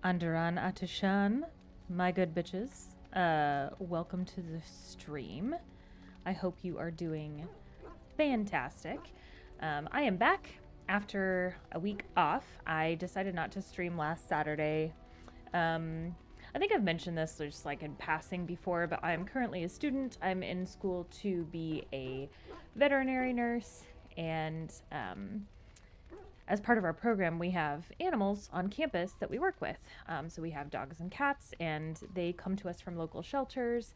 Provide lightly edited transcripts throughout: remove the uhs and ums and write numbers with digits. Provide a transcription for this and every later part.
Andaran Atushan, my good bitches. Welcome to the stream. I hope you are doing fantastic. I am back after a week off. I decided not to stream last Saturday. I think I've mentioned this just like in passing before, but I'm currently a student. I'm in school to be a veterinary nurse, and as part of our program, we have animals on campus that we work with. So we have dogs and cats, and they come to us from local shelters.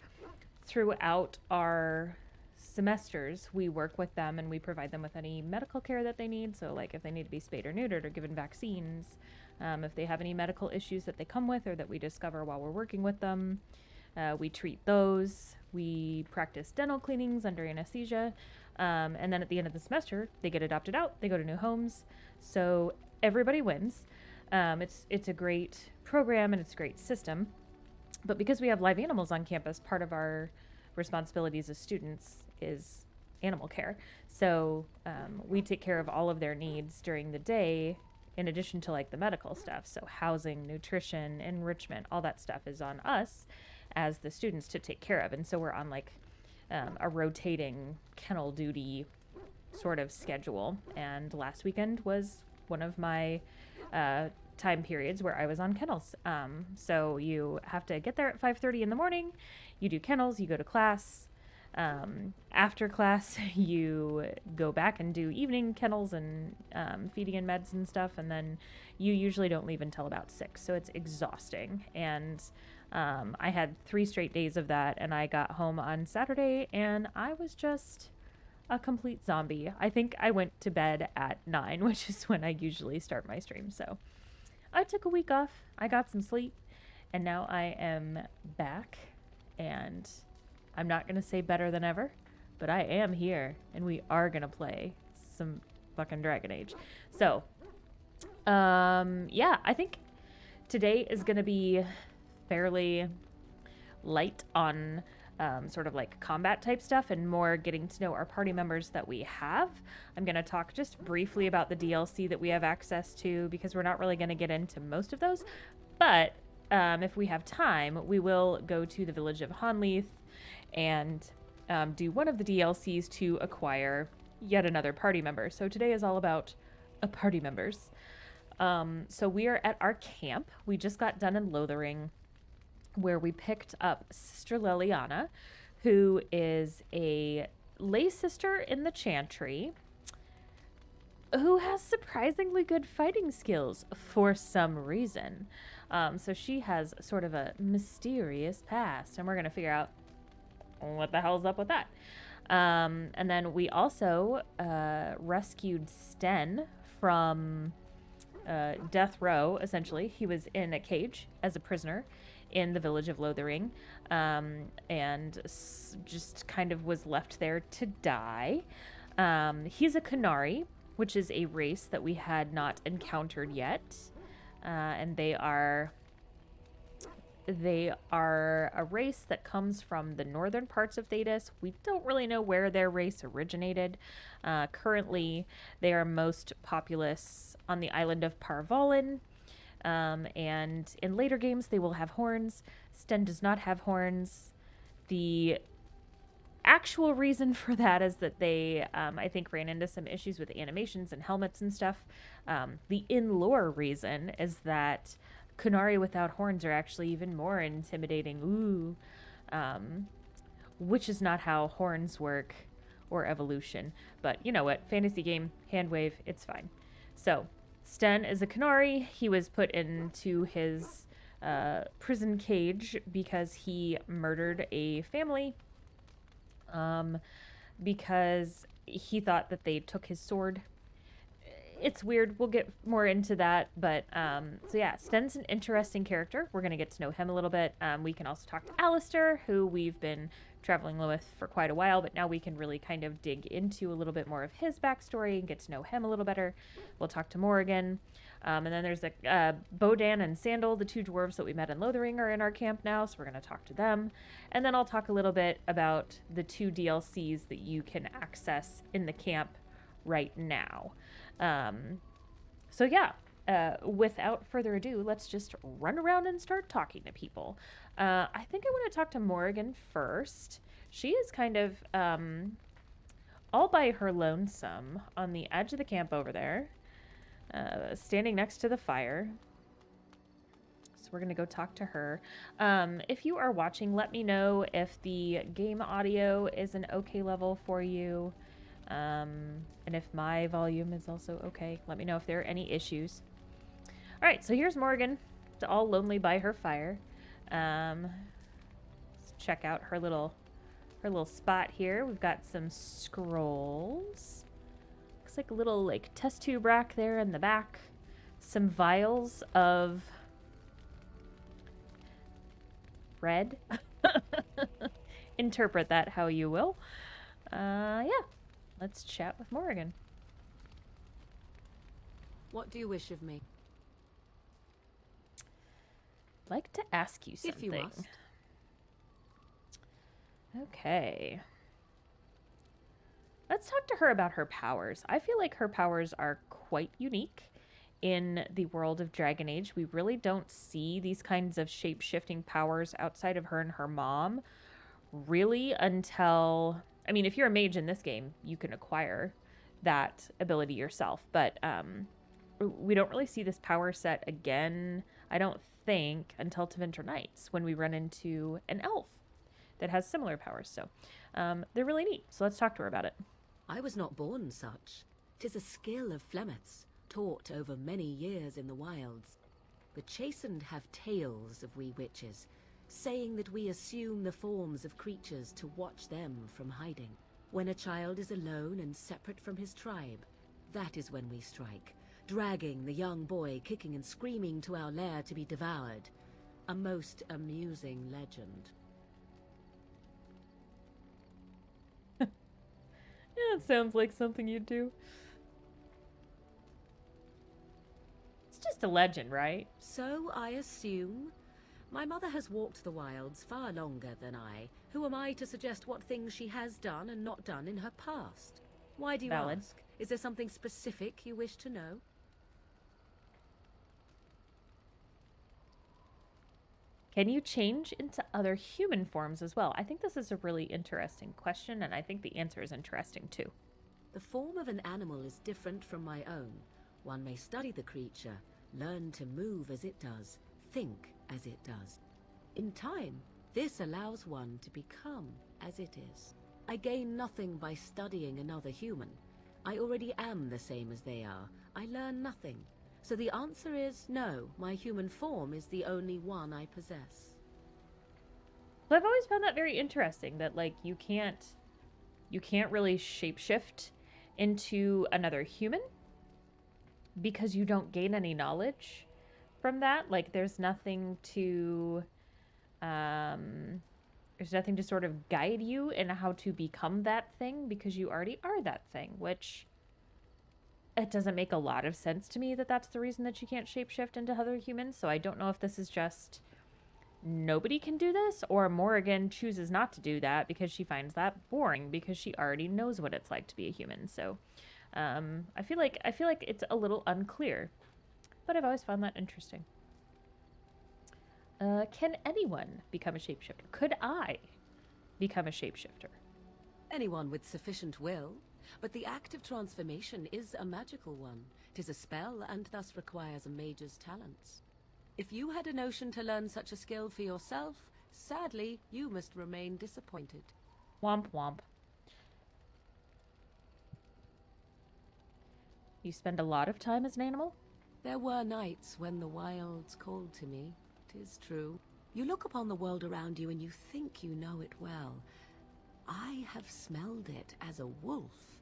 Throughout our semesters, we work with them and we provide them with any medical care that they need. So, like if they need to be spayed or neutered or given vaccines, if they have any medical issues that they come with or that we discover while we're working with them, we treat those. We practice dental cleanings under anesthesia. And then at the end of the semester, they get adopted out. They go to new homes. So everybody wins. It's a great program and it's a great system. But because we have live animals on campus, part of our responsibilities as students is animal care. So we take care of all of their needs during the day in addition to like the medical stuff. So housing, nutrition, enrichment, all that stuff is on us as the students to take care of. And so we're on like a rotating kennel duty sort of schedule. And last weekend was one of my time periods where I was on kennels. So you have to get there at 5:30 in the morning. You do kennels, you go to class. After class, you go back and do evening kennels and feeding and meds and stuff. And then you usually don't leave until about 6. So it's exhausting. And I had 3 straight days of that. And I got home on Saturday and I was just a complete zombie. I think I went to bed at 9, which is when I usually start my stream. So I took a week off. I got some sleep. And now I am back. And I'm not going to say better than ever, but I am here. And we are going to play some fucking Dragon Age. So, yeah, I think today is going to be fairly light on sort of like combat type stuff and more getting to know our party members that we have. I'm going to talk just briefly about the DLC that we have access to because we're not really going to get into most of those. But if we have time, we will go to the village of Honleith and do one of the DLCs to acquire yet another party member. So today is all about party members. So we are at our camp. We just got done in Lothering, where we picked up Sister Liliana, who is a lay sister in the Chantry, who has surprisingly good fighting skills for some reason. So she has sort of a mysterious past, and we're going to figure out what the hell's up with that. And then we also rescued Sten from death row, essentially. He was in a cage as a prisoner in the village of Lothering, and just kind of was left there to die. He's a Canary, which is a race that we had not encountered yet, and they are a race that comes from the northern parts of Thedas. We don't really know where their race originated. Currently, they are most populous on the island of Parvalin. And in later games, they will have horns. Sten does not have horns. The actual reason for that is that they, I think, ran into some issues with animations and helmets and stuff. The in-lore reason is that Kunari without horns are actually even more intimidating. Which is not how horns work or evolution. But you know what? Fantasy game, hand wave, it's fine. So, Sten is a Canary. He was put into his prison cage because he murdered a family. Because he thought that they took his sword. It's weird. We'll get more into that. But, so yeah, Sten's an interesting character. We're going to get to know him a little bit. We can also talk to Alistair, who we've been traveling with for quite a while, but now we can really kind of dig into a little bit more of his backstory and get to know him a little better. We'll talk to Morrigan. And then there's Bodan and Sandal, the 2 dwarves that we met in Lothering, are in our camp now, so we're going to talk to them. And then I'll talk a little bit about the 2 DLCs that you can access in the camp right now. So yeah, without further ado, let's just run around and start talking to people. I think I want to talk to Morrigan first. She is kind of all by her lonesome on the edge of the camp over there, standing next to the fire. So we're going to go talk to her. If you are watching, let me know if the game audio is an okay level for you. And if my volume is also okay. Let me know if there are any issues. All right, so here's Morgan, all lonely by her fire. Let's check out her little spot here. We've got some scrolls. Looks like a little test tube rack there in the back. Some vials of red. Interpret that how you will. Yeah, let's chat with Morrigan. What do you wish of me? I'd like to ask you something. If you must. Okay. Let's talk to her about her powers. I feel like her powers are quite unique in the world of Dragon Age. We really don't see these kinds of shape-shifting powers outside of her and her mom, really, until... I mean, if you're a mage in this game, you can acquire that ability yourself, but we don't really see this power set again, I don't think, until Tevinter Nights, when we run into an elf that has similar powers. So they're really neat. So let's talk to her about it. I was not born such. 'Tis a skill of Flemeth's, taught over many years in the wilds. The chastened have tales of we witches, saying that we assume the forms of creatures to watch them from hiding. When a child is alone and separate from his tribe, that is when we strike, dragging the young boy kicking and screaming to our lair to be devoured. A most amusing legend. Yeah, it sounds like something you'd do. It's just a legend, right? So I assume. My mother has walked the wilds far longer than I. Who am I to suggest what things she has done and not done in her past? Why do you ask? Is there something specific you wish to know? Can you change into other human forms as well? I think this is a really interesting question, and I think the answer is interesting too. The form of an animal is different from my own. One may study the creature, learn to move as it does, think as it does. In time, this allows one to become as it is. I gain nothing by studying another human. I already am the same as they are. I learn nothing. So the answer is no, my human form is the only one I possess. Well, I've always found that very interesting, that you can't really shapeshift into another human because you don't gain any knowledge from that. There's nothing to sort of guide you in how to become that thing, because you already are that thing, which it doesn't make a lot of sense to me that that's the reason that you can't shapeshift into other humans. So I don't know if this is just nobody can do this, or Morrigan chooses not to do that because she finds that boring because she already knows what it's like to be a human. So I feel like it's a little unclear, but I've always found that interesting. Can anyone become a shapeshifter? Could I become a shapeshifter? Anyone with sufficient will. But the act of transformation is a magical one. 'Tis a spell and thus requires a mage's talents. If you had a notion to learn such a skill for yourself, sadly, you must remain disappointed. Womp womp. You spend a lot of time as an animal? There were nights when the wilds called to me. 'Tis true. You look upon the world around you and you think you know it well. I have smelled it as a wolf,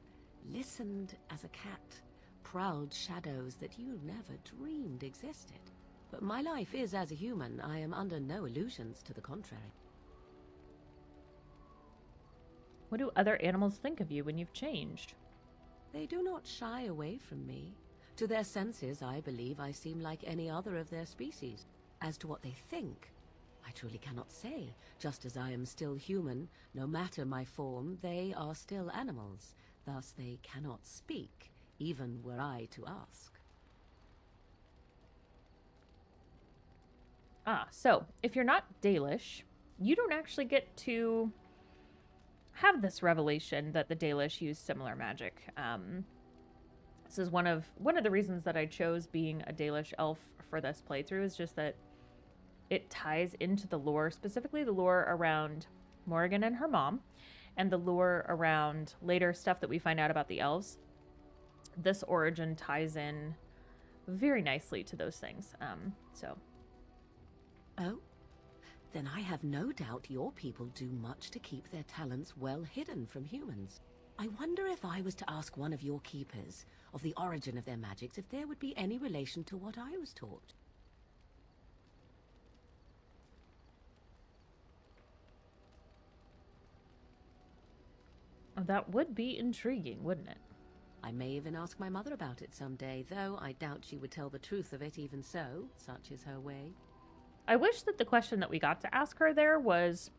listened as a cat, prowled shadows that you never dreamed existed. But my life is as a human. I am under no illusions to the contrary. What do other animals think of you when you've changed? They do not shy away from me. To their senses, I believe I seem like any other of their species. As to what they think, I truly cannot say. Just as I am still human, no matter my form, they are still animals. Thus they cannot speak, even were I to ask. So if you're not Dalish, you don't actually get to have this revelation that the Dalish use similar magic. This is one of the reasons that I chose being a Dalish elf for this playthrough, is just that it ties into the lore, specifically the lore around Morrigan and her mom, and the lore around later stuff that we find out about the elves. This origin ties in very nicely to those things. Oh? Then I have no doubt your people do much to keep their talents well hidden from humans. I wonder if I was to ask one of your keepers of the origin of their magics, if there would be any relation to what I was taught. That would be intriguing, wouldn't it? I may even ask my mother about it someday, though I doubt she would tell the truth of it even so. Such is her way. I wish that the question that we got to ask her there was,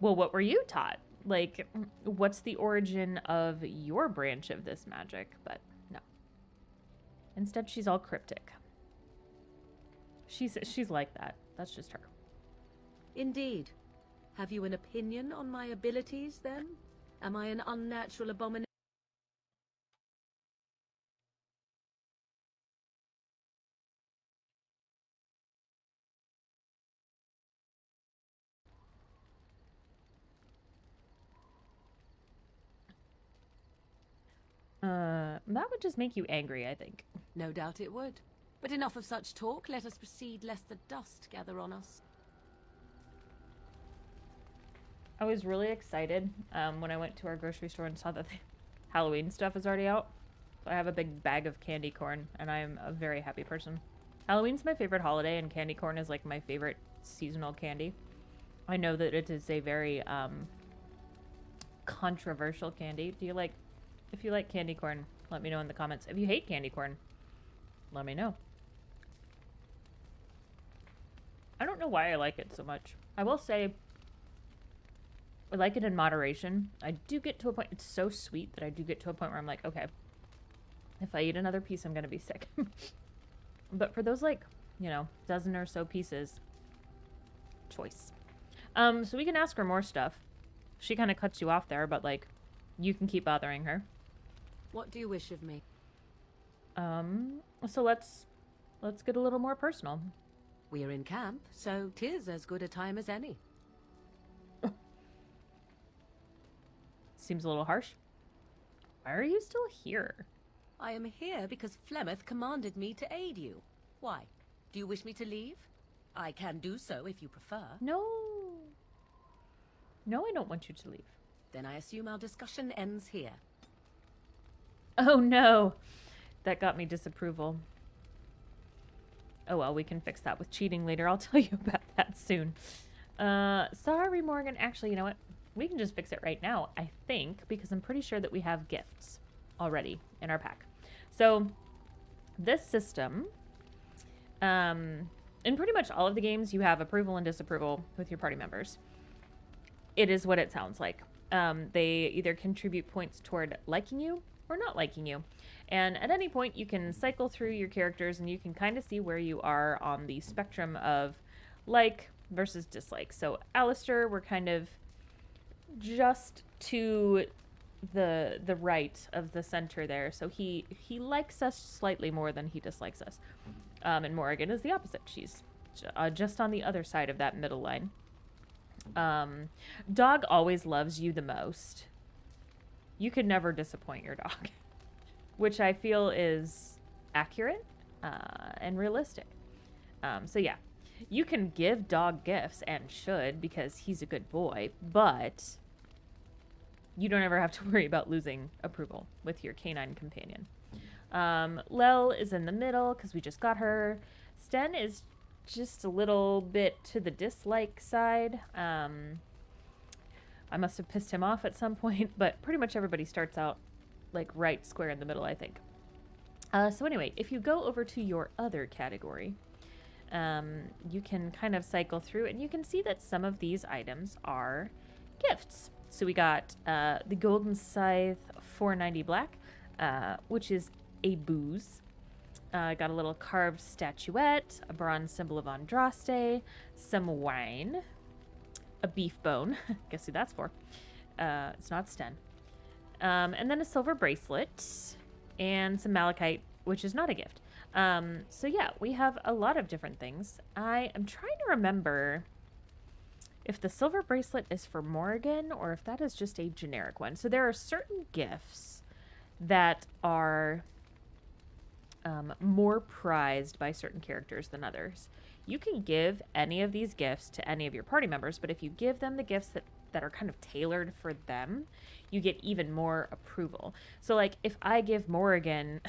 well, what were you taught? Like, what's the origin of your branch of this magic? But no. Instead, she's all cryptic. She's like that. That's just her. Indeed. Have you an opinion on my abilities, then? Am I an unnatural abomination? That would just make you angry, I think. No doubt it would. But enough of such talk. Let us proceed, lest the dust gather on us. I was really excited when I went to our grocery store and saw that the Halloween stuff is already out. I have a big bag of candy corn, and I'm a very happy person. Halloween's my favorite holiday, and candy corn is like my favorite seasonal candy. I know that it is a very controversial candy. If you like candy corn, let me know in the comments. If you hate candy corn, let me know. I don't know why I like it so much. I will say I like it in moderation. I do get to a point, it's so sweet that I do get to a point where I'm like, okay, if I eat another piece, I'm going to be sick. But for those, like, you know, dozen or so pieces, choice. So we can ask her more stuff. She kind of cuts you off there, but, like, you can keep bothering her. What do you wish of me? So let's get a little more personal. We are in camp, so 'tis as good a time as any. Seems a little harsh. Why are you still here? I am here because Flemeth commanded me to aid you. Why? Do you wish me to leave? I can do so if you prefer. No. No, I don't want you to leave. Then I assume our discussion ends here. Oh no. That got me disapproval. Oh well, we can fix that with cheating later. I'll tell you about that soon. Sorry, Morgan. Actually, you know what? We can just fix it right now, I think, because I'm pretty sure that we have gifts already in our pack. So this system, in pretty much all of the games, you have approval and disapproval with your party members. It is what it sounds like. They either contribute points toward liking you or not liking you. And at any point, you can cycle through your characters and you can kind of see where you are on the spectrum of like versus dislike. So Alistair, we're kind of just to the right of the center there. So he likes us slightly more than he dislikes us. And Morrigan is the opposite. She's just on the other side of that middle line. Dog always loves you the most. You could never disappoint your dog, which I feel is accurate and realistic. So yeah, you can give dog gifts and should because he's a good boy, but you don't ever have to worry about losing approval with your canine companion. Lel is in the middle because we just got her. Sten is just a little bit to the dislike side. I must have pissed him off at some point, but pretty much everybody starts out like right square in the middle, I think. So anyway, if you go over to your other category, you can kind of cycle through and you can see that some of these items are gifts. So we got the Golden Scythe 490 black, which is a booze. Got a little carved statuette, a bronze symbol of Andraste, some wine, a beef bone. Guess who that's for? It's not Sten. And then a silver bracelet and some malachite, which is not a gift. So yeah, we have a lot of different things. I am trying to remember if the silver bracelet is for Morrigan or if that is just a generic one. So there are certain gifts that are more prized by certain characters than others. You can give any of these gifts to any of your party members, but if you give them the gifts that are kind of tailored for them, you get even more approval. So like if I give Morrigan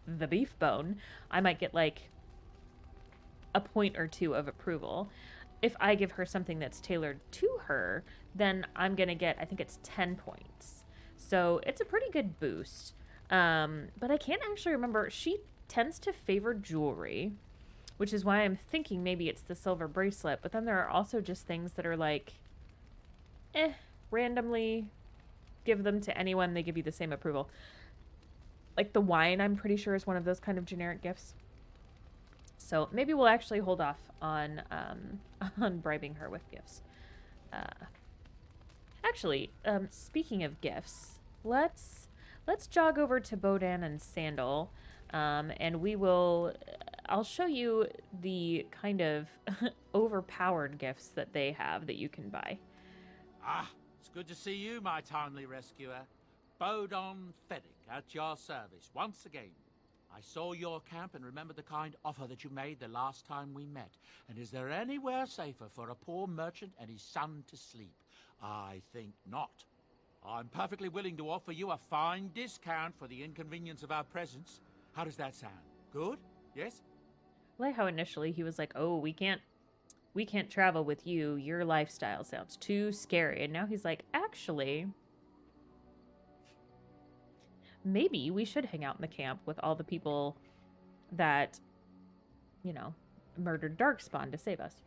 the beef bone, I might get like a point or two of approval. If I give her something that's tailored to her, then I'm going to get, I think it's 10 points. So it's a pretty good boost. But I can't actually remember. She tends to favor jewelry, which is why I'm thinking maybe it's the silver bracelet. But then there are also just things that are like, randomly give them to anyone. They give you the same approval. Like the wine, I'm pretty sure is one of those kind of generic gifts. So maybe we'll actually hold off on bribing her with gifts. Actually, speaking of gifts, let's jog over to Bodan and Sandal, and I'll show you the kind of overpowered gifts that they have that you can buy. Ah, it's good to see you, my timely rescuer. Bodon Feddick, at your service, once again. I saw your camp and remember the kind offer that you made the last time we met. And is there anywhere safer for a poor merchant and his son to sleep? I think not. I'm perfectly willing to offer you a fine discount for the inconvenience of our presence. How does that sound? Good? Yes? I like how initially he was like, oh, we can't travel with you. Your lifestyle sounds too scary. And now he's like, actually, maybe we should hang out in the camp with all the people that, murdered Darkspawn to save us.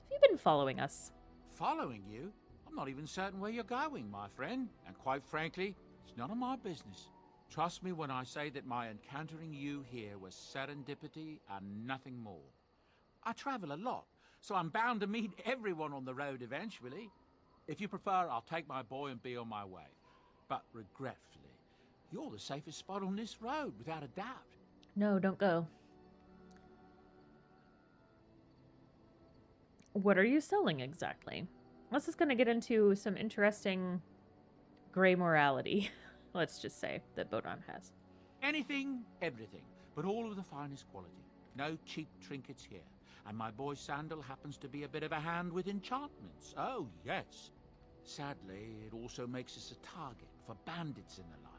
Have you been following us? Following you? I'm not even certain where you're going, my friend. And quite frankly, it's none of my business. Trust me when I say that my encountering you here was serendipity and nothing more. I travel a lot, so I'm bound to meet everyone on the road eventually. If you prefer, I'll take my boy and be on my way. But regretfully, you're the safest spot on this road, without a doubt. No, don't go. What are you selling exactly? This is going to get into some interesting gray morality, let's just say, that Bodan has. Anything, everything, but all of the finest quality. No cheap trinkets here. And my boy Sandal happens to be a bit of a hand with enchantments. Oh, yes. Sadly, it also makes us a target for bandits and the like.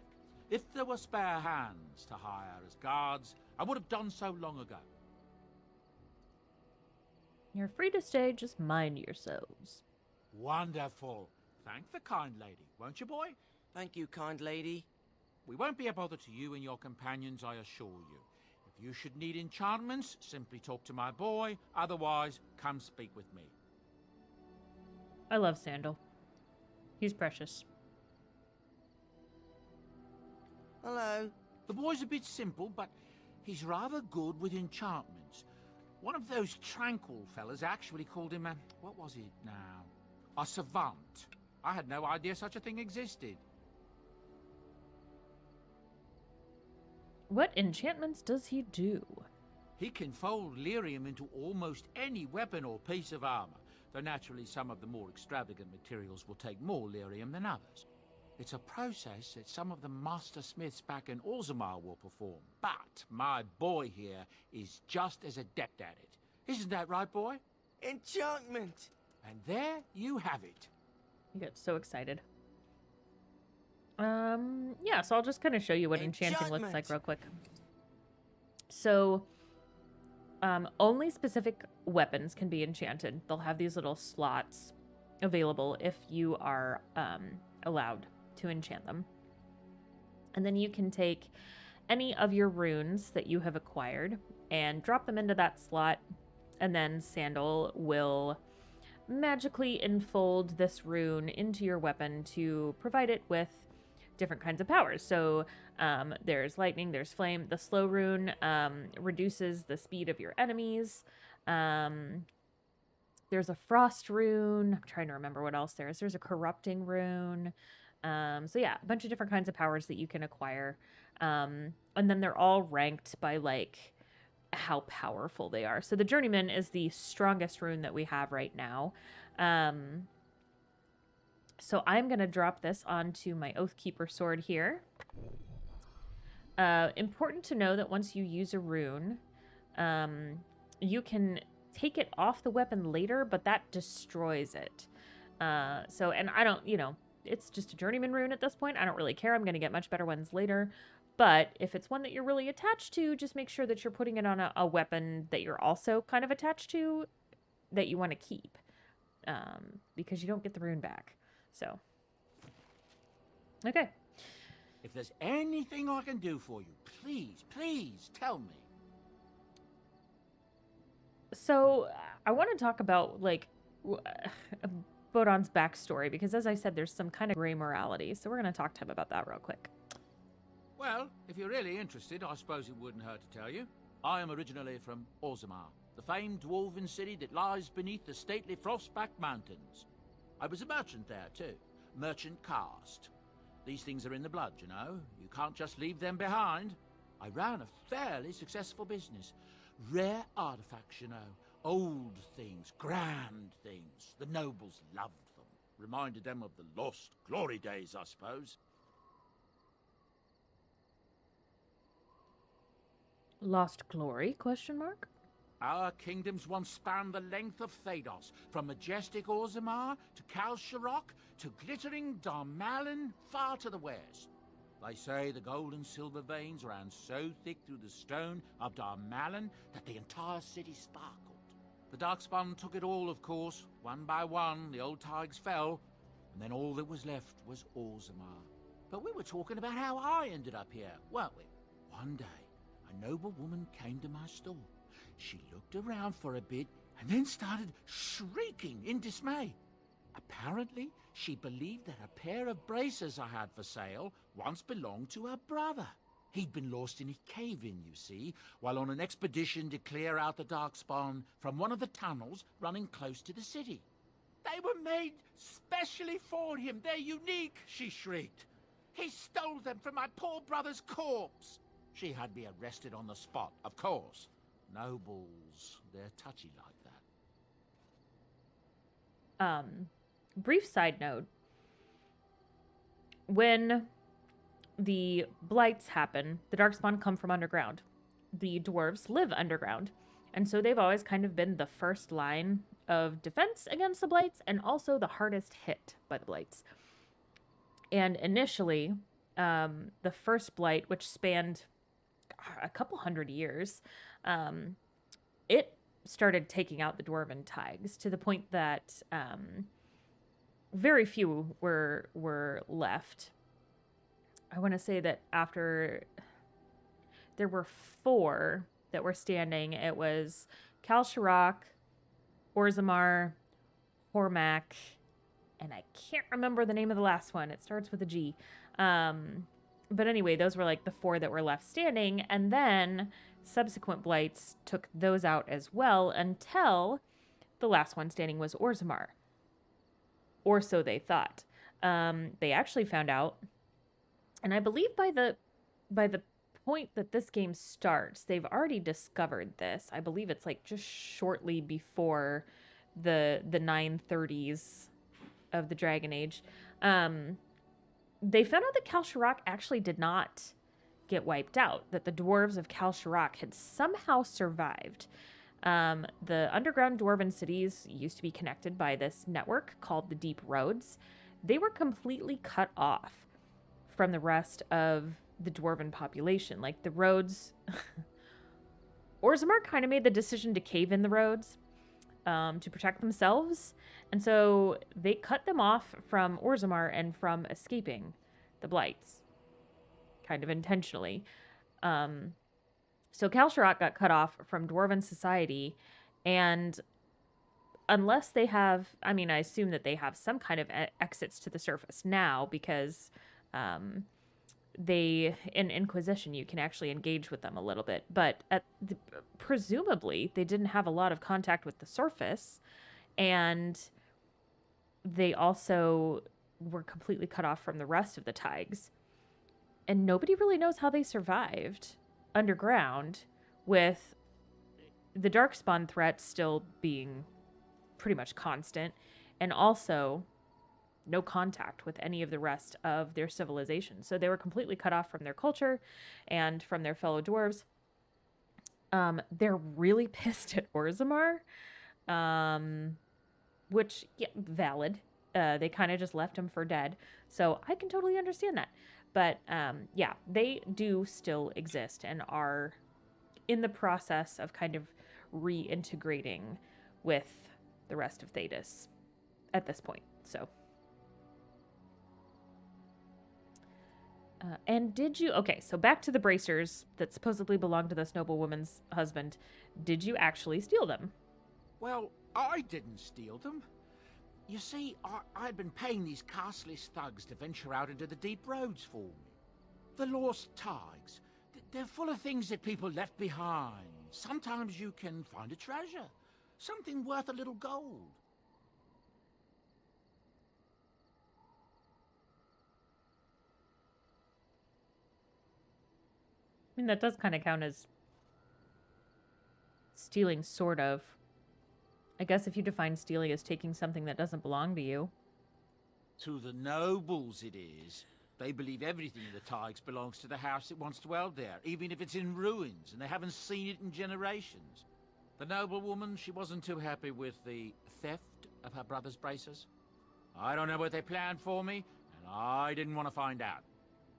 If there were spare hands to hire as guards, I would have done so long ago. You're free to stay, just mind yourselves. Wonderful. Thank the kind lady, won't you, boy? Thank you, kind lady. We won't be a bother to you and your companions, I assure you. If you should need enchantments, simply talk to my boy. Otherwise, come speak with me. I love Sandal. He's precious. Hello. The boy's a bit simple, but he's rather good with enchantments. One of those tranquil fellas actually called him a... what was it now? A savant. I had no idea such a thing existed. What enchantments does he do? He can fold lyrium into almost any weapon or piece of armor, though naturally some of the more extravagant materials will take more lyrium than others. It's a process that some of the master smiths back in Orzammar will perform, but my boy here is just as adept at it. Isn't that right, boy? Enchantment! And there you have it. He gets so excited. Yeah, so I'll just kind of show you what enchanting looks like real quick. So, only specific weapons can be enchanted. They'll have these little slots available if you are allowed to enchant them. And then you can take any of your runes that you have acquired and drop them into that slot, and then Sandal will magically enfold this rune into your weapon to provide it with different kinds of powers. So there's lightning, there's flame. The slow rune reduces the speed of your enemies. There's a frost rune. I'm trying to remember what else there is. There's a corrupting rune. So yeah, a bunch of different kinds of powers that you can acquire. And then they're all ranked by like how powerful they are. So the Journeyman is the strongest rune that we have right now. So I'm going to drop this onto my Oathkeeper sword here. Important to know that once you use a rune, you can take it off the weapon later, but that destroys it. And I don't, it's just a Journeyman rune at this point. I don't really care. I'm going to get much better ones later. But if it's one that you're really attached to, just make sure that you're putting it on a weapon that you're also kind of attached to that you want to keep. Because you don't get the rune back. So, okay. If there's anything I can do for you, please tell me. So, I want to talk about, like, Bodon's backstory, because as I said, there's some kind of gray morality. So we're going to talk to him about that real quick. Well, if you're really interested, I suppose it wouldn't hurt to tell you. I am originally from Orzammar, the famed dwarven city that lies beneath the stately Frostback Mountains. I was a merchant there, too. Merchant caste. These things are in the blood, you know. You can't just leave them behind. I ran a fairly successful business. Rare artifacts, you know. Old things, grand things. The nobles loved them. Reminded them of the lost glory days, I suppose. Lost glory, question mark? Our kingdoms once spanned the length of Phaedos, from majestic Orzammar to Kalsharok to glittering Darmalin far to the west. They say the gold and silver veins ran so thick through the stone of Darmalin that the entire city sparkled. The Darkspawn took it all, of course. One by one, the old Tigers fell, and then all that was left was Orzammar. But we were talking about how I ended up here, weren't we? One day, a noble woman came to my store. She looked around for a bit and then started shrieking in dismay. Apparently, she believed that a pair of braces I had for sale once belonged to her brother. He'd been lost in a cave-in, you see, while on an expedition to clear out the Darkspawn from one of the tunnels running close to the city. They were made specially for him. They're unique, she shrieked. He stole them from my poor brother's corpse. She had me arrested on the spot, of course. Nobles, they're touchy like that. Brief side note. When the blights happen, the Darkspawn come from underground. The dwarves live underground. And so they've always kind of been the first line of defense against the blights and also the hardest hit by the blights. And initially, the first blight, which spanned a couple hundred years, it started taking out the dwarven tigers to the point that very few were left. I want to say that after there were 4 that were standing, it was Kalsharok, Orzammar, Hormak, and I can't remember the name of the last one. It starts with a G. But anyway, those were like the 4 that were left standing, and then subsequent blights took those out as well until the last one standing was Orzammar. Or so they thought. They actually found out, and I believe by the point that this game starts, they've already discovered this. I believe it's like just shortly before the 930s of the Dragon Age. They found out that Kalsharok actually did not get wiped out, that the dwarves of Kalsharok had somehow survived. The underground dwarven cities used to be connected by this network called the Deep Roads. They were completely cut off from the rest of the dwarven population. Like the roads, Orzammar kind of made the decision to cave in the roads to protect themselves. And so they cut them off from Orzammar and from escaping the blights, kind of intentionally. So Kalsharok got cut off from dwarven society, and unless they have, I mean, I assume that they have some kind of exits to the surface now, because they in Inquisition you can actually engage with them a little bit, but presumably they didn't have a lot of contact with the surface, and they also were completely cut off from the rest of the Tigers, and nobody really knows how they survived underground, with the Darkspawn threat still being pretty much constant, and also no contact with any of the rest of their civilization. So they were completely cut off from their culture and from their fellow dwarves. They're really pissed at Orzammar, which, yeah, valid. They kind of just left him for dead. So I can totally understand that. But yeah, they do still exist and are in the process of kind of reintegrating with the rest of Thedas at this point. So... and did you... Okay, so back to the bracers that supposedly belonged to this noblewoman's husband. Did you actually steal them? Well, I didn't steal them. You see, I'd been paying these castless thugs to venture out into the deep roads for me. The lost Tigers. They're full of things that people left behind. Sometimes you can find a treasure. Something worth a little gold. I mean, that does kind of count as stealing, sort of. I guess if you define stealing as taking something that doesn't belong to you. To the nobles it is. They believe everything in the Tigers belongs to the house that once dwelled there, even if it's in ruins and they haven't seen it in generations. The noblewoman, she wasn't too happy with the theft of her brother's bracers. I don't know what they planned for me, and I didn't want to find out.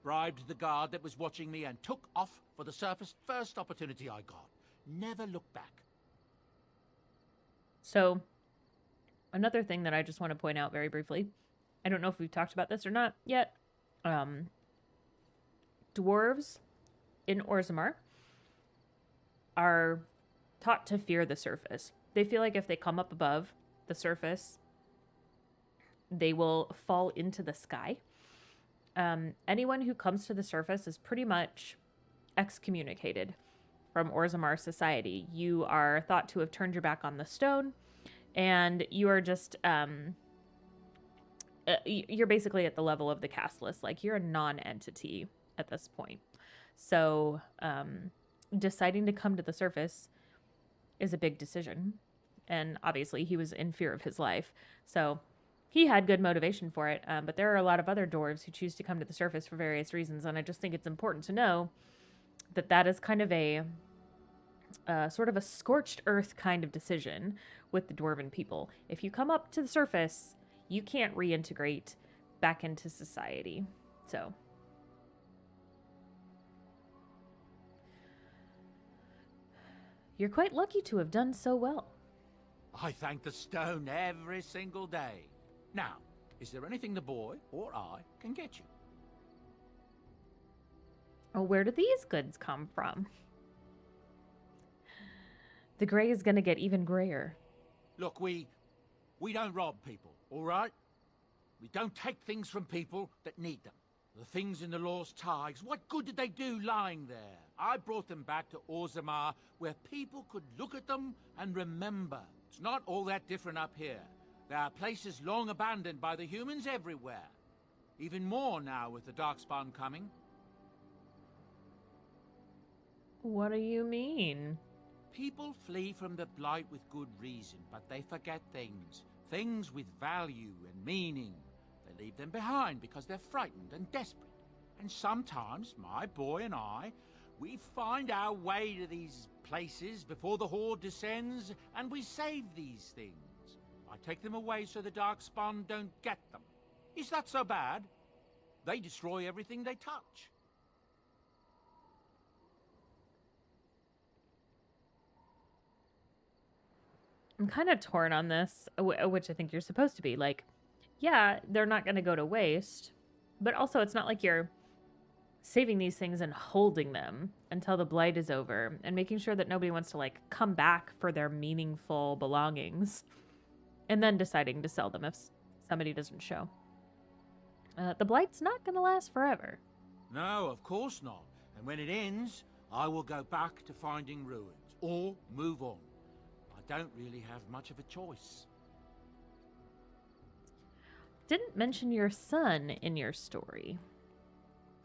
Bribed the guard that was watching me and took off for the surface first opportunity I got. Never looked back. So, another thing that I just want to point out very briefly. I don't know if we've talked about this or not yet. Dwarves in Orzammar are taught to fear the surface. They feel like if they come up above the surface, they will fall into the sky. Anyone who comes to the surface is pretty much excommunicated from Orzammar society. You are thought to have turned your back on the stone, and you are just, you're basically at the level of the castless. Like, you're a non-entity at this point. So, deciding to come to the surface is a big decision. And obviously he was in fear of his life. So he had good motivation for it. But there are a lot of other dwarves who choose to come to the surface for various reasons. And I just think it's important to know that that is kind of a sort of a scorched earth kind of decision with the dwarven people. If you come up to the surface, you can't reintegrate back into society. So you're quite lucky to have done so well. I thank the stone every single day. Now, is there anything the boy or I can get you? Oh, where do these goods come from? The gray is gonna get even grayer. Look, we don't rob people, all right? We don't take things from people that need them. The things in the Lost Tigers, what good did they do lying there? I brought them back to Orzammar, where people could look at them and remember. It's not all that different up here. There are places long abandoned by the humans everywhere. Even more now with the Darkspawn coming. What do you mean? People flee from the Blight with good reason, but they forget things. Things with value and meaning. They leave them behind because they're frightened and desperate. And sometimes, my boy and I, we find our way to these places before the Horde descends, and we save these things. I take them away so the Darkspawn don't get them. Is that so bad? They destroy everything they touch. I'm kind of torn on this, which I think you're supposed to be. Like, yeah, they're not going to go to waste, but also it's not like you're saving these things and holding them until the Blight is over and making sure that nobody wants to, like, come back for their meaningful belongings and then deciding to sell them if somebody doesn't show. The blight's not going to last forever. No, of course not. And when it ends, I will go back to finding ruins, or move on. I don't really have much of a choice. Didn't mention your son in your story.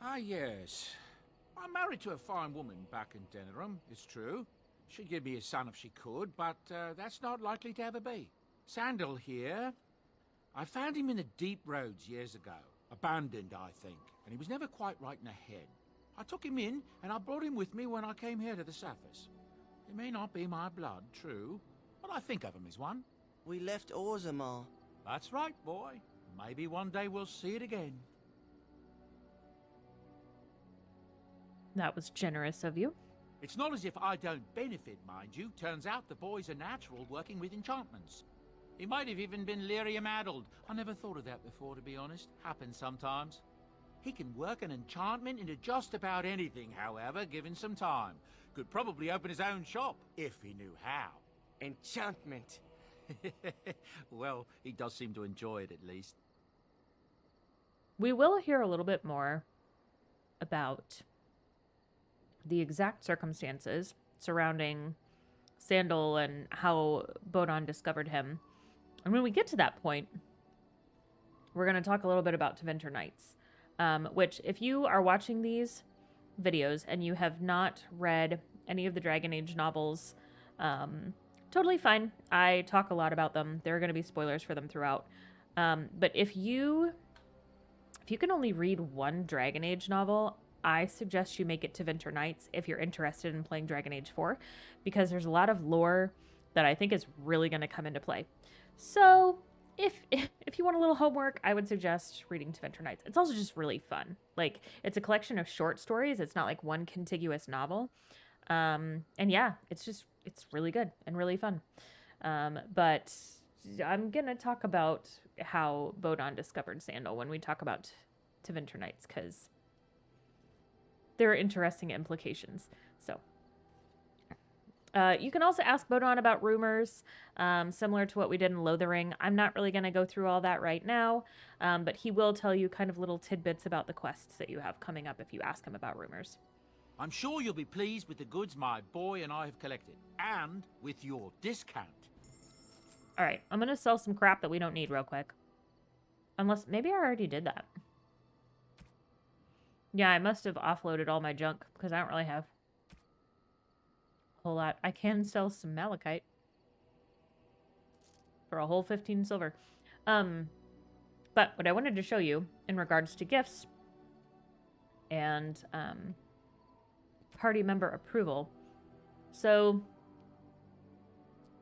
Ah, yes. I'm married to a fine woman back in Denerim, it's true. She'd give me a son if she could, but that's not likely to ever be. Sandal here. I found him in the deep roads years ago. Abandoned, I think, and he was never quite right in the head. I took him in, and I brought him with me when I came here to the surface. He may not be my blood, true, but I think of him as one. We left Orzammar. That's right, boy. Maybe one day we'll see it again. That was generous of you. It's not as if I don't benefit, mind you. Turns out the boy's a natural working with enchantments. He might have even been lyrium-addled. I never thought of that before, to be honest. Happens sometimes. He can work an enchantment into just about anything, however, given some time. Could probably open his own shop, if he knew how. Enchantment. Well, he does seem to enjoy it, at least. We will hear a little bit more about the exact circumstances surrounding Sandal and how Bodon discovered him. And when we get to that point, we're going to talk a little bit about Tevinter Nights, which if you are watching these videos and you have not read any of the Dragon Age novels, totally fine. I talk a lot about them. There are going to be spoilers for them throughout. But if you can only read one Dragon Age novel, I suggest you make it to Tevinter Nights if you're interested in playing Dragon Age 4, because there's a lot of lore that I think is really going to come into play. So if you want a little homework, I would suggest reading Tevinter Nights. It's also just really fun. Like, it's a collection of short stories. It's not like one contiguous novel. And yeah, it's really good and really fun. But I'm going to talk about how Bodon discovered Sandal when we talk about Tevinter Nights, because there are interesting implications. So, you can also ask Bodon about rumors, similar to what we did in Lothering. I'm not really going to go through all that right now, but he will tell you kind of little tidbits about the quests that you have coming up if you ask him about rumors. I'm sure you'll be pleased with the goods my boy and I have collected, and with your discount. All right, I'm going to sell some crap that we don't need real quick. Unless, maybe I already did that. Yeah, I must have offloaded all my junk, because I don't really have a whole lot. I can sell some malachite for a whole 15 silver. But what I wanted to show you in regards to gifts and party member approval. So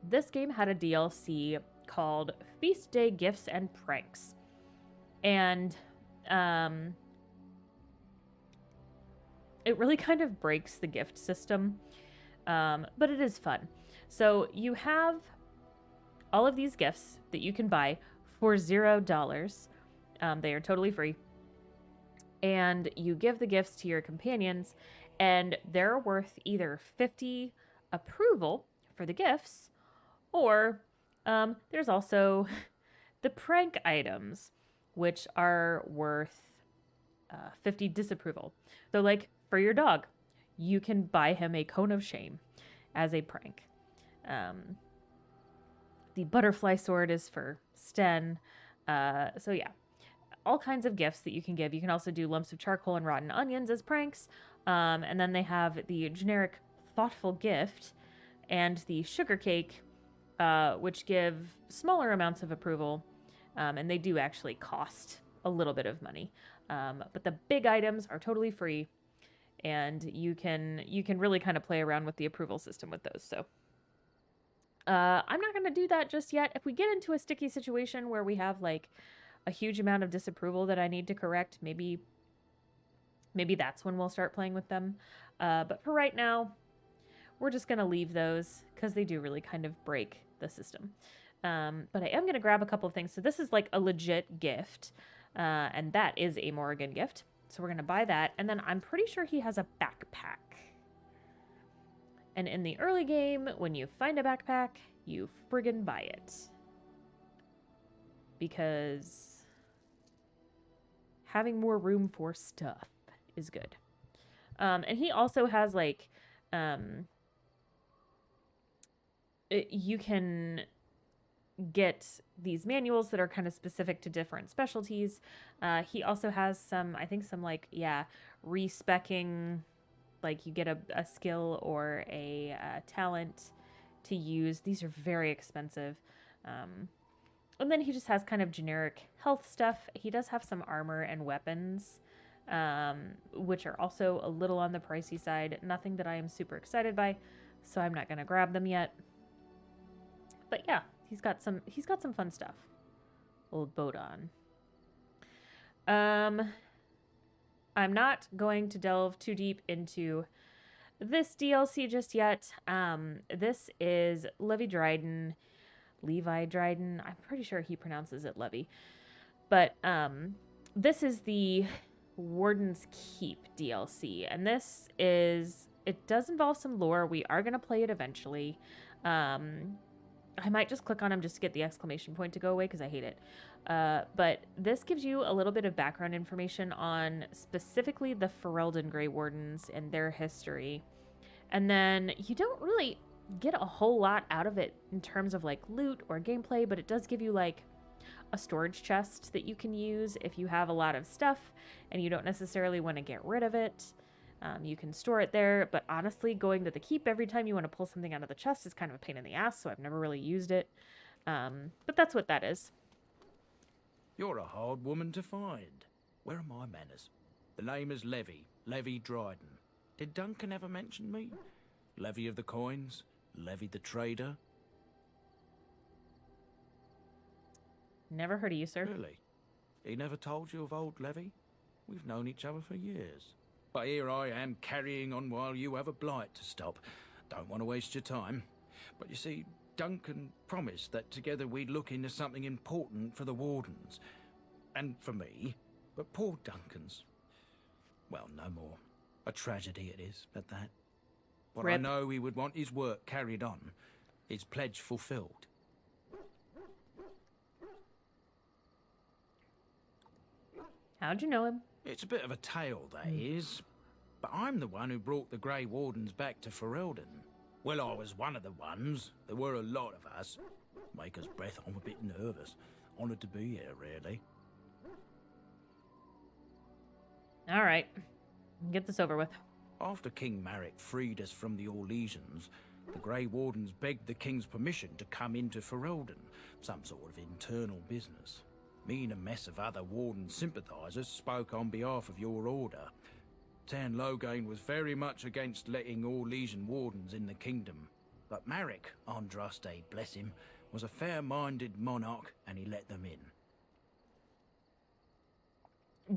this game had a DLC called Feast Day Gifts and Pranks. And it really kind of breaks the gift system, but it is fun. So you have all of these gifts that you can buy for $0. They are totally free. And you give the gifts to your companions, and they're worth either 50 approval for the gifts, or there's also the prank items, which are worth 50 disapproval. So, like, for your dog, you can buy him a cone of shame as a prank. The butterfly sword is for Sten. So yeah, all kinds of gifts that you can give. You can also do lumps of charcoal and rotten onions as pranks. And then they have the generic thoughtful gift and the sugar cake, which give smaller amounts of approval. And they do actually cost a little bit of money. But the big items are totally free. And you can really kind of play around with the approval system with those. So I'm not going to do that just yet. If we get into a sticky situation where we have like a huge amount of disapproval that I need to correct, maybe that's when we'll start playing with them. But for right now, we're just going to leave those because they do really kind of break the system. But I am going to grab a couple of things. So this is like a legit gift, and that is a Morrigan gift. So we're going to buy that. And then I'm pretty sure he has a backpack. And in the early game, when you find a backpack, you friggin' buy it. Because having more room for stuff is good. And he also has like, you can get these manuals that are kind of specific to different specialties. He also has some, I think some like, respecking, like you get a skill or a talent to use. These are very expensive. And then he just has kind of generic health stuff. He does have some armor and weapons, which are also a little on the pricey side. Nothing that I am super excited by, so I'm not going to grab them yet. But yeah, he's got some fun stuff. Old Bodon. I'm not going to delve too deep into this DLC just yet. This is Levi Dryden. I'm pretty sure he pronounces it Levy. But this is the Warden's Keep DLC. And it does involve some lore. We are going to play it eventually. I might just click on him just to get the exclamation point to go away because I hate it. But this gives you a little bit of background information on specifically the Ferelden Grey Wardens and their history. And then you don't really get a whole lot out of it in terms of like loot or gameplay, but it does give you like a storage chest that you can use if you have a lot of stuff and you don't necessarily want to get rid of it. You can store it there, but honestly, going to the keep every time you want to pull something out of the chest is kind of a pain in the ass, so I've never really used it. But that's what that is. You're a hard woman to find. Where are my manners? The name is Levi Dryden. Did Duncan ever mention me? Levy of the coins? Levy the trader? Never heard of you, sir. Really? He never told you of old Levy? We've known each other for years. But here I am carrying on while you have a blight to stop. Don't want to waste your time. But you see, Duncan promised that together we'd look into something important for the Wardens. And for me. But poor Duncan's... well, no more. A tragedy it is, at that. But Rip. I know he would want his work carried on. His pledge fulfilled. How'd you know him? It's a bit of a tale, that is. But I'm the one who brought the Grey Wardens back to Ferelden. Well, I was one of the ones. There were a lot of us. Maker's breath, I'm a bit nervous. Honoured to be here, really. All right. Get this over with. After King Marek freed us from the Orlesians, the Grey Wardens begged the King's permission to come into Ferelden, some sort of internal business. Me and a mess of other Warden sympathisers spoke on behalf of your order. Tan Loghain was very much against letting Orlesian Wardens in the kingdom, but Marek, Andraste, bless him, was a fair-minded monarch and he let them in.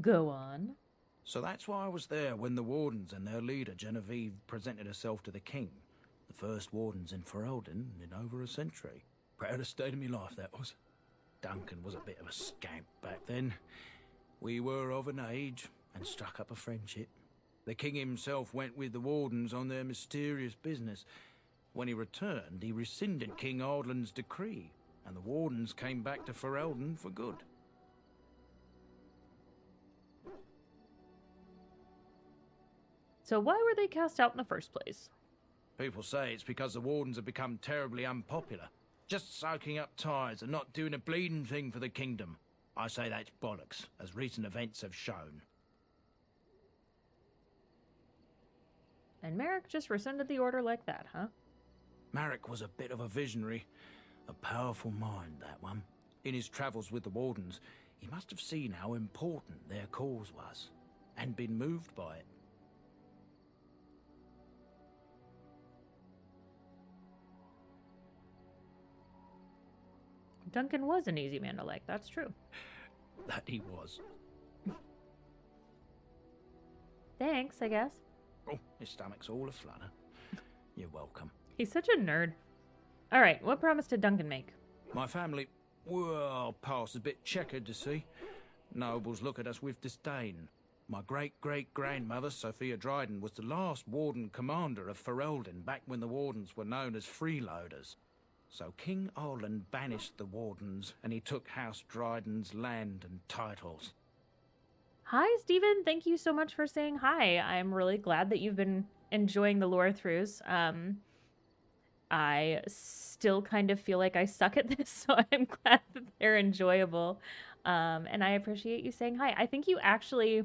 Go on. So that's why I was there when the Wardens and their leader, Genevieve, presented herself to the king. The first Wardens in Ferelden in over a century. Proudest day of my life, that was. Duncan was a bit of a scamp back then. We were of an age and struck up a friendship. The king himself went with the Wardens on their mysterious business. When he returned, he rescinded King Ardland's decree, and the Wardens came back to Ferelden for good. So why were they cast out in the first place? People say it's because the Wardens have become terribly unpopular. Just soaking up ties and not doing a bleeding thing for the kingdom. I say that's bollocks, as recent events have shown. And Marek just rescinded the order like that, huh? Marek was a bit of a visionary. A powerful mind, that one. In his travels with the Wardens, he must have seen how important their cause was, and been moved by it. Duncan was an easy man to like, that's true. That he was. Thanks, I guess. Oh, his stomach's all aflutter. You're welcome. He's such a nerd. All right, what promise did Duncan make? My family, well, past is a bit checkered to see. Nobles look at us with disdain. My great-great-grandmother, Sophia Dryden, was the last Warden commander of Ferelden back when the Wardens were known as freeloaders. So King Ardland banished the Wardens, and he took House Dryden's land and titles. Hi, Stephen. Thank you so much for saying hi. I'm really glad that you've been enjoying the Lorethroughs. I still kind of feel like I suck at this, so I'm glad that they're enjoyable. And I appreciate you saying hi. I think you actually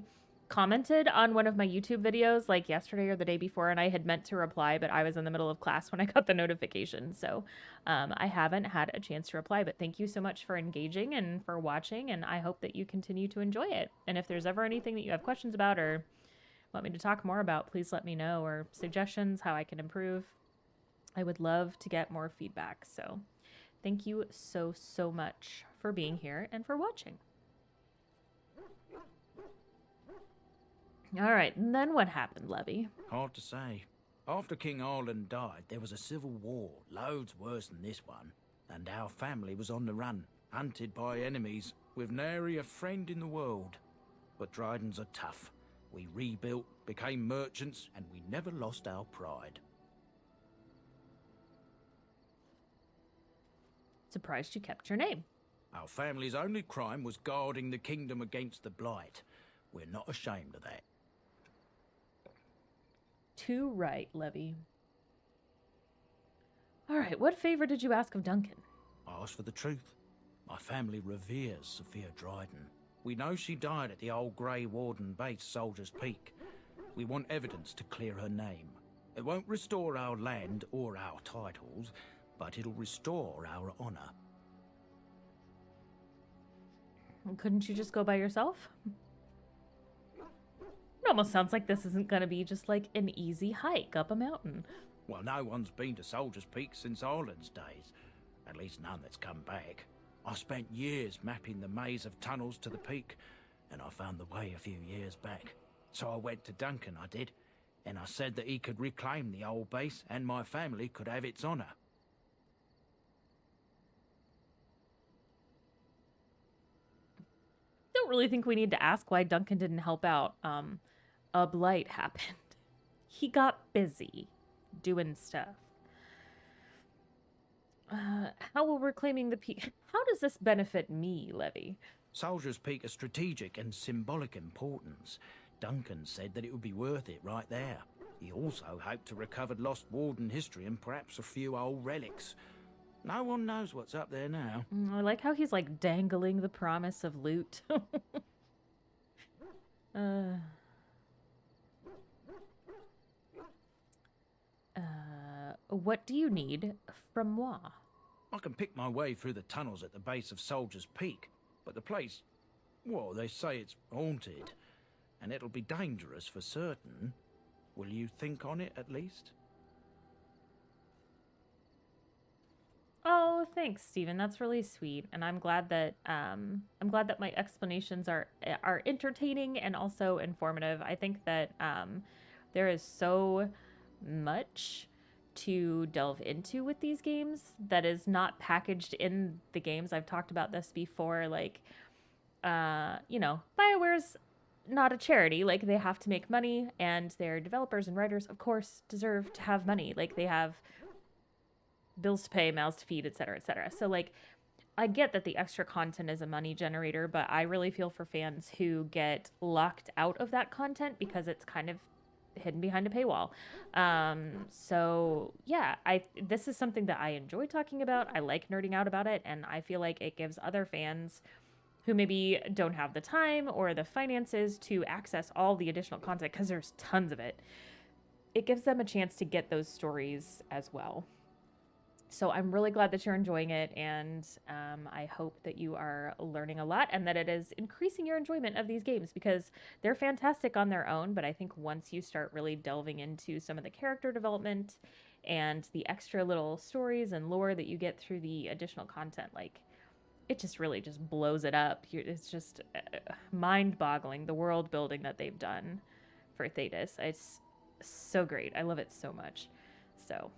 commented on one of my YouTube videos like yesterday or the day before, and I had meant to reply, but I was in the middle of class when I got the notification. So I haven't had a chance to reply, but thank you so much for engaging and for watching, and I hope that you continue to enjoy it. And if there's ever anything that you have questions about or want me to talk more about, please let me know, or suggestions how I can improve. I would love to get more feedback. So thank you so, so much for being here and for watching. All right, and then what happened, Levy? Hard to say. After King Arlen died, there was a civil war, loads worse than this one. And our family was on the run, hunted by enemies, with nary a friend in the world. But Drydens are tough. We rebuilt, became merchants, and we never lost our pride. Surprised you kept your name. Our family's only crime was guarding the kingdom against the Blight. We're not ashamed of that. Too right, Levy. All right, what favor did you ask of Duncan? I asked for the truth. My family reveres Sophia Dryden. We know she died at the old Grey Warden base, Soldier's Peak. We want evidence to clear her name. It won't restore our land or our titles, but it'll restore our honor. Couldn't you just go by yourself? It almost sounds like this isn't going to be just like an easy hike up a mountain. Well, no one's been to Soldier's Peak since Arlen's days. At least none that's come back. I spent years mapping the maze of tunnels to the peak, and I found the way a few years back. So I went to Duncan, I did, and I said that he could reclaim the old base and my family could have its honor. Don't really think we need to ask why Duncan didn't help out. A blight happened. He got busy doing stuff. How will reclaiming the peak... How does this benefit me, Levy? Soldier's Peak is strategic and symbolic importance. Duncan said that it would be worth it right there. He also hoped to recover lost Warden history and perhaps a few old relics. No one knows what's up there now. I like how he's like dangling the promise of loot. What do you need from moi? I can pick my way through the tunnels at the base of Soldier's Peak, but the place, well, they say it's haunted, and it'll be dangerous for certain. Will you think on it at least? Oh, thanks, Stephen. That's really sweet, and I'm glad that my explanations are entertaining and also informative. I think that there is so much to delve into with these games that is not packaged in the games. I've talked about this before, like BioWare's not a charity. Like, they have to make money, and their developers and writers, of course, deserve to have money. Like, they have bills to pay, mouths to feed, etc., etc. So, like, I get that the extra content is a money generator, but I really feel for fans who get locked out of that content because it's kind of hidden behind a paywall. So yeah, this is something that I enjoy talking about. I like nerding out about it, and I feel like it gives other fans who maybe don't have the time or the finances to access all the additional content, because there's tons of it. It gives them a chance to get those stories as well. So I'm really glad that you're enjoying it, and I hope that you are learning a lot and that it is increasing your enjoyment of these games, because they're fantastic on their own, but I think once you start really delving into some of the character development and the extra little stories and lore that you get through the additional content, like, it just really just blows it up. It's just mind-boggling, the world building that they've done for Thetis. It's so great. I love it so much. So...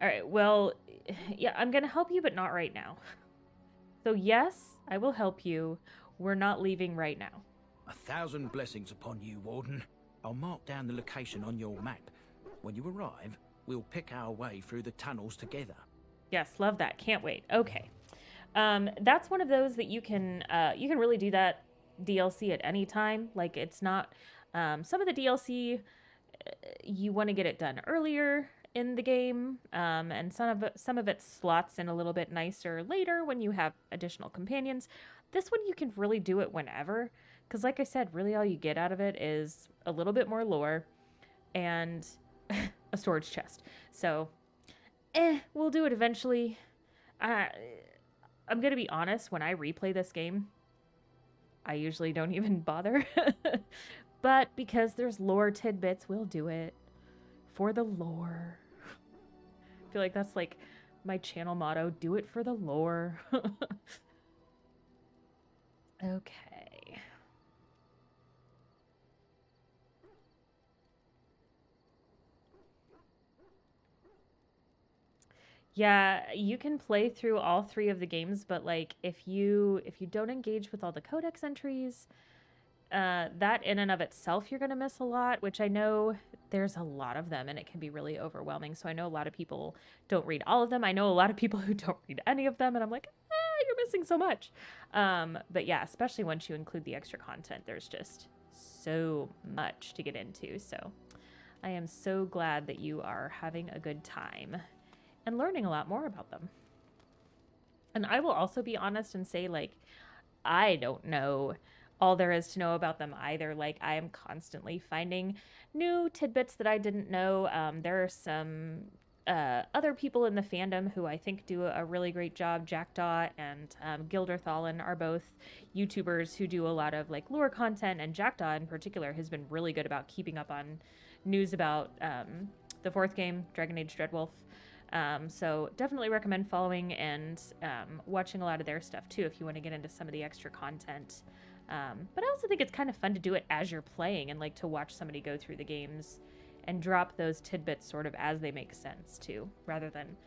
all right, well, yeah, I'm going to help you, but not right now. So yes, I will help you. We're not leaving right now. 1,000 blessings upon you, Warden. I'll mark down the location on your map. When you arrive, we'll pick our way through the tunnels together. Yes, love that. Can't wait. Okay. That's one of those that you can really do that DLC at any time. Like it's not some of the DLC you want to get it done earlier in the game, and some of it slots in a little bit nicer later when you have additional companions. This one you can really do it whenever, because like I said, really all you get out of it is a little bit more lore and a storage chest. So, we'll do it eventually. I'm gonna be honest, when I replay this game, I usually don't even bother. But because there's lore tidbits, we'll do it for the lore. I feel like that's like my channel motto, do it for the lore. Okay. Yeah, you can play through all 3 of the games, but like if you don't engage with all the codex entries, that in and of itself you're gonna miss a lot, which I know there's a lot of them and it can be really overwhelming. So I know a lot of people don't read all of them. I know a lot of people who don't read any of them, and I'm like, you're missing so much. But yeah, especially once you include the extra content, there's just so much to get into. So I am so glad that you are having a good time and learning a lot more about them. And I will also be honest and say, like, I don't know all there is to know about them either. Like, I am constantly finding new tidbits that I didn't know. There are some other people in the fandom who I think do a really great job. Jackdaw and Gilderthallen are both YouTubers who do a lot of like lore content, and Jackdaw in particular has been really good about keeping up on news about the 4th game, Dragon Age Dreadwolf. So definitely recommend following and watching a lot of their stuff too if you want to get into some of the extra content. But I also think it's kind of fun to do it as you're playing and like to watch somebody go through the games and drop those tidbits sort of as they make sense too, rather than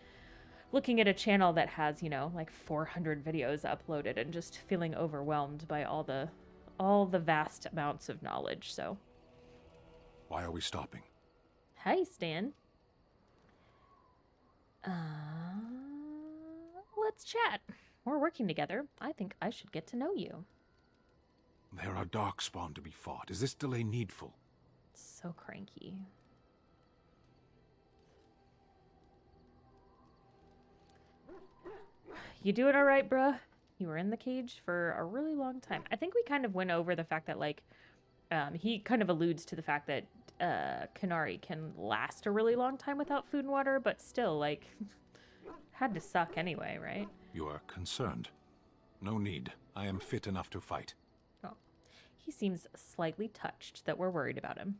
looking at a channel that has, you know, like 400 videos uploaded and just feeling overwhelmed by all the vast amounts of knowledge. So why are we stopping? hi, Stan. Let's chat. We're working together. I think I should get to know you. There are darkspawn to be fought. Is this delay needful? So cranky. You doing all right, bruh? You were in the cage for a really long time. I think we kind of went over the fact that, like, he kind of alludes to the fact that Canary can last a really long time without food and water, but still, like, had to suck anyway, right? You are concerned. No need. I am fit enough to fight. Oh, he seems slightly touched that we're worried about him.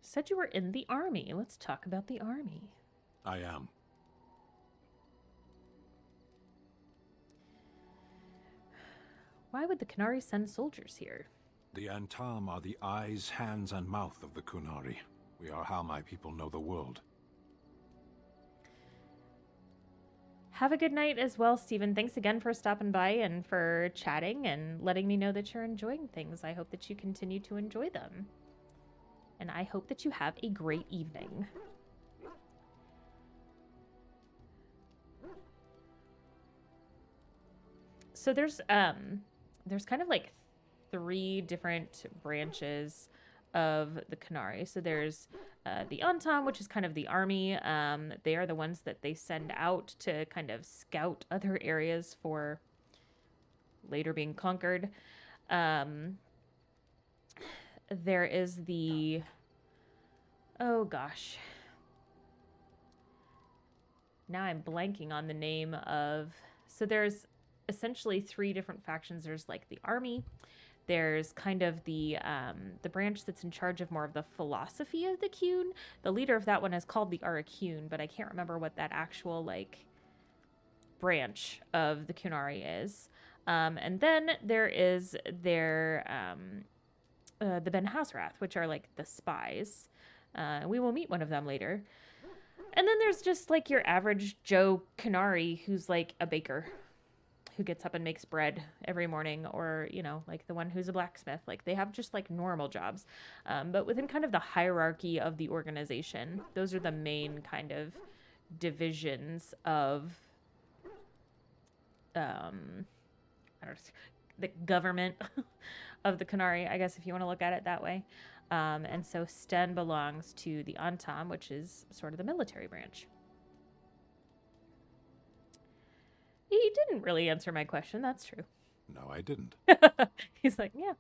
Said you were in the army. Let's talk about the army. I am. Why would the Qunari send soldiers here? The Antam are the eyes, hands, and mouth of the Qunari. We are how my people know the world. Have a good night as well, Stephen. Thanks again for stopping by and for chatting and letting me know that you're enjoying things. I hope that you continue to enjoy them. And I hope that you have a great evening. So there's kind of like 3 different branches of the Qunari. So there's the Antam, which is kind of the army. They are the ones that they send out to kind of scout other areas for later being conquered. There is the... oh gosh. Now I'm blanking on the name of... so there's essentially 3 different factions. There's like the army. There's kind of the branch that's in charge of more of the philosophy of the Qun. The leader of that one is called the Arakun, but I can't remember what that actual like branch of the Qunari is. And then there is their the Ben Hasrath, which are like the spies. We will meet one of them later. And then there's just like your average Joe Qunari who's like a baker. who gets up and makes bread every morning, or, you know, like the one who's a blacksmith. Like, they have just like normal jobs. But within kind of the hierarchy of the organization, those are the main kind of divisions of I don't know, the government of the Qunari, I guess, if you want to look at it that way. And so Sten belongs to the Antam, which is sort of the military branch. He didn't really answer my question. That's true. No, I didn't. He's like, yeah,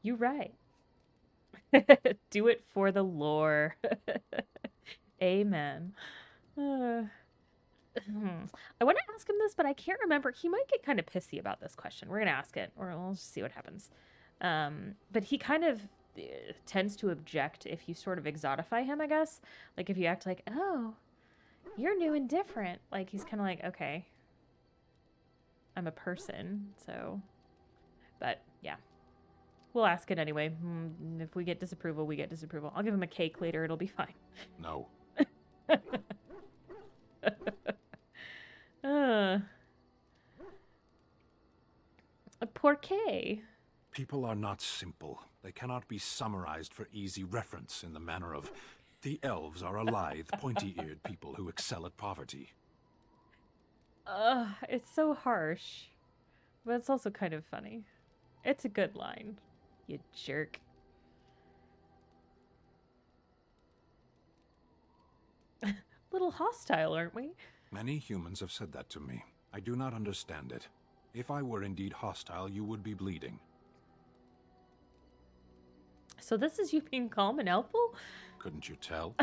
you're right. Do it for the lore. Amen. I want to ask him this, but I can't remember. He might get kind of pissy about this question. We're going to ask it, or we'll just see what happens. But he kind of tends to object if you sort of exotify him, I guess. Like, if you act like, oh, you're new and different. Like, he's kind of like, okay, I'm a person, so. But, yeah. We'll ask it anyway. If we get disapproval, we get disapproval. I'll give him a cake later. It'll be fine. No. Por qué? People are not simple. They cannot be summarized for easy reference in the manner of, the elves are a lithe, pointy-eared people who excel at poverty. It's so harsh. But it's also kind of funny. It's a good line. You jerk. Little hostile, aren't we? Many humans have said that to me. I do not understand it. If I were indeed hostile, you would be bleeding. So this is you being calm and helpful? Couldn't you tell?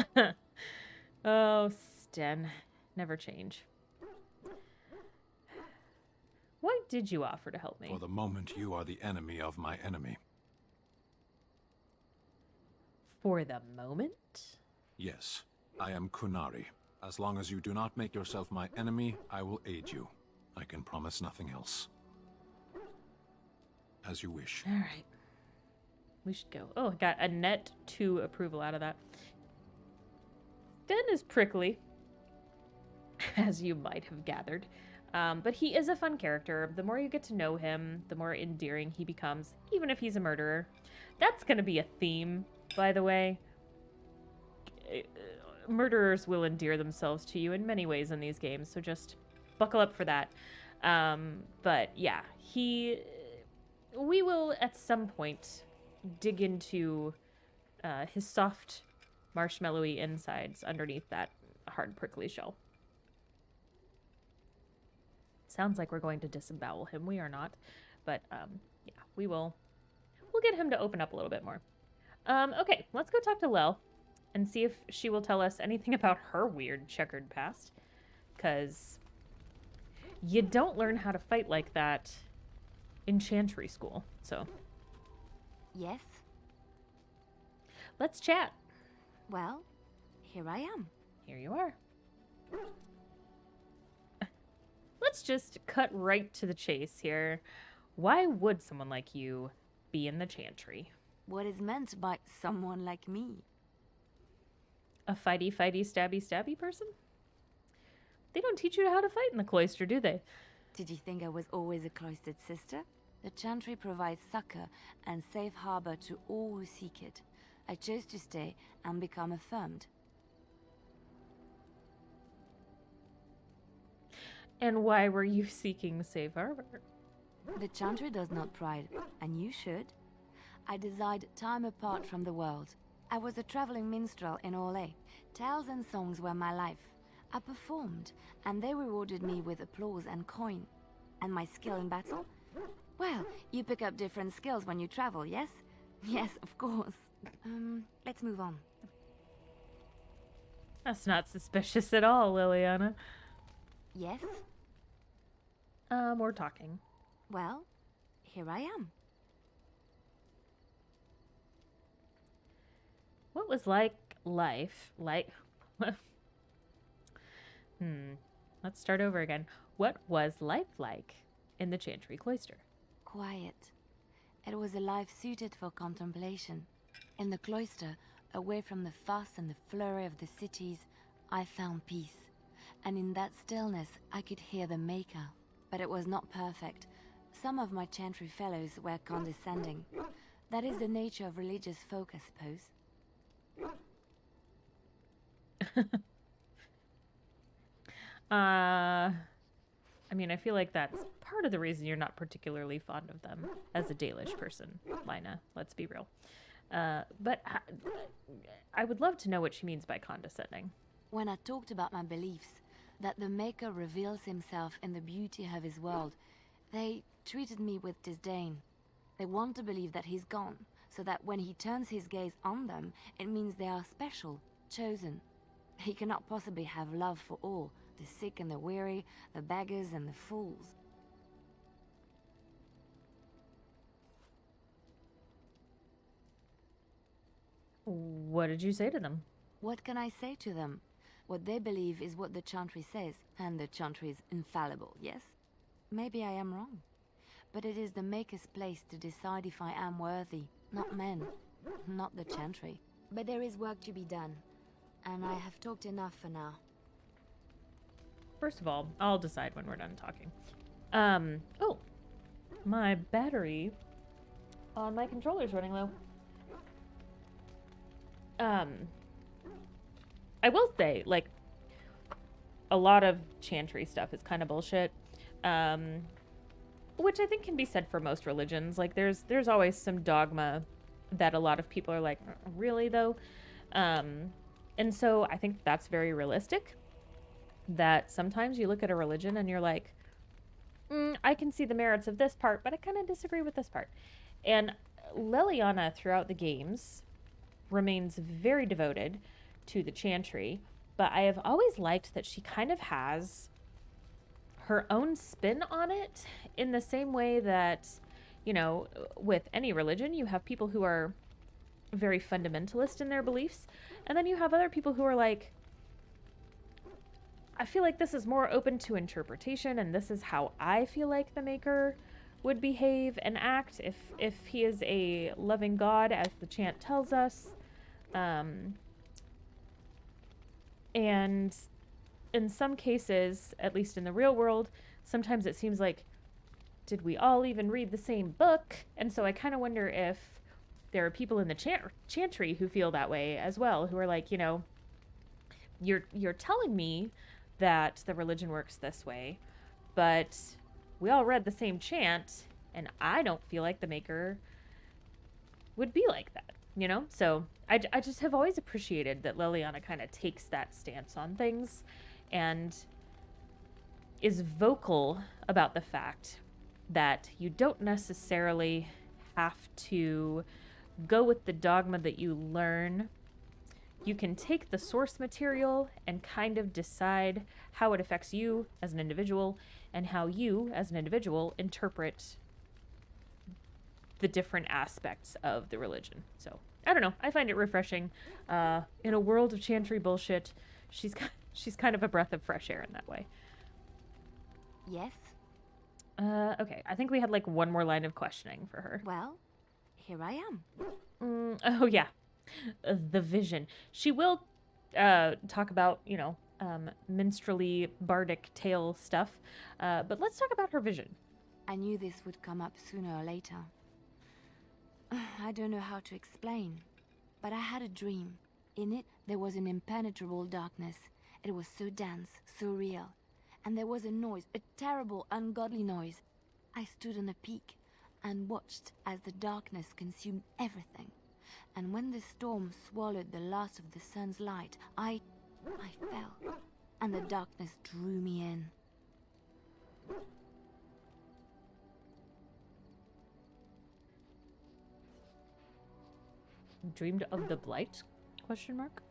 Oh, Sten. Never change. Why did you offer to help me? For the moment, you are the enemy of my enemy. For the moment? Yes, I am Qunari. As long as you do not make yourself my enemy, I will aid you. I can promise nothing else. As you wish. All right. We should go. Oh, I got a net 2 approval out of that. Sten is prickly, as you might have gathered. But he is a fun character. The more you get to know him, the more endearing he becomes, even if he's a murderer. That's going to be a theme, by the way. Murderers will endear themselves to you in many ways in these games, so just buckle up for that. But yeah, we will at some point dig into his soft, marshmallowy insides underneath that hard, prickly shell. Sounds like we're going to disembowel him. We are not. But, yeah, we'll get him to open up a little bit more. Okay, let's go talk to Lel and see if she will tell us anything about her weird checkered past. Because you don't learn how to fight like that in Chantry School, so. Yes? Let's chat. Well, here I am. Here you are. Let's just cut right to the chase here. Why would someone like you be in the Chantry? What is meant by someone like me? A fighty, stabby person? They don't teach you how to fight in the cloister, do they? Did you think I was always a cloistered sister? The Chantry provides succor and safe harbor to all who seek it. I chose to stay and become affirmed. And why were you seeking safe harbor? The Chantry does not pride, and you should. I desired time apart from the world. I was a traveling minstrel in Orlais. Tales and songs were my life. I performed, and they rewarded me with applause and coin. And my skill in battle? Well, you pick up different skills when you travel, yes? Yes, of course. Let's move on. That's not suspicious at all, Liliana. Yes? We're talking. Well, here I am. What was life like? Let's start over again. What was life like in the Chantry Cloister? Quiet. It was a life suited for contemplation. In the cloister, away from the fuss and the flurry of the cities, I found peace. And in that stillness, I could hear the Maker. but it was not perfect. Some of my chantry fellows were condescending. That is the nature of religious folk, I suppose. I mean, I feel like that's part of the reason you're not particularly fond of them as a Dalish person, Lina. Let's be real. But I would love to know what she means by condescending. When I talked about my beliefs, that the Maker reveals himself in the beauty of his world, they treated me with disdain. They want to believe that he's gone, so that when he turns his gaze on them, it means they are special, chosen. He cannot possibly have love for all, the sick and the weary, the beggars and the fools. What did you say to them? What can I say to them? What they believe is what the chantry says, and the chantry is infallible, yes? Maybe I am wrong. But it is the Maker's place to decide if I am worthy, not men, not the chantry. But there is work to be done, and I have talked enough for now. First of all, I'll decide when we're done talking. Oh, my battery on my controller's running low. I will say, like, a lot of chantry stuff is kind of bullshit. Which I think can be said for most religions. Like, there's always some dogma that a lot of people are like, really though? And so I think that's very realistic. That sometimes you look at a religion and you're like, I can see the merits of this part, but I kind of disagree with this part. And Leliana, throughout the games, remains very devoted to the chantry, but I have always liked that she kind of has her own spin on it, in the same way that, you know, with any religion, you have people who are very fundamentalist in their beliefs, and then you have other people who are like, I feel like this is more open to interpretation, and this is how I feel like the Maker would behave and act if he is a loving God, as the chant tells us. And in some cases, at least in the real world, sometimes it seems like, did we all even read the same book? And so I kind of wonder if there are people in the chantry who feel that way as well, who are like, you know, you're telling me that the religion works this way, but we all read the same chant, and I don't feel like the Maker would be like that, you know? So I just have always appreciated that Leliana kind of takes that stance on things and is vocal about the fact that you don't necessarily have to go with the dogma that you learn. You can take the source material and kind of decide how it affects you as an individual and how you as an individual interpret the different aspects of the religion. So, I don't know. I find it refreshing. In a world of chantry bullshit, she's kind of a breath of fresh air in that way. Yes? Okay. I think we had like one more line of questioning for her. Well, here I am. Oh, yeah. The vision. She will talk about, you know, minstrelly bardic tale stuff. But let's talk about her vision. I knew this would come up sooner or later. I don't know how to explain, but I had a dream. In it, there was an impenetrable darkness. It was so dense, so real. And there was a noise, a terrible, ungodly noise. I stood on a peak and watched as the darkness consumed everything. And when the storm swallowed the last of the sun's light, I fell, and the darkness drew me in. Dreamed of the blight? Question mark.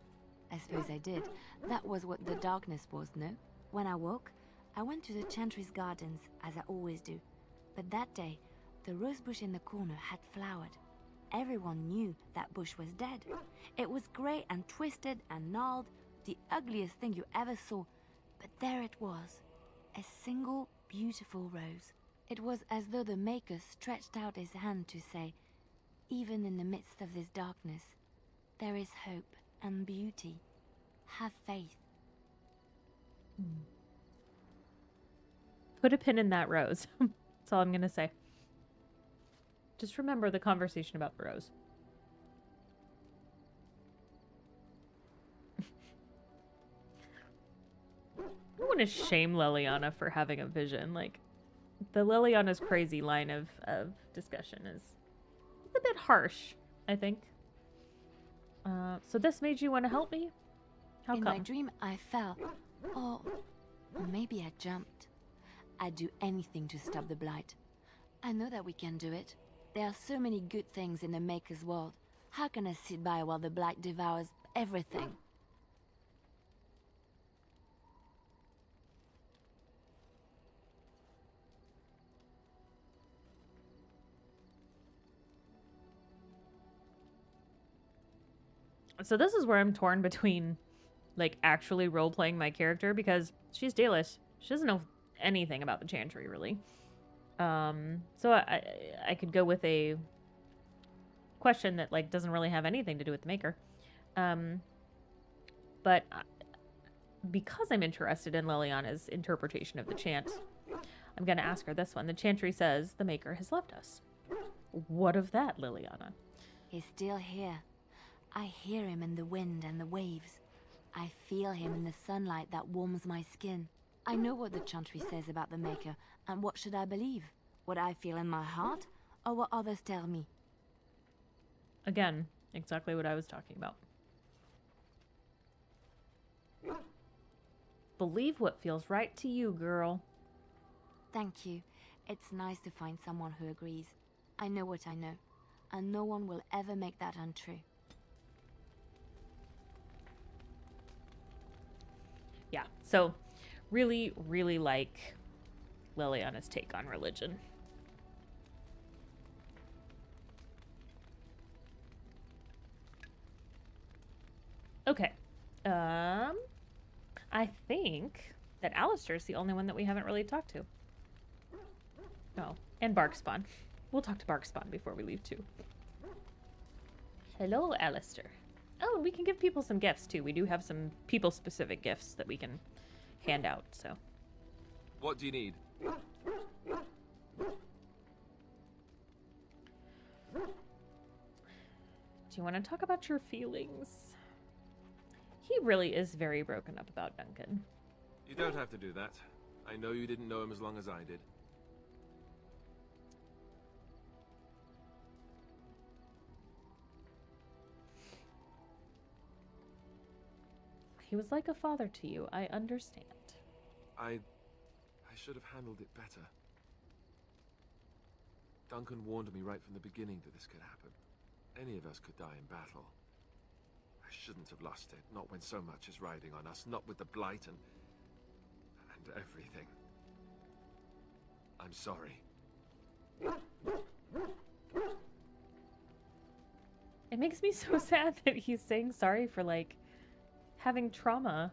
I suppose I did. That was what the darkness was, no? When I woke, I went to the chantry's gardens, as I always do. But that day, the rosebush in the corner had flowered. Everyone knew that bush was dead. It was grey and twisted and gnarled, the ugliest thing you ever saw. But there it was, a single beautiful rose. It was as though the Maker stretched out his hand to say, even in the midst of this darkness, there is hope and beauty. Have faith. Put a pin in that rose. That's all I'm going to say. Just remember the conversation about the rose. I don't want to shame Liliana for having a vision. Like, the Liliana's crazy line of discussion is a bit harsh, I think. So this made you want to help me? How In come? my dream, I fell. Or maybe I jumped. I'd do anything to stop the blight. I know that we can do it. There are so many good things in the Maker's world. How can I sit by while the blight devours everything? So this is where I'm torn between, like, actually role-playing my character, because she's Dalish. She doesn't know anything about the Chantry, really. So I could go with a question that, like, doesn't really have anything to do with the Maker. But because I'm interested in Liliana's interpretation of the chant, I'm going to ask her this one. The Chantry says the Maker has left us. What of that, Liliana? He's still here. I hear him in the wind and the waves. I feel him in the sunlight that warms my skin. I know what the Chantry says about the Maker, and what should I believe? What I feel in my heart, or what others tell me? Again, exactly what I was talking about. Believe what feels right to you, girl. Thank you. It's nice to find someone who agrees. I know what I know, and no one will ever make that untrue. Yeah, so really, really like Liliana's take on religion. Okay. I think that Alistair's the only one that we haven't really talked to. Oh, and Barkspawn. We'll talk to Barkspawn before we leave too. Hello, Alistair. Oh, and we can give people some gifts too. We do have some people-specific gifts that we can hand out, so. What do you need? Do you want to talk about your feelings? He really is very broken up about Duncan. You don't have to do that. I know you didn't know him as long as I did. He was like a father to you. I understand. I should have handled it better. Duncan warned me right from the beginning that this could happen. Any of us could die in battle. I shouldn't have lost it, not when so much is riding on us, not with the blight and everything. I'm sorry. It makes me so sad that he's saying sorry for, like, having trauma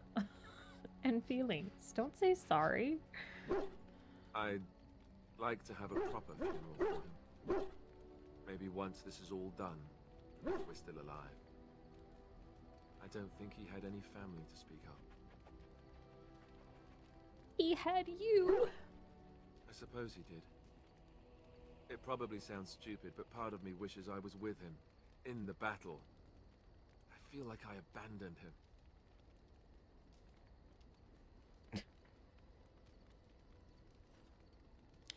and feelings. Don't say sorry. I'd like to have a proper funeral for him. Maybe once this is all done, if we're still alive. I don't think he had any family to speak of. He had you. I suppose he did. It probably sounds stupid, but part of me wishes I was with him, in the battle. I feel like I abandoned him.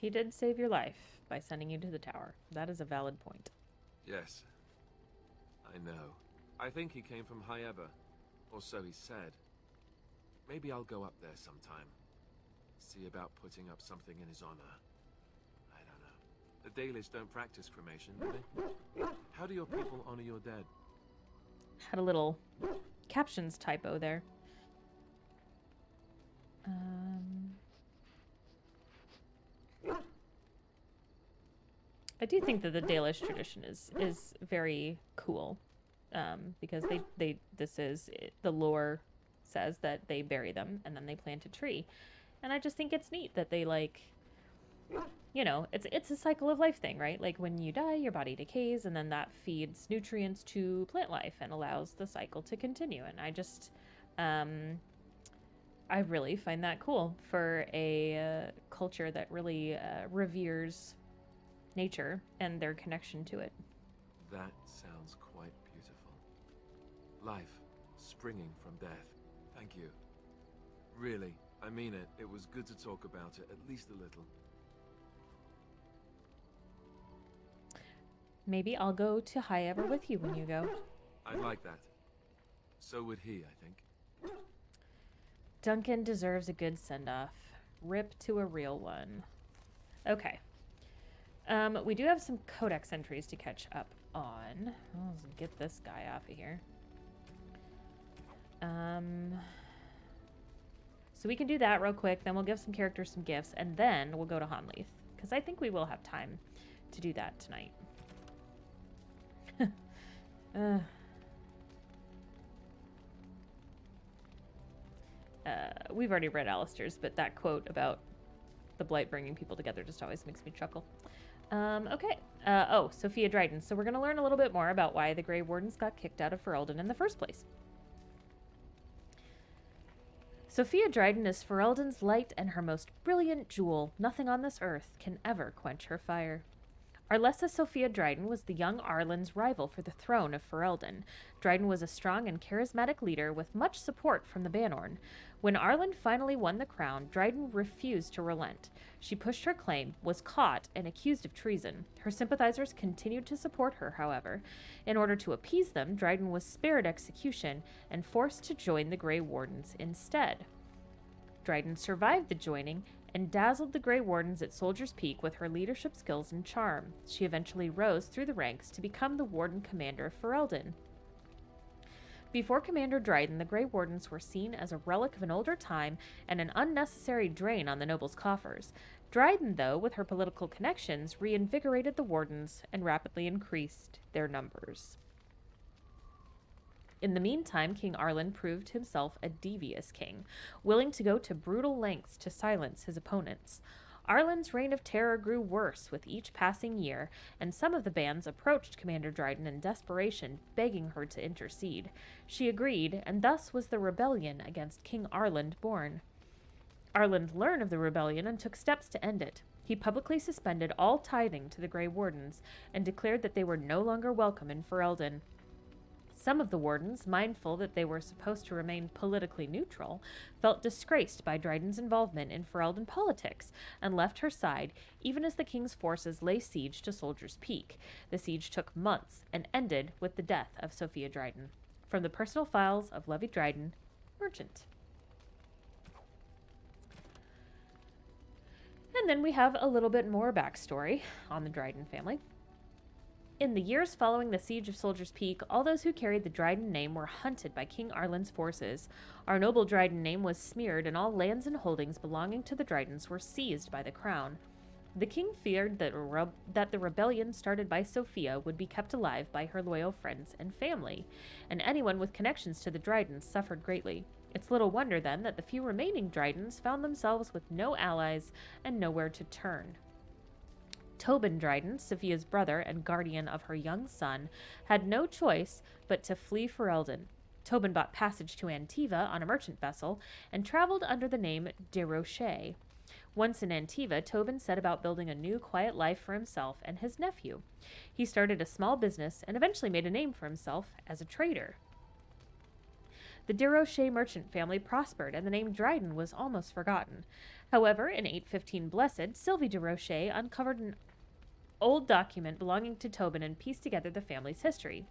He did save your life by sending you to the tower. That is a valid point. Yes. I know. I think he came from Hyeva, or so he said. Maybe I'll go up there sometime. See about putting up something in his honor. I don't know. The Dalish don't practice cremation, do they? How do your people honor your dead? Had a little captions typo there. I do think that the Dalish tradition is very cool, because the lore says that they bury them and then they plant a tree, and I just think it's neat that they, like, you know, it's a cycle of life thing, right? Like, when you die, your body decays, and then that feeds nutrients to plant life and allows the cycle to continue. And I just, I really find that cool for a culture that really reveres nature and their connection to it. That sounds quite beautiful. Life springing from death. Thank you. Really, I mean it. It was good to talk about it, at least a little. Maybe I'll go to High Ever with you when you go. I'd like that. So would he, I think. Duncan deserves a good send-off. Rip to a real one. Okay. We do have some codex entries to catch up on. Let's get this guy off of here. So we can do that real quick, then we'll give some characters some gifts, and then we'll go to Hanleith, because I think we will have time to do that tonight. We've already read Alistair's, but that quote about the blight bringing people together just always makes me chuckle. Okay. Oh, Sophia Dryden. So we're going to learn a little bit more about why the Grey Wardens got kicked out of Ferelden in the first place. Sophia Dryden is Ferelden's light and her most brilliant jewel. Nothing on this earth can ever quench her fire. Arlessa Sophia Dryden was the young Arlen's rival for the throne of Ferelden. Dryden was a strong and charismatic leader with much support from the Banorn. When Arlen finally won the crown, Dryden refused to relent. She pushed her claim, was caught, and accused of treason. Her sympathizers continued to support her, however. In order to appease them, Dryden was spared execution and forced to join the Grey Wardens instead. Dryden survived the joining and dazzled the Grey Wardens at Soldier's Peak with her leadership skills and charm. She eventually rose through the ranks to become the Warden Commander of Ferelden. Before Commander Dryden, the Grey Wardens were seen as a relic of an older time and an unnecessary drain on the nobles' coffers. Dryden, though, with her political connections, reinvigorated the Wardens and rapidly increased their numbers. In the meantime, King Arlen proved himself a devious king, willing to go to brutal lengths to silence his opponents. Arlen's reign of terror grew worse with each passing year, and some of the bands approached Commander Dryden in desperation, begging her to intercede. She agreed, and thus was the rebellion against King Arlen born. Arlen learned of the rebellion and took steps to end it. He publicly suspended all tithing to the Grey Wardens and declared that they were no longer welcome in Ferelden. Some of the Wardens, mindful that they were supposed to remain politically neutral, felt disgraced by Dryden's involvement in Ferelden politics and left her side, even as the king's forces lay siege to Soldier's Peak. The siege took months and ended with the death of Sophia Dryden. From the personal files of Levi Dryden, Merchant. And then we have a little bit more backstory on the Dryden family. In the years following the siege of Soldier's Peak, all those who carried the Dryden name were hunted by King Arlen's forces. Our noble Dryden name was smeared, and all lands and holdings belonging to the Drydens were seized by the crown. The king feared that the rebellion started by Sophia would be kept alive by her loyal friends and family, and anyone with connections to the Drydens suffered greatly. It's little wonder, then, that the few remaining Drydens found themselves with no allies and nowhere to turn. Tobin Dryden, Sophia's brother and guardian of her young son, had no choice but to flee Ferelden. Tobin bought passage to Antiva on a merchant vessel and traveled under the name de Rocher. Once in Antiva, Tobin set about building a new quiet life for himself and his nephew. He started a small business and eventually made a name for himself as a trader. The de Rocher merchant family prospered, and the name Dryden was almost forgotten. However, in 815 Blessed, Sylvie de Rocher uncovered an old document belonging to Tobin and pieced together the family's history.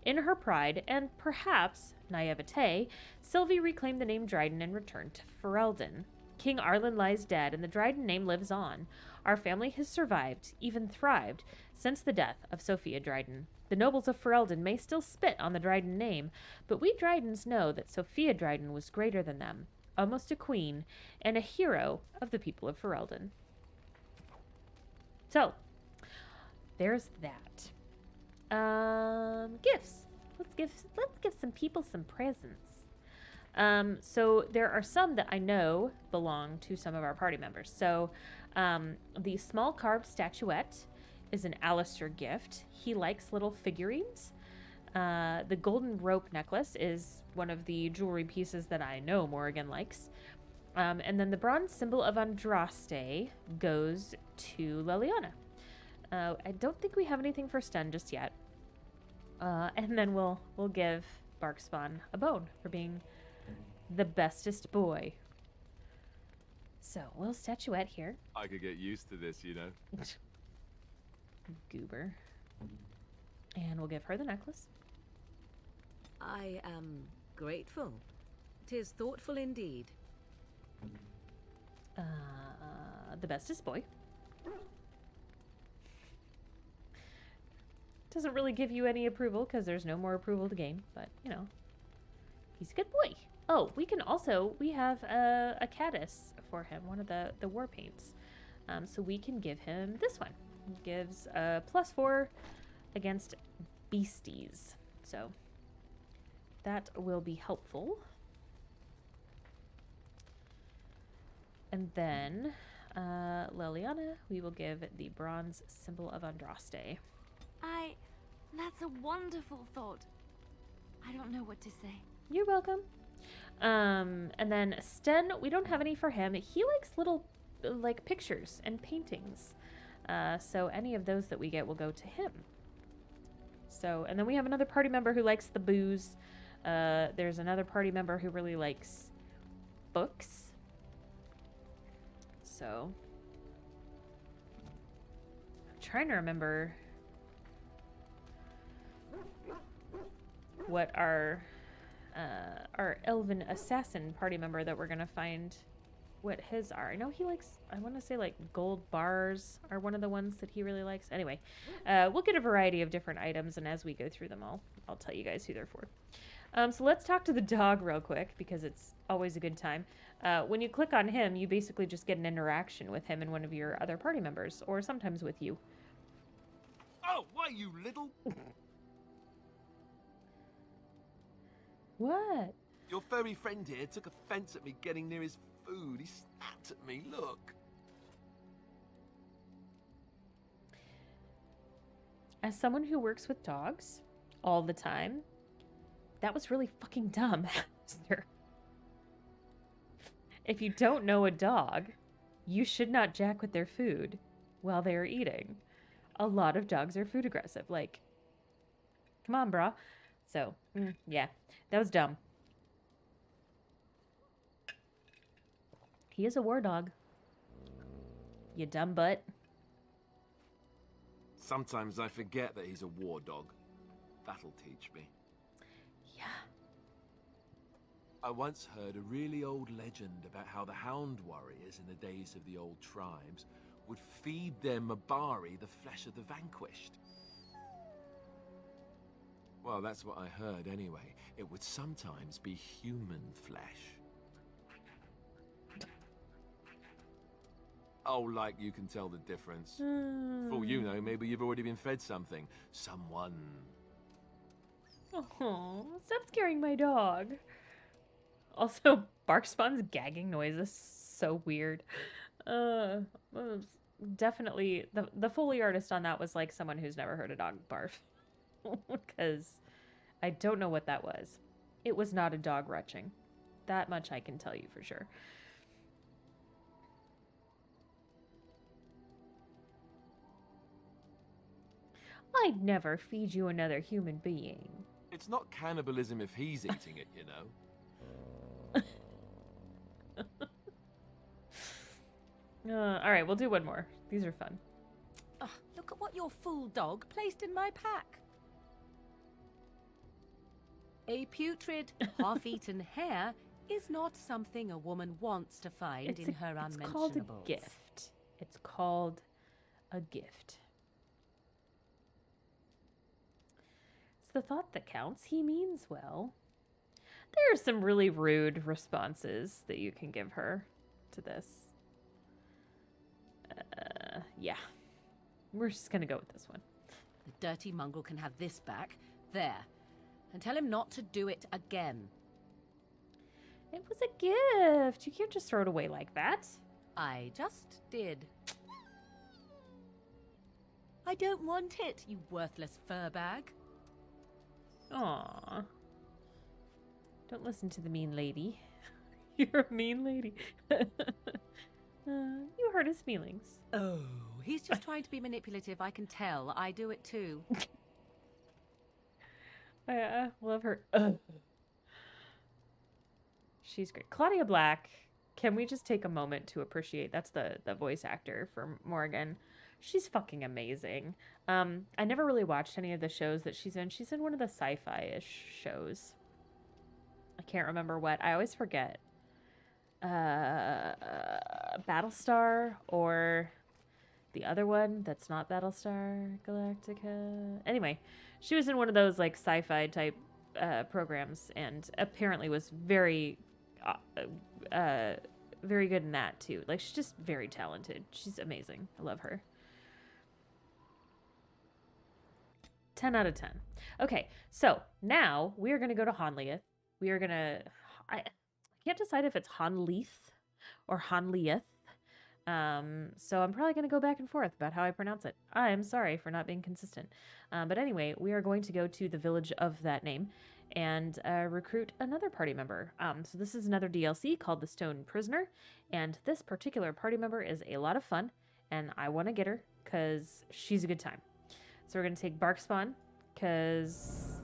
In her pride, and perhaps naivete, Sylvie reclaimed the name Dryden and returned to Ferelden. King Arlen lies dead, and the Dryden name lives on. Our family has survived, even thrived, since the death of Sophia Dryden. The nobles of Ferelden may still spit on the Dryden name, but we Drydens know that Sophia Dryden was greater than them, almost a queen, and a hero of the people of Ferelden. So, there's that. Gifts. Let's give some people some presents. So there are some that I know belong to some of our party members. So, the small carved statuette is an Alistair gift. He likes little figurines. The golden rope necklace is one of the jewelry pieces that I know Morrigan likes. And then the bronze symbol of Andraste goes to Leliana. I don't think we have anything for Sten just yet. And then we'll give Barkspawn a bone for being the bestest boy. So we'll statuette here. I could get used to this, you know. Goober. And we'll give her the necklace. I am grateful. 'Tis thoughtful indeed. The bestest boy. Doesn't really give you any approval because there's no more approval to gain, but you know, he's a good boy. Oh, we have a caddis for him, one of the war paints. So we can give him this one. It gives a +4 against beasties. So that will be helpful. And then Leliana, we will give the bronze symbol of Andraste. That's a wonderful thought. I don't know what to say. You're welcome. And then Sten, we don't have any for him. He likes little, like, pictures and paintings. So any of those that we get will go to him. So, and then we have another party member who likes the booze. There's another party member who really likes books. So, I'm trying to remember what our elven assassin party member that we're gonna find, what his are. I know he likes, I want to say like gold bars are one of the ones that he really likes. Anyway, we'll get a variety of different items, and as we go through them I'll tell you guys who they're for. So let's talk to the dog real quick because it's always a good time. When you click on him, you basically just get an interaction with him and one of your other party members, or sometimes with you. Oh, why, you little... What? Your furry friend here took offense at me getting near his food. He snapped at me, look. As someone who works with dogs all the time, that was really fucking dumb, Alistair. If you don't know a dog, you should not jack with their food while they are eating. A lot of dogs are food aggressive. Like, come on, brah. So, yeah, that was dumb. He is a war dog. You dumb butt. Sometimes I forget that he's a war dog. That'll teach me. Yeah. I once heard a really old legend about how the hound warriors in the days of the old tribes would feed their Mabari the flesh of the vanquished. Well, that's what I heard anyway. It would sometimes be human flesh. Oh, like you can tell the difference. For all you know, maybe you've already been fed something. Someone. Oh, stop scaring my dog. Also, Barkspawn's gagging noise is so weird. Definitely, the Foley artist on that was like someone who's never heard a dog barf. Because I don't know what that was. It was not a dog retching. That much I can tell you for sure. I'd never feed you another human being. It's not cannibalism if he's eating it, you know. All right, we'll do one more. These are fun. Look at what your fool dog placed in my pack. A putrid, half-eaten hare is not something a woman wants to find in her unmentionables. It's called a gift. It's called a gift. It's the thought that counts. He means well. There are some really rude responses that you can give her to this. Yeah. We're just gonna go with this one. The dirty mongrel can have this back. There. And tell him not to do it again. It was a gift. You can't just throw it away like that. I just did. I don't want it, you worthless fur bag. Aww. Don't listen to the mean lady. You're a mean lady. You hurt his feelings. Oh, he's just trying to be manipulative, I can tell. I do it too. I love her. She's great. Claudia Black, can we just take a moment to appreciate, that's the voice actor for Morgan. She's fucking amazing. I never really watched any of the shows that she's in. She's in one of the sci-fi-ish shows. I can't remember what. I always forget. Battlestar or the other one that's not Battlestar Galactica. Anyway, she was in one of those like sci-fi type programs and apparently was very very good in that too. Like she's just very talented. She's amazing. I love her. 10 out of 10. Okay, so now we are going to go to Honlieth. We are going to... I can't decide if it's Honleith or Honlieth. So I'm probably going to go back and forth about how I pronounce it. I'm sorry for not being consistent. But anyway, we are going to go to the village of that name and recruit another party member. So this is another DLC called The Stone Prisoner. And this particular party member is a lot of fun. And I want to get her because she's a good time. So we're going to take Barkspawn, because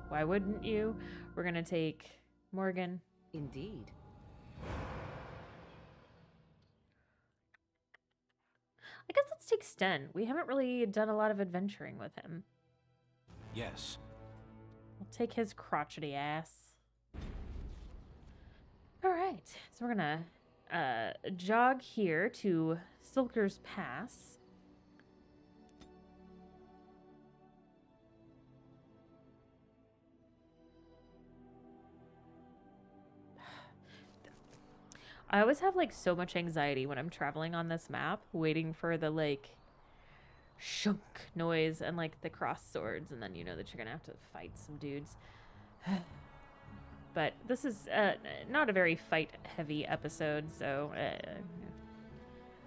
why wouldn't you? We're going to take Morgan. Indeed. I guess let's take Sten. We haven't really done a lot of adventuring with him. Yes. We'll take his crotchety ass. All right. So we're going to jog here to Silker's Pass. I always have like so much anxiety when I'm traveling on this map, waiting for the like shunk noise and like the cross swords, and then you know that you're gonna have to fight some dudes. But this is not a very fight heavy episode, so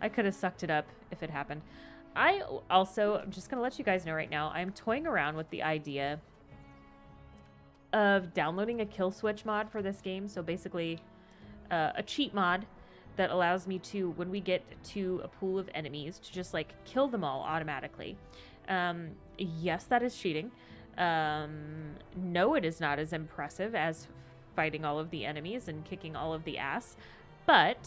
I could have sucked it up if it happened. I'm just gonna let you guys know right now, I'm toying around with the idea of downloading a kill switch mod for this game. So basically a cheat mod that allows me to, when we get to a pool of enemies, to just like kill them all automatically. Yes, that is cheating. No, it is not as impressive as fighting all of the enemies and kicking all of the ass, but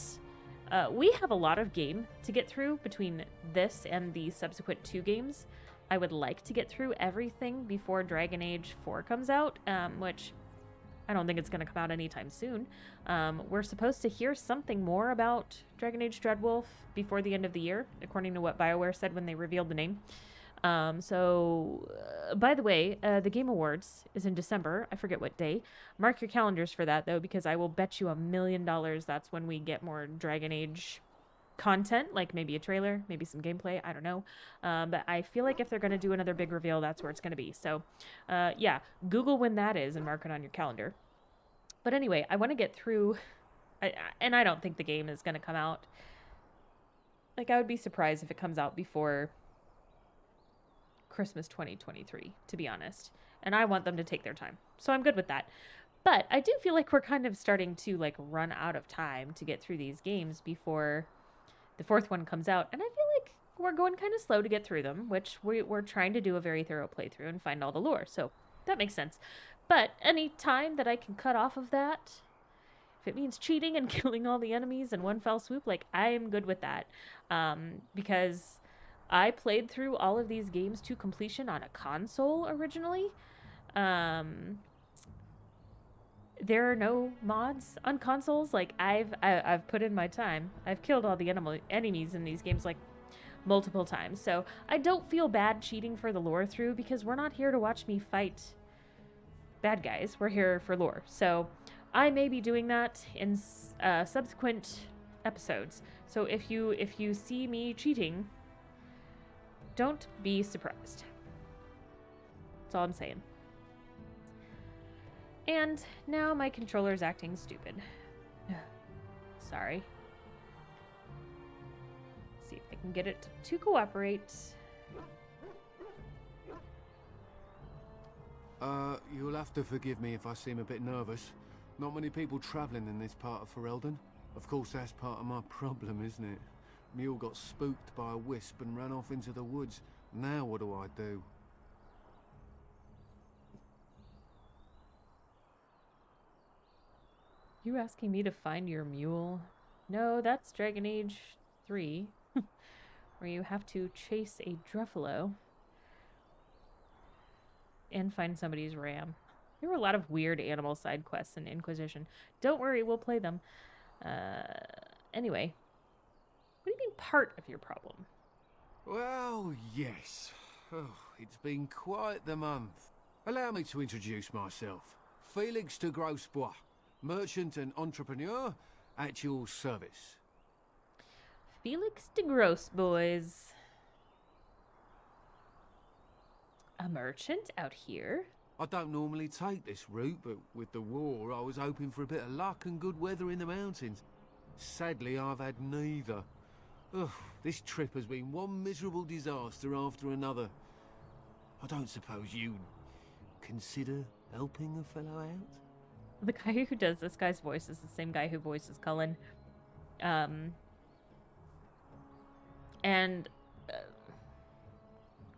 we have a lot of game to get through between this and the subsequent 2 games. I would like to get through everything before Dragon Age 4 comes out, which I don't think it's going to come out anytime soon. We're supposed to hear something more about Dragon Age Dreadwolf before the end of the year, according to what BioWare said when they revealed the name. By the way, the Game Awards is in December. I forget what day. Mark your calendars for that, though, because I will bet you $1 million that's when we get more Dragon Age content, like maybe a trailer, maybe some gameplay, I don't know. But I feel like if they're going to do another big reveal, that's where it's going to be. So, yeah, Google when that is and mark it on your calendar. But anyway, I want to get through, and I don't think the game is going to come out. Like, I would be surprised if it comes out before Christmas 2023, to be honest. And I want them to take their time. So I'm good with that. But I do feel like we're kind of starting to, like, run out of time to get through these games before the 4th one comes out. And I feel like we're going kind of slow to get through them, which we're trying to do a very thorough playthrough and find all the lore. So that makes sense. But any time that I can cut off of that, if it means cheating and killing all the enemies in one fell swoop, like, I am good with that. Because I played through all of these games to completion on a console originally. There are no mods on consoles. Like, I've put in my time. I've killed all the enemies in these games, like, multiple times. So I don't feel bad cheating for the Lorethrough, because we're not here to watch me fight bad guys. We're here for lore. So I may be doing that in subsequent episodes. So if you see me cheating, don't be surprised. That's all I'm saying. And now my controller's acting stupid. Sorry. See if I can get it to cooperate. You'll have to forgive me if I seem a bit nervous. Not many people travelling in this part of Ferelden. Of course, that's part of my problem, isn't it? Mule got spooked by a wisp and ran off into the woods. Now what do I do? You asking me to find your mule? No, that's Dragon Age 3, where you have to chase a Druffalo and find somebody's ram. There were a lot of weird animal side quests in Inquisition. Don't worry, we'll play them. Anyway, what do you mean part of your problem? Well, yes. Oh, it's been quite the month. Allow me to introduce myself. Felix de Grosbois, merchant and entrepreneur at your service. Felix de Grosbois. A merchant out here? I don't normally take this route, but with the war, I was hoping for a bit of luck and good weather in the mountains. Sadly, I've had neither. Ugh, this trip has been one miserable disaster after another. I don't suppose you'd consider helping a fellow out? The guy who does this guy's voice is the same guy who voices Cullen.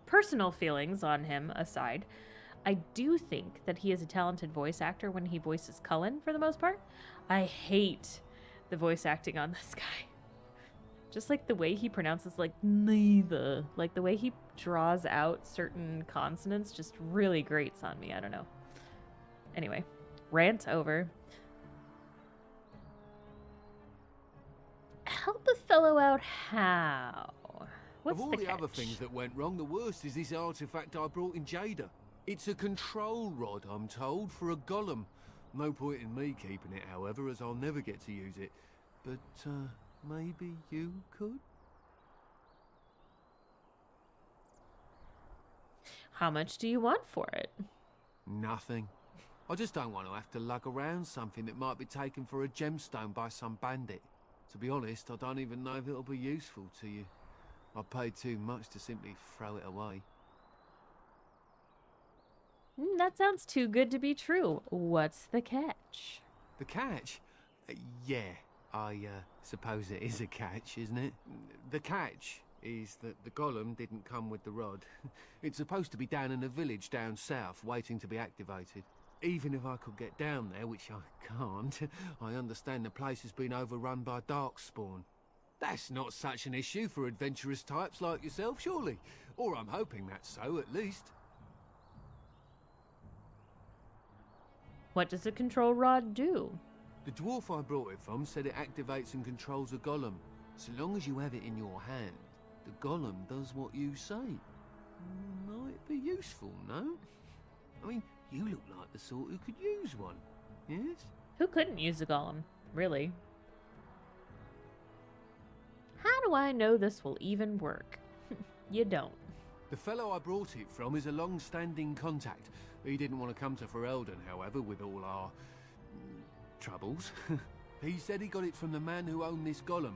Personal feelings on him aside, I do think that he is a talented voice actor when he voices Cullen for the most part. I hate the voice acting on this guy. Just like the way he pronounces like neither. Like the way he draws out certain consonants just really grates on me. I don't know. Anyway, rant over. Help a fellow out how? What's of all the the catch? other things that went wrong, the worst is this artifact I brought in Jada. It's a control rod, I'm told, for a golem. No point in me keeping it, however, as I'll never get to use it. But, maybe you could? How much do you want for it? Nothing. I just don't want to have to lug around something that might be taken for a gemstone by some bandit. To be honest, I don't even know if it'll be useful to you. I paid too much to simply throw it away. That sounds too good to be true. What's the catch? The catch? Yeah, I suppose it is a catch, isn't it? The catch is that the golem didn't come with the rod. It's supposed to be down in a village down south, waiting to be activated. Even if I could get down there, which I can't, I understand the place has been overrun by darkspawn. That's not such an issue for adventurous types like yourself, surely? Or I'm hoping that's so, at least. What does a control rod do? The dwarf I brought it from said it activates and controls a golem. So long as you have it in your hand, the golem does what you say. Might be useful, no? I mean, you look like the sort who could use one, yes? Who couldn't use a golem, really? How do I know this will even work? You don't. The fellow I brought it from is a long-standing contact. He didn't want to come to Ferelden, however, with all our troubles. He said he got it from the man who owned this golem.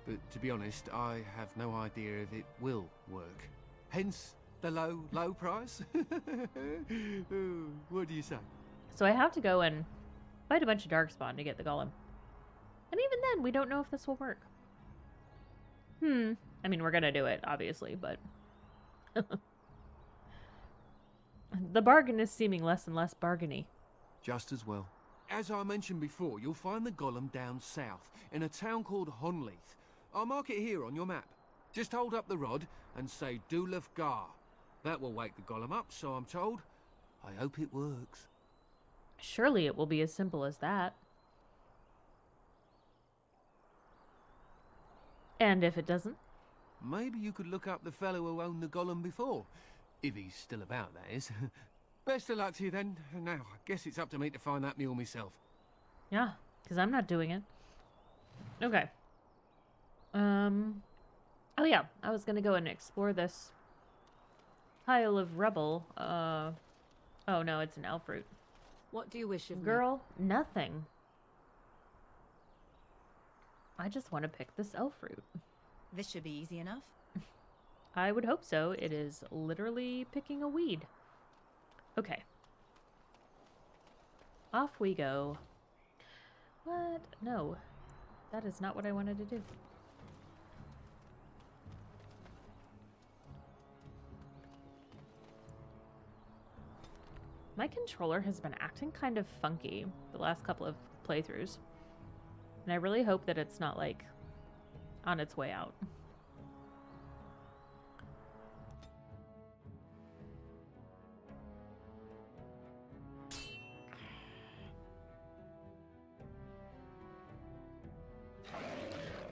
But to be honest, I have no idea if it will work. Hence the low price. What do you say? So I have to go and fight a bunch of darkspawn to get the golem. And even then, we don't know if this will work. I mean, we're gonna do it, obviously, but... The bargain is seeming less and less bargainy. Just as well. As I mentioned before, you'll find the golem down south, in a town called Honleith. I'll mark it here on your map. Just hold up the rod and say Dulaf Gar. That will wake the golem up, so I'm told. I hope it works. Surely it will be as simple as that. And if it doesn't? Maybe you could look up the fellow who owned the golem before. If he's still about, that is. Best of luck to you then. Now, I guess it's up to me to find that mule myself. Yeah, because I'm not doing it. Okay. Oh yeah, I was gonna go and explore this pile of rubble. Oh no, it's an elf fruit. What do you wish of me? Girl, nothing. I just want to pick this elf fruit. This should be easy enough. I would hope so. It is literally picking a weed. Okay. Off we go. What? No. That is not what I wanted to do. My controller has been acting kind of funky the last couple of playthroughs. And I really hope that it's not, like, on its way out.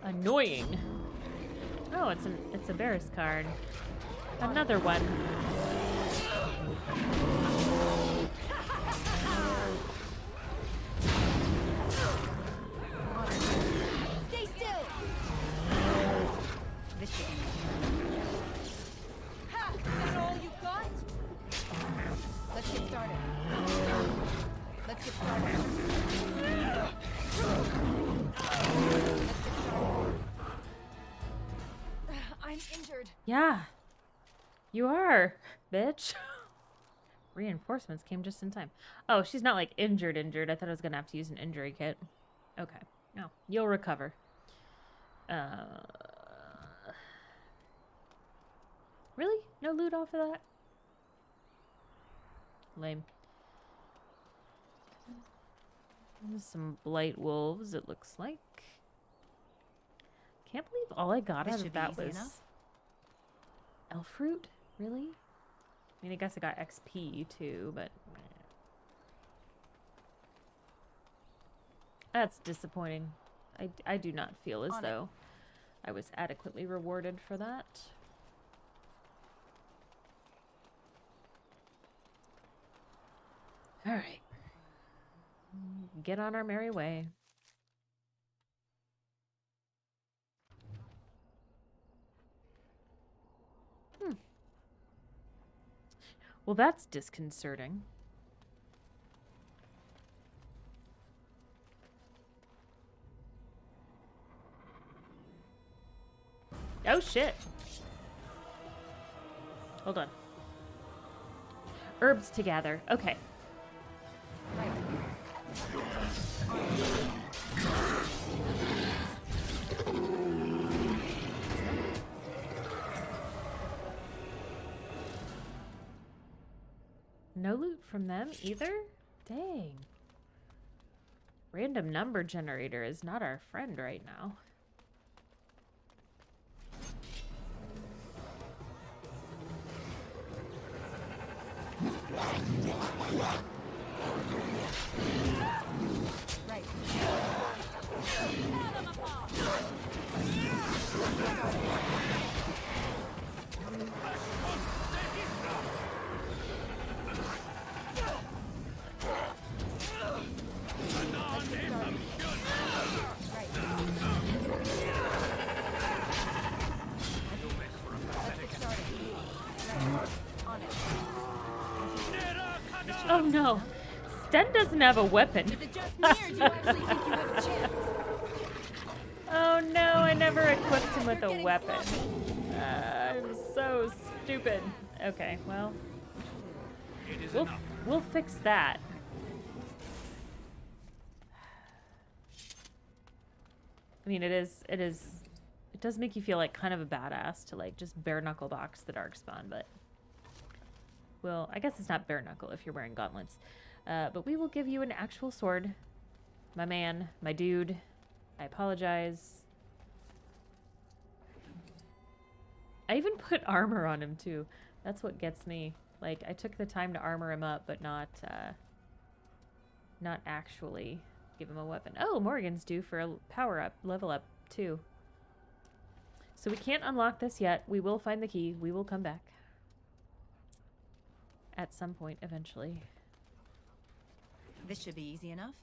Annoying. Oh, it's a Barris card. Another one. Stay still. This should be ha! Is that all you've got? Let's get started. Let's get started. I'm injured. Yeah. You are, bitch. Reinforcements came just in time. Oh, she's not like injured. I thought I was gonna have to use an injury kit. Okay. No, you'll recover. Really? No loot off of that? Lame. There's some blight wolves, it looks like. Can't believe all I got out of that was elf fruit? Really? I mean, I guess I got XP too, but that's disappointing. I do not feel as though I was adequately rewarded for that. All right. Get on our merry way. Well, that's disconcerting. Oh, shit. Hold on. Herbs to gather. Okay. No loot from them either? Dang. Random number generator is not our friend right now. Right. Oh no. Sten doesn't have a weapon. Is it just me, or do you actually think you have a chance? Oh no, I never equipped him with a weapon. I'm so stupid. Okay, well. We'll fix that. I mean, it does make you feel like kind of a badass to like just bare knuckle box the darkspawn, but well, I guess it's not bare knuckle if you're wearing gauntlets. But we will give you an actual sword. My man, my dude. I apologize. I even put armor on him too. That's what gets me. Like, I took the time to armor him up, but not actually give him a weapon. Oh, Morgan's due for a power up, level up too. So we can't unlock this yet. We will find the key. We will come back. At some point, eventually. This should be easy enough.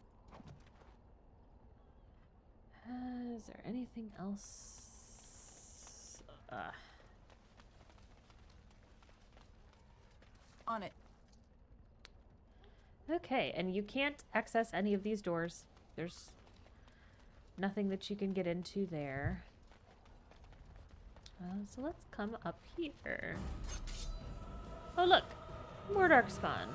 Is there anything else? On it. Okay, and you can't access any of these doors. There's nothing that you can get into there. So let's come up here. Oh, look. More darkspawn.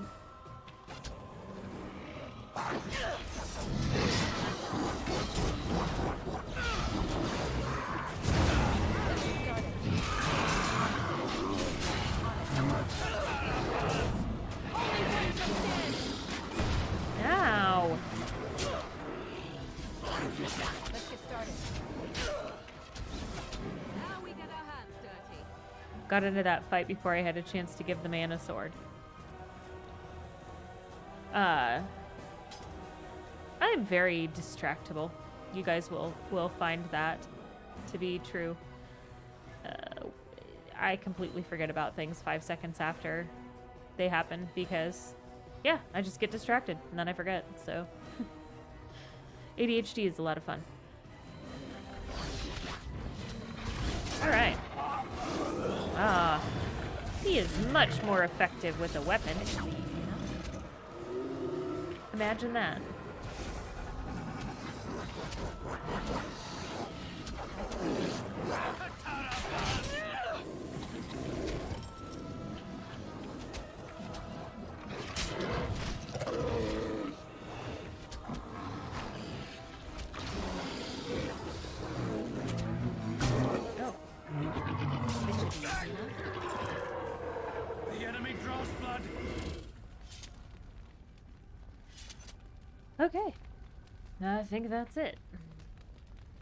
Ow! Let's get started. Now we get our hands dirty. Got into that fight before I had a chance to give the man a sword. I am very distractible. You guys will find that to be true. I completely forget about things 5 seconds after they happen because, yeah, I just get distracted and then I forget. So ADHD is a lot of fun. All right. Ah, he is much more effective with a weapon. Imagine that. The enemy draws blood. Okay. I think that's it.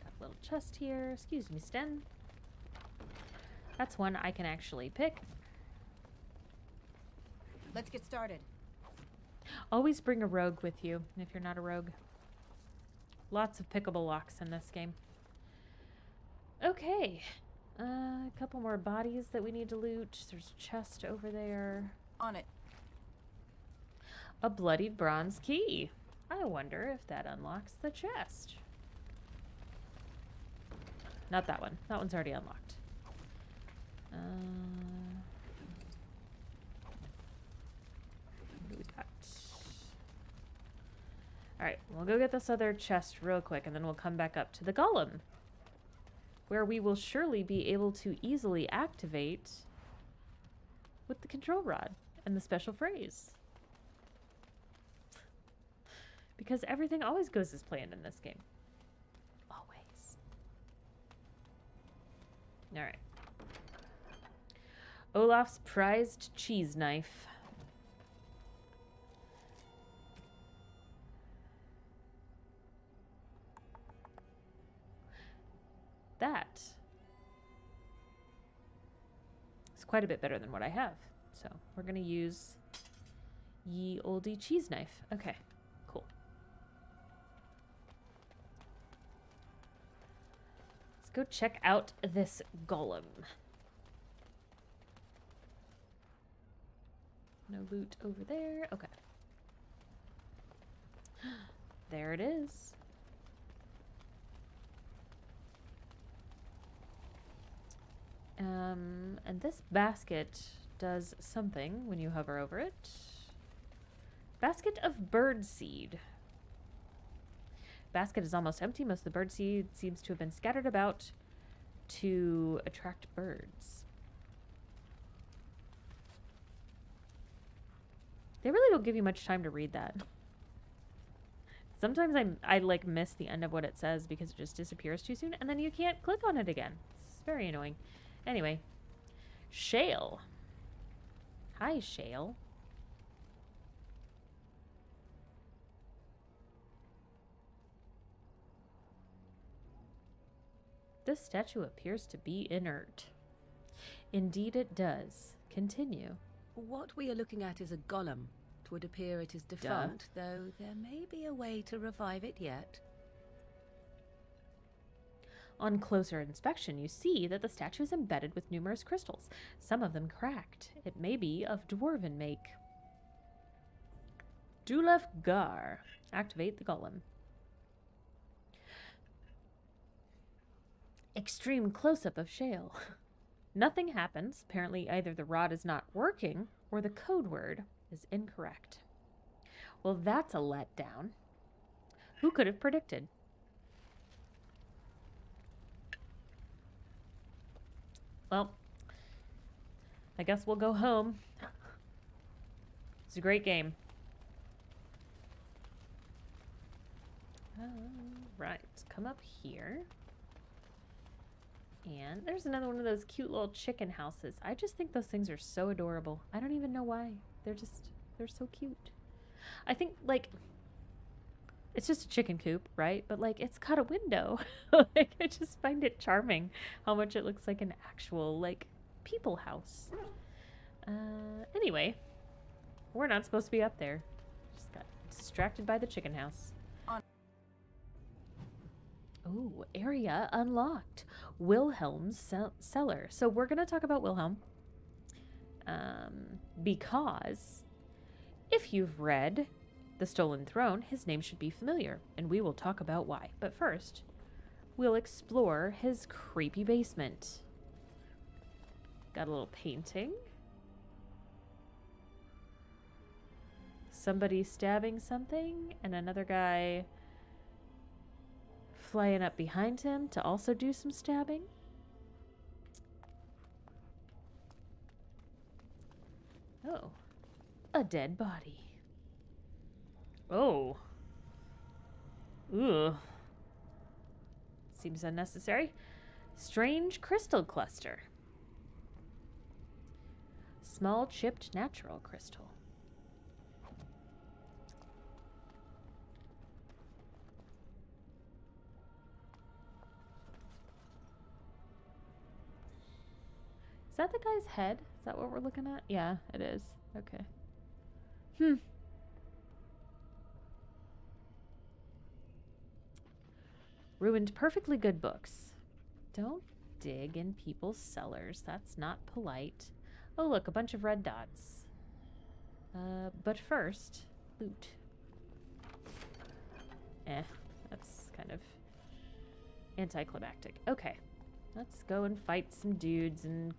Got a little chest here. Excuse me, Sten. That's one I can actually pick. Let's get started. Always bring a rogue with you if you're not a rogue. Lots of pickable locks in this game. Okay. A couple more bodies that we need to loot. There's a chest over there. On it. A bloodied bronze key. I wonder if that unlocks the chest. Not that one. That one's already unlocked. What do we got? Alright, we'll go get this other chest real quick, and then we'll come back up to the golem, where we will surely be able to easily activate with the control rod and the special phrase. Because everything always goes as planned in this game. Always. Alright. Olaf's prized cheese knife. That is quite a bit better than what I have. So we're going to use ye oldie cheese knife. Okay, cool. Let's go check out this golem. No loot over there. Okay. There it is. And this basket does something when you hover over it. Basket of bird seed. Basket is almost empty. Most of the bird seed seems to have been scattered about to attract birds. They really don't give you much time to read that. Sometimes I like miss the end of what it says because it just disappears too soon, and then you can't click on it again. It's very annoying. Anyway, Shale. Hi, Shale. This statue appears to be inert. Indeed it does. Continue. What we are looking at is a golem. It would appear it is defunct, though there may be a way to revive it yet. On closer inspection, you see that the statue is embedded with numerous crystals, some of them cracked. It may be of dwarven make. Dulef Gar. Activate the golem. Extreme close-up of Shale. Nothing happens. Apparently either the rod is not working or the code word is incorrect. Well, that's a letdown. Who could have predicted? Well, I guess we'll go home. It's a great game. Right, come up here. And there's another one of those cute little chicken houses. I just think those things are so adorable. I don't even know why. They're so cute. I think, like, it's just a chicken coop, right? But, like, it's got a window. Like, I just find it charming how much it looks like an actual, like, people house. Anyway, we're not supposed to be up there. Just got distracted by the chicken house. Oh, area unlocked. Wilhelm's cellar. So we're going to talk about Wilhelm. Because if you've read The Stolen Throne, his name should be familiar, and we will talk about why. But first, we'll explore his creepy basement. Got a little painting. Somebody stabbing something, and another guy flying up behind him to also do some stabbing. Oh, a dead body. Oh. Ugh. Seems unnecessary. Strange crystal cluster. Small chipped natural crystal. Is that the guy's head? Is that what we're looking at? Yeah, it is. Okay. Ruined perfectly good books. Don't dig in people's cellars. That's not polite. Oh, look, a bunch of red dots. But first, loot. That's kind of anticlimactic. Okay, let's go and fight some dudes and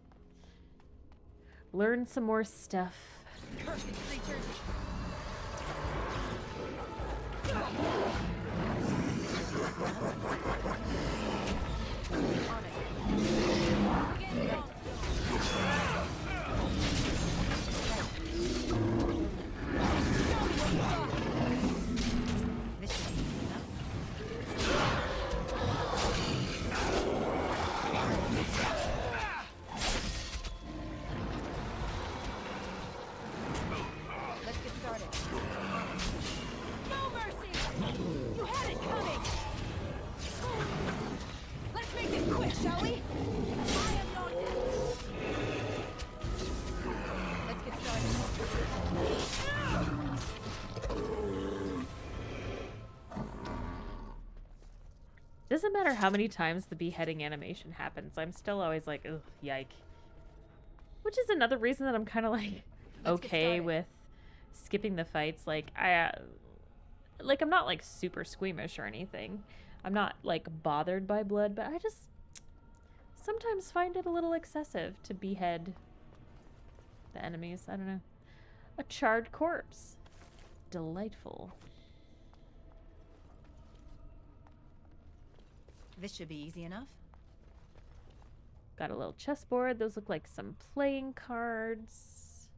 learn some more stuff. Cursed creatures! Let's get started. No mercy! You had it coming! Let's make this quick, shall we? I am not dead. Let's get started. Doesn't matter how many times the beheading animation happens, I'm still always like, ugh, yike. Which is another reason that I'm kind of like okay with skipping the fights. Like I'm not like super squeamish or anything. I'm not like bothered by blood, but I just sometimes find it a little excessive to behead the enemies. I don't know. A charred corpse. Delightful. This should be easy enough. Got a little chessboard. Those look like some playing cards.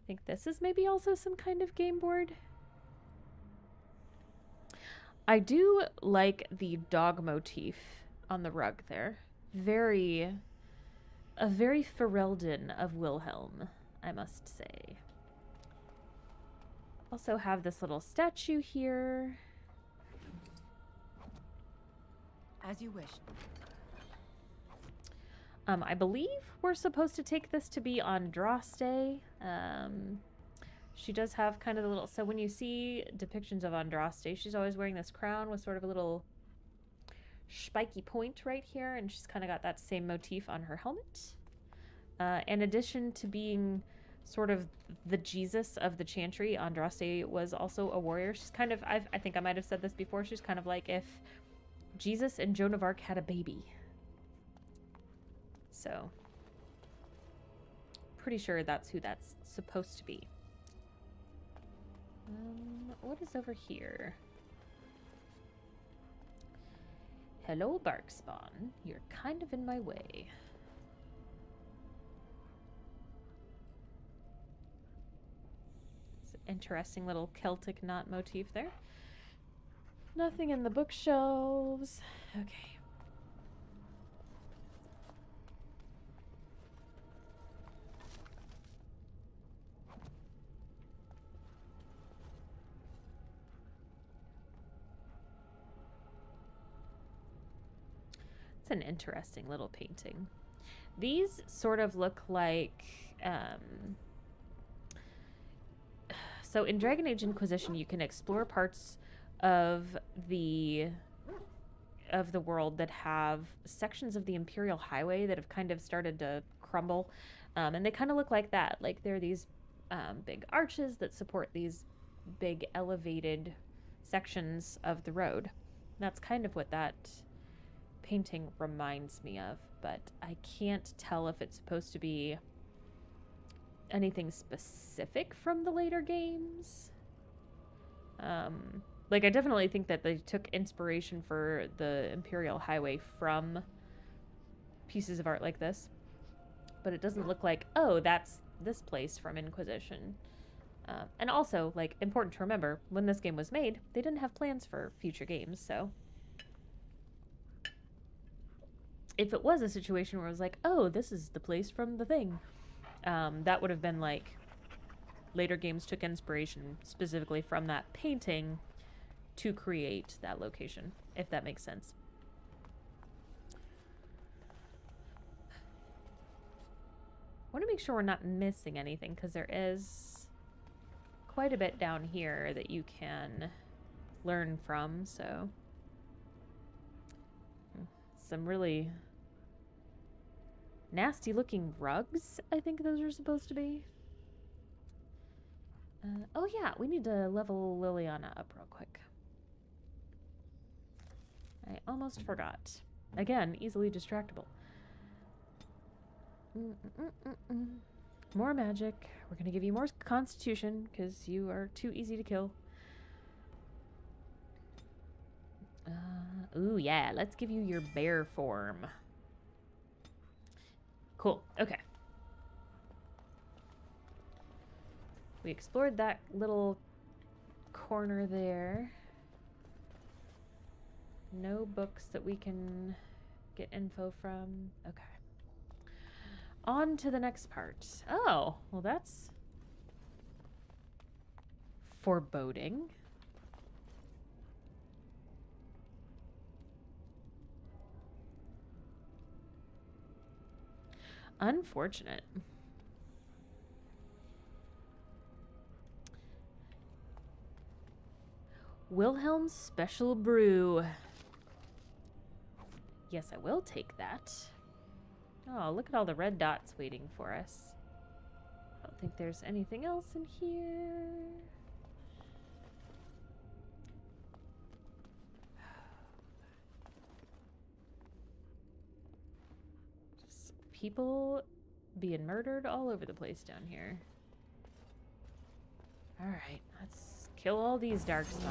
I think this is maybe also some kind of game board. I do like the dog motif on the rug there. A very Ferelden of Wilhelm, I must say. Also have this little statue here. As you wish. I believe we're supposed to take this to be Andraste. She does have kind of the little... So when you see depictions of Andraste, she's always wearing this crown with sort of a little spiky point right here. And she's kind of got that same motif on her helmet. In addition to being sort of the Jesus of the Chantry, Andraste was also a warrior. She's kind of... I think I might have said this before. She's kind of like if Jesus and Joan of Arc had a baby. So, pretty sure that's who that's supposed to be. What is over here? Hello, Barkspawn. You're kind of in my way. It's an interesting little Celtic knot motif there. Nothing in the bookshelves. Okay. It's an interesting little painting. These sort of look like so in Dragon Age Inquisition you can explore parts of the world that have sections of the Imperial Highway that have kind of started to crumble, and they kind of look like that. Like there are these big arches that support these big elevated sections of the road. That's kind of what that painting reminds me of, but I can't tell if it's supposed to be anything specific from the later games. Like I definitely think that they took inspiration for the Imperial Highway from pieces of art like this, but it doesn't look like, oh, that's this place from Inquisition. And also, like, important to remember, when this game was made, they didn't have plans for future games, so if it was a situation where it was like, oh, this is the place from the thing, that would have been like later games took inspiration specifically from that painting to create that location, if that makes sense. I want to make sure we're not missing anything because there is quite a bit down here that you can learn from, so some really nasty looking rugs, I think those are supposed to be. Oh yeah, we need to level Liliana up real quick. I almost forgot. Again, easily distractible. More magic. We're gonna give you more constitution because you are too easy to kill. Ooh, yeah, let's give you your bear form. Cool, okay. We explored that little corner there. No books that we can get info from. Okay. On to the next part. Oh, well that's foreboding. Unfortunate. Wilhelm's Special Brew. Yes, I will take that. Oh, look at all the red dots waiting for us. I don't think there's anything else in here. Just people being murdered all over the place down here. Alright, let's kill all these darkspawn.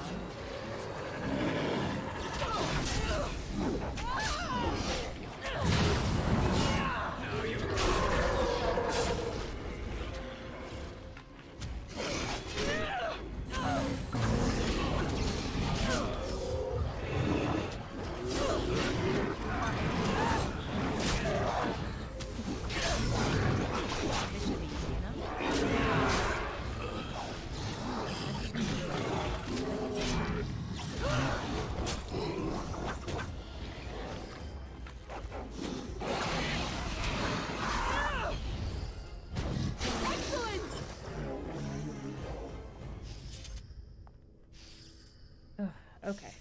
Okay.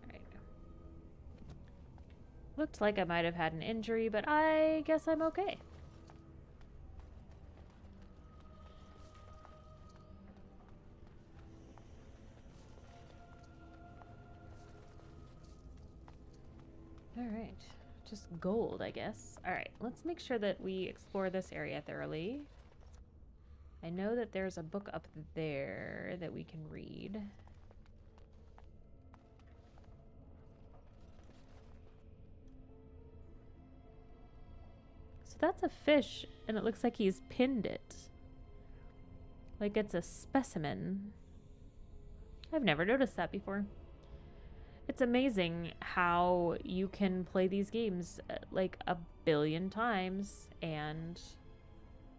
Alright. Looked like I might have had an injury, but I guess I'm okay. Alright. Just gold, I guess. Alright, let's make sure that we explore this area thoroughly. I know that there's a book up there that we can read. So So that's a fish, and it looks like he's pinned it. Like it's a specimen. I've never noticed that before. It's amazing how you can play these games like a billion times and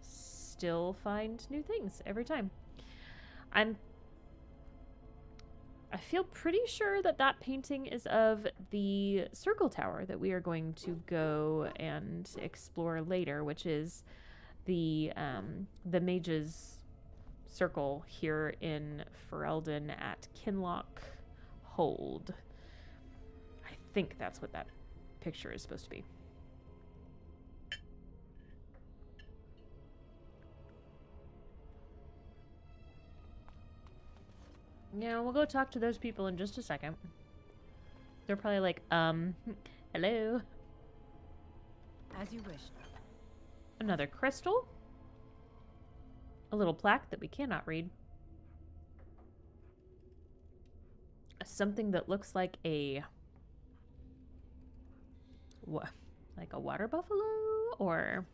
still find new things every time. I feel pretty sure that that painting is of the circle tower that we are going to go and explore later, which is the mage's circle here in Ferelden at Kinloch Hold. I think that's what that picture is supposed to be. Yeah, we'll go talk to those people in just a second. They're probably like, hello. As you wish. Another crystal. A little plaque that we cannot read. Something that looks like a... what? Like a water buffalo? Or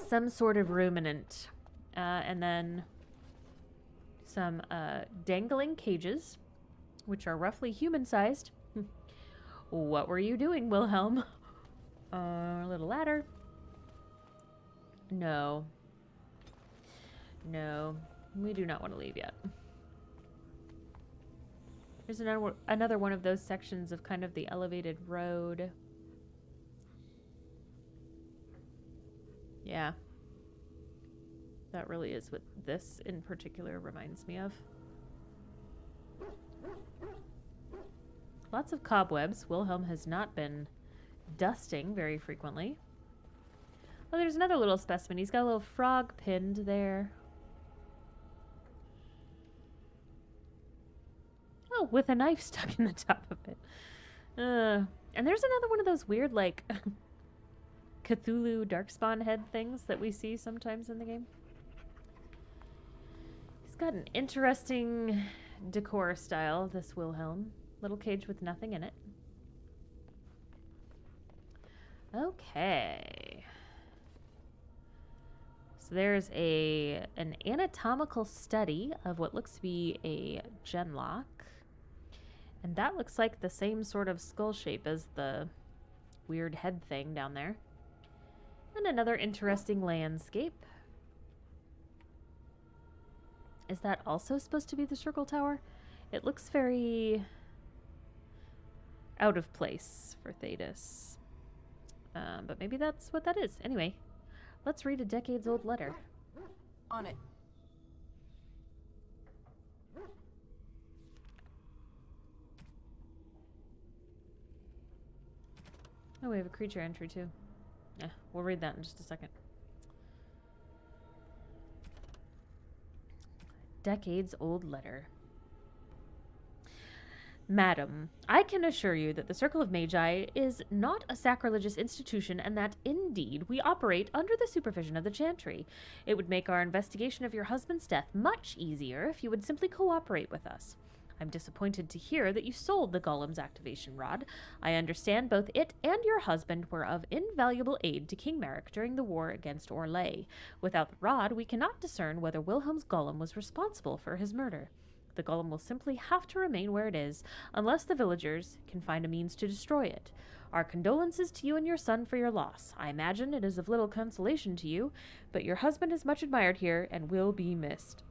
some sort of ruminant. And then some dangling cages, which are roughly human-sized. What were you doing, Wilhelm? A little ladder. No. No. We do not want to leave yet. There's another one of those sections of kind of the elevated road. Yeah. That really is what this in particular reminds me of. Lots of cobwebs. Wilhelm has not been dusting very frequently. Oh, there's another little specimen. He's got a little frog pinned there. Oh, with a knife stuck in the top of it. And there's another one of those weird, like, Cthulhu Darkspawn head things that we see sometimes in the game. He's got an interesting decor style, this Wilhelm. Little cage with nothing in it. Okay. So there's an anatomical study of what looks to be a genlock. And that looks like the same sort of skull shape as the weird head thing down there. And another interesting landscape. Is that also supposed to be the circle tower? It looks very out of place for Thedas. But maybe that's what that is. Anyway, let's read a decades-old letter. On it. Oh, we have a creature entry too. Yeah, we'll read that in just a second. Decades-old letter. Madam, I can assure you that the Circle of Magi is not a sacrilegious institution and that, indeed, we operate under the supervision of the Chantry. It would make our investigation of your husband's death much easier if you would simply cooperate with us. I'm disappointed to hear that you sold the Golem's activation rod. I understand both it and your husband were of invaluable aid to King Merrick during the war against Orlais. Without the rod, we cannot discern whether Wilhelm's Golem was responsible for his murder. The golem will simply have to remain where it is, unless the villagers can find a means to destroy it. Our condolences to you and your son for your loss. I imagine it is of little consolation to you, but your husband is much admired here and will be missed.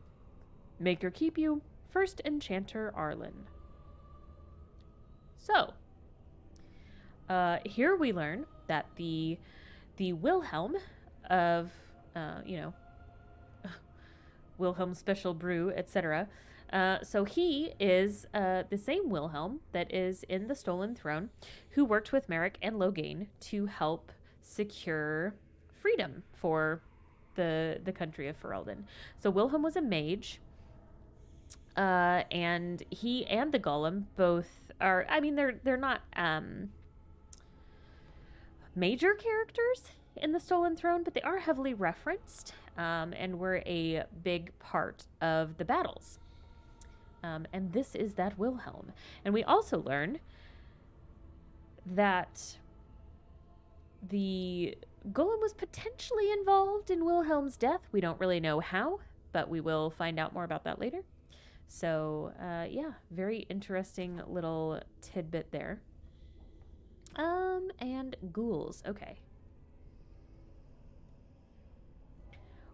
Maker keep you, First Enchanter Arlen. So, here we learn that the Wilhelm of, Wilhelm Special Brew, etc., so he is the same Wilhelm that is in the Stolen Throne, who worked with Merrick and Loghain to help secure freedom for the country of Ferelden. So Wilhelm was a mage, and he and the Golem both are, I mean, they're not major characters in the Stolen Throne, but they are heavily referenced, and were a big part of the battles. And this is that Wilhelm. And we also learn that The golem was potentially involved in Wilhelm's death. We don't really know how, but we will find out more about that later. So, yeah, very interesting little tidbit there. And ghouls. Okay.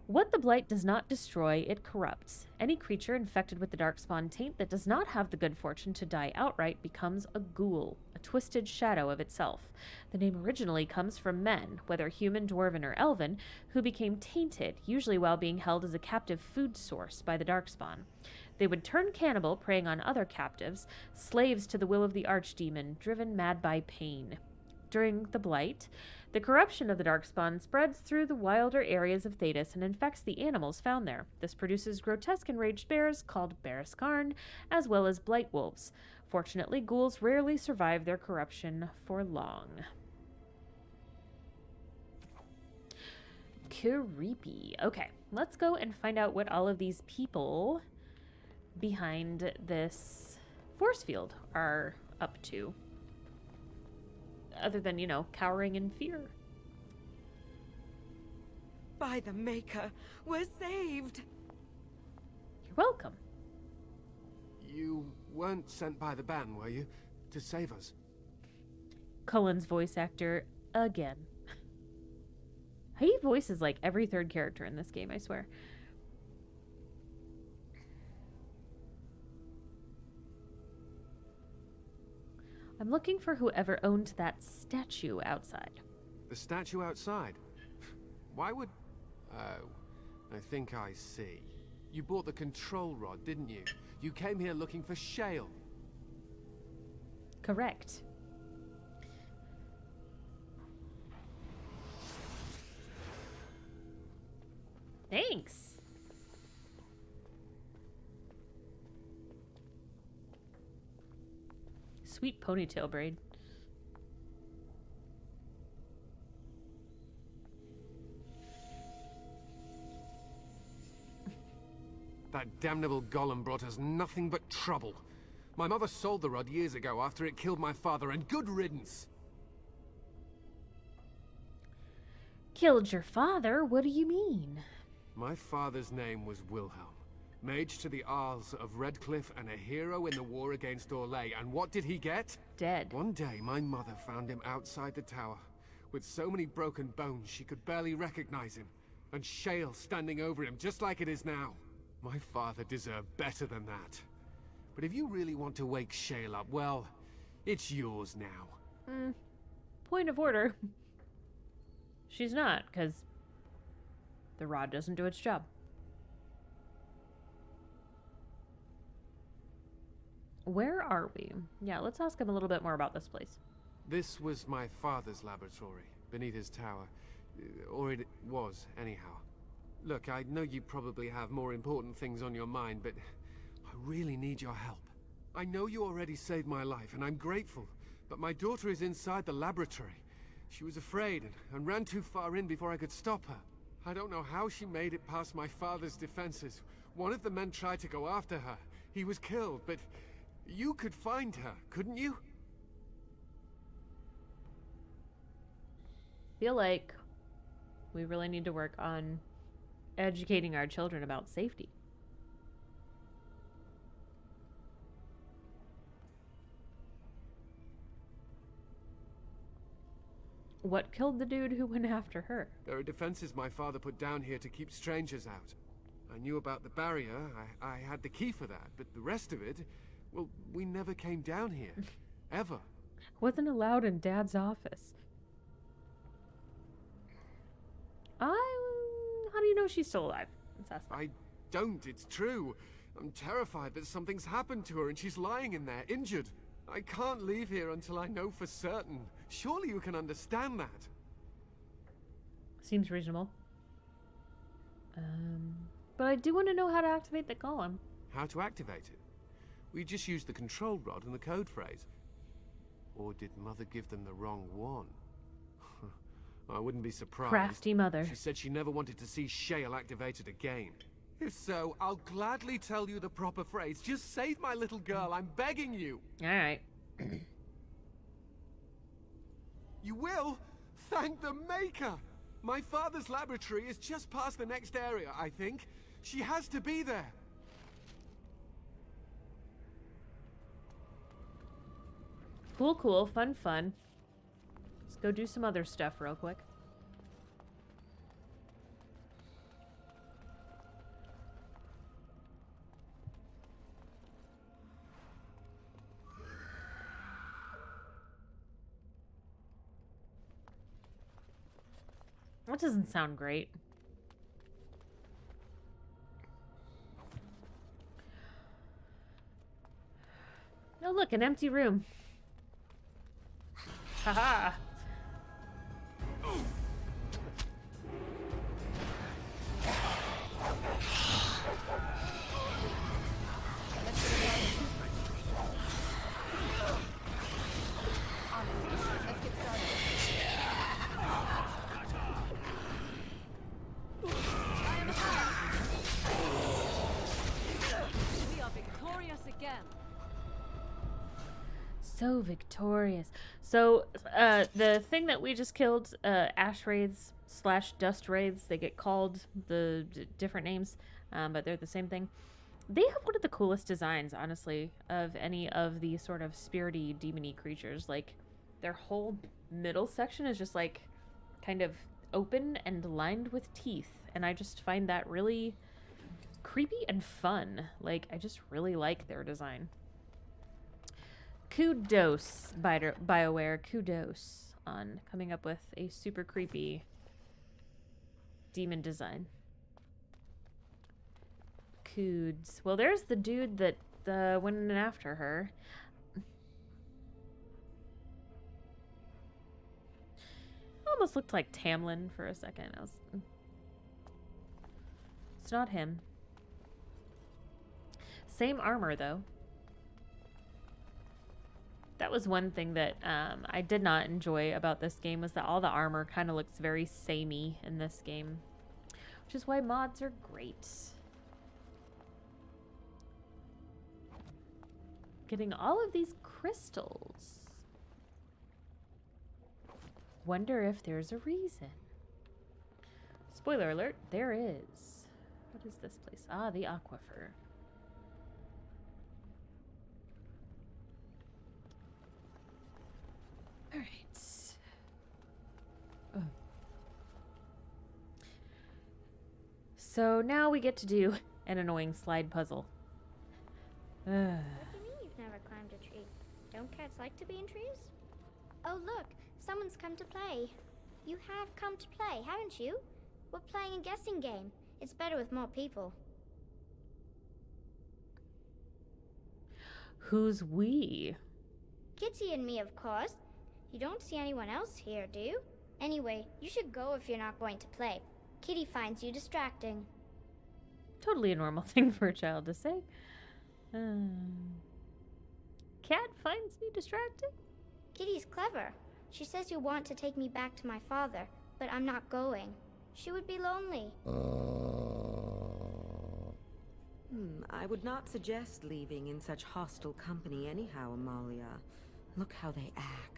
What the blight does not destroy, it corrupts. Any creature infected with the darkspawn taint that does not have the good fortune to die outright becomes a ghoul, a twisted shadow of itself. The name originally comes from men, whether human, dwarven, or elven, who became tainted, usually while being held as a captive food source by the darkspawn. They would turn cannibal, preying on other captives, slaves to the will of the archdemon, driven mad by pain. During the blight, the corruption of the darkspawn spreads through the wilder areas of Thedas and infects the animals found there. This produces grotesque enraged bears called Bearscarn, as well as blight wolves. Fortunately, ghouls rarely survive their corruption for long. Creepy. Okay, let's go and find out what all of these people behind this force field are up to. Other than, you know, cowering in fear. By the Maker, we're saved! You're welcome. You weren't sent by the ban, were you? To save us? Cullen's voice actor again. He voices like every third character in this game, I swear. I'm looking for whoever owned that statue outside. The statue outside? Why would... Oh, I think I see. You bought the control rod, didn't you? You came here looking for Shale. Correct. Thanks. Sweet ponytail braid. That damnable golem brought us nothing but trouble. My mother sold the rod years ago after it killed my father, and good riddance. Killed your father? What do you mean? My father's name was Wilhelm. Mage to the Isles of Redcliffe and a hero in the war against Orlais. And what did he get? Dead. One day, my mother found him outside the tower, with so many broken bones she could barely recognize him, and Shale standing over him just like it is now. My father deserved better than that. But if you really want to wake Shale up, well, it's yours now. Point of order. She's not, because the rod doesn't do its job. Where are we? Yeah, let's ask him a little bit more about this place. This was my father's laboratory, beneath his tower. Or it was, anyhow. Look, I know you probably have more important things on your mind, but I really need your help. I know you already saved my life, and I'm grateful, but my daughter is inside the laboratory. She was afraid and ran too far in before I could stop her. I don't know how she made it past my father's defenses. One of the men tried to go after her. He was killed, but you could find her, couldn't you? Feel like we really need to work on educating our children about safety. What killed the dude who went after her? There are defenses my father put down here to keep strangers out. I knew about the barrier, I had the key for that, but the rest of it, well, we never came down here. Ever. Wasn't allowed in Dad's office. How do you know she's still alive? Let's ask that. I don't, it's true. I'm terrified that something's happened to her and she's lying in there, injured. I can't leave here until I know for certain. Surely you can understand that. Seems reasonable. But I do want to know how to activate the golem. How to activate it? We just used the control rod and the code phrase. Or did Mother give them the wrong one? I wouldn't be surprised. Crafty mother. She said she never wanted to see Shale activated again. If so, I'll gladly tell you the proper phrase. Just save my little girl, I'm begging you. Alright. You will? Thank the Maker! My father's laboratory is just past the next area, I think. She has to be there. Cool, cool. Fun, fun. Let's go do some other stuff real quick. That doesn't sound great. Oh, look, an empty room. Haha. Let's get started. We are victorious again. So victorious. So, the thing that we just killed, ash wraiths / dust wraiths, they get called the different names, but they're the same thing. They have one of the coolest designs, honestly, of any of the sort of spirity, demony creatures. Like, their whole middle section is just, like, kind of open and lined with teeth. And I just find that really creepy and fun. Like, I just really like their design. Kudos, BioWare. Kudos on coming up with a super creepy demon design. Coods. Well, there's the dude that went in after her. Almost looked like Tamlin for a second. It's not him. Same armor, though. That was one thing that I did not enjoy about this game, was that all the armor kind of looks very samey in this game. Which is why mods are great. Getting all of these crystals. Wonder if there's a reason. Spoiler alert, there is. What is this place? Ah, the aquifer. All right. Oh. So now we get to do an annoying slide puzzle. What do you mean you've never climbed a tree? Don't cats like to be in trees? Oh look, someone's come to play. You have come to play, haven't you? We're playing a guessing game. It's better with more people. Who's we? Kitty and me, of course. You don't see anyone else here, do you? Anyway, you should go if you're not going to play. Kitty finds you distracting. Totally a normal thing for a child to say. Cat finds me distracting? Kitty's clever. She says you want to take me back to my father, but I'm not going. She would be lonely. I would not suggest leaving in such hostile company anyhow, Amalia. Look how they act.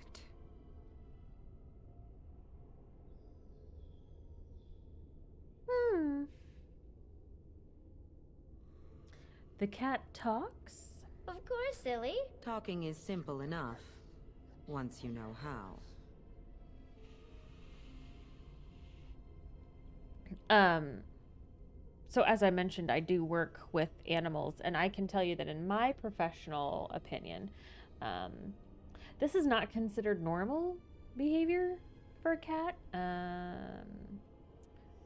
The cat talks? Of course, silly. Talking is simple enough, once you know how. So as I mentioned, I do work with animals, and I can tell you that in my professional opinion, this is not considered normal behavior for a cat.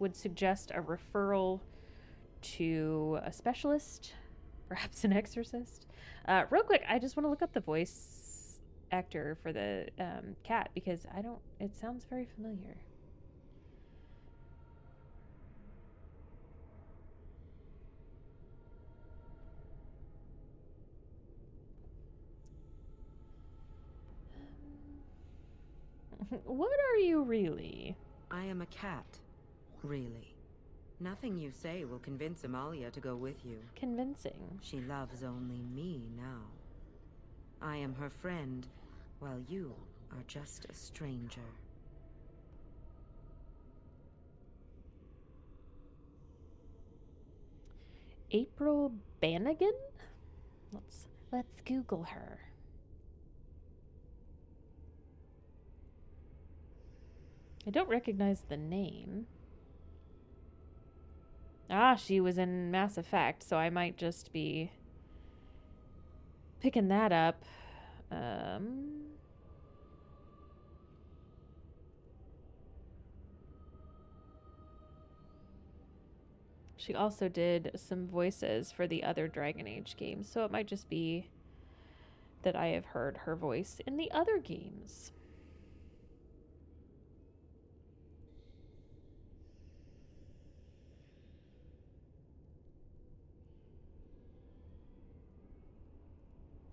Would suggest a referral to a specialist, perhaps an exorcist. Real quick, I just want to look up the voice actor for the cat, because it sounds very familiar. What are you really? I am a cat, really. Nothing you say will convince Amalia to go with you. Convincing. She loves only me now. I am her friend, while you are just a stranger. April Bannigan? Let's Google her. I don't recognize the name. Ah, she was in Mass Effect, so I might just be picking that up. She also did some voices for the other Dragon Age games, so it might just be that I have heard her voice in the other games.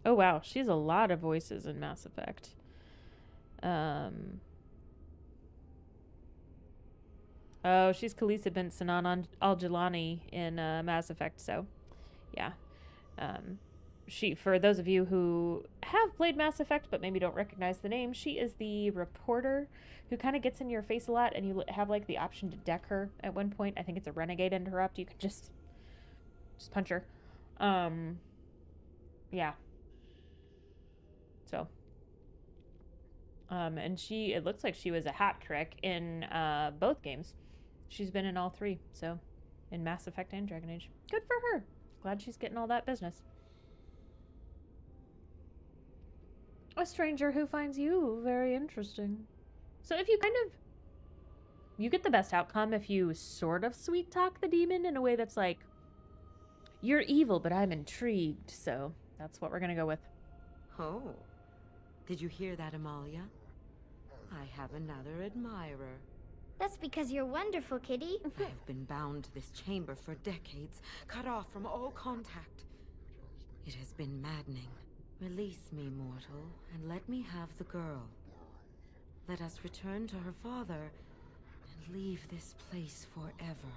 Oh wow, she's a lot of voices in Mass Effect. Oh, she's Khaleesi bint Sinan al-Jilani in Mass Effect, so yeah. She, for those of you who have played Mass Effect but maybe don't recognize the name, she is the reporter who kind of gets in your face a lot, and you have like the option to deck her at one point. I think it's a renegade interrupt. You can just punch her. Yeah. So. And it looks like she was a hat trick in both games. She's been in all three, so in Mass Effect and Dragon Age. Good for her. Glad she's getting all that business. A stranger who finds you very interesting. So if you you get the best outcome if you sort of sweet talk the demon in a way that's like, you're evil, but I'm intrigued. So that's what we're going to go with. Oh, did you hear that, Amalia? I have another admirer. That's because you're wonderful, Kitty. I've been bound to this chamber for decades, cut off from all contact. It has been maddening. Release me, mortal, and let me have the girl. Let us return to her father and leave this place forever.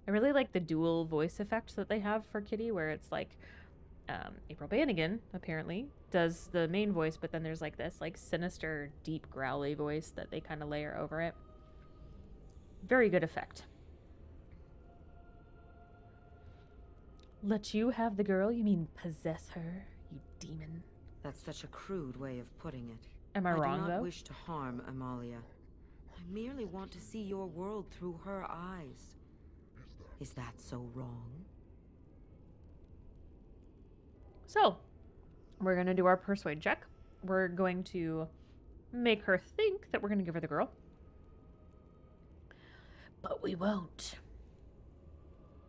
I really like the dual voice effect that they have for Kitty, where it's like April Bannigan, apparently, does the main voice, but then there's like this like sinister, deep, growly voice that they kind of layer over it. Very good effect. Let you have the girl? You mean possess her, you demon? That's such a crude way of putting it. Am I wrong, do not though? wish to harm Amalia. I merely want to see your world through her eyes. Is that so wrong? So, we're going to do our persuade check. We're going to make her think that we're going to give her the girl. But we won't.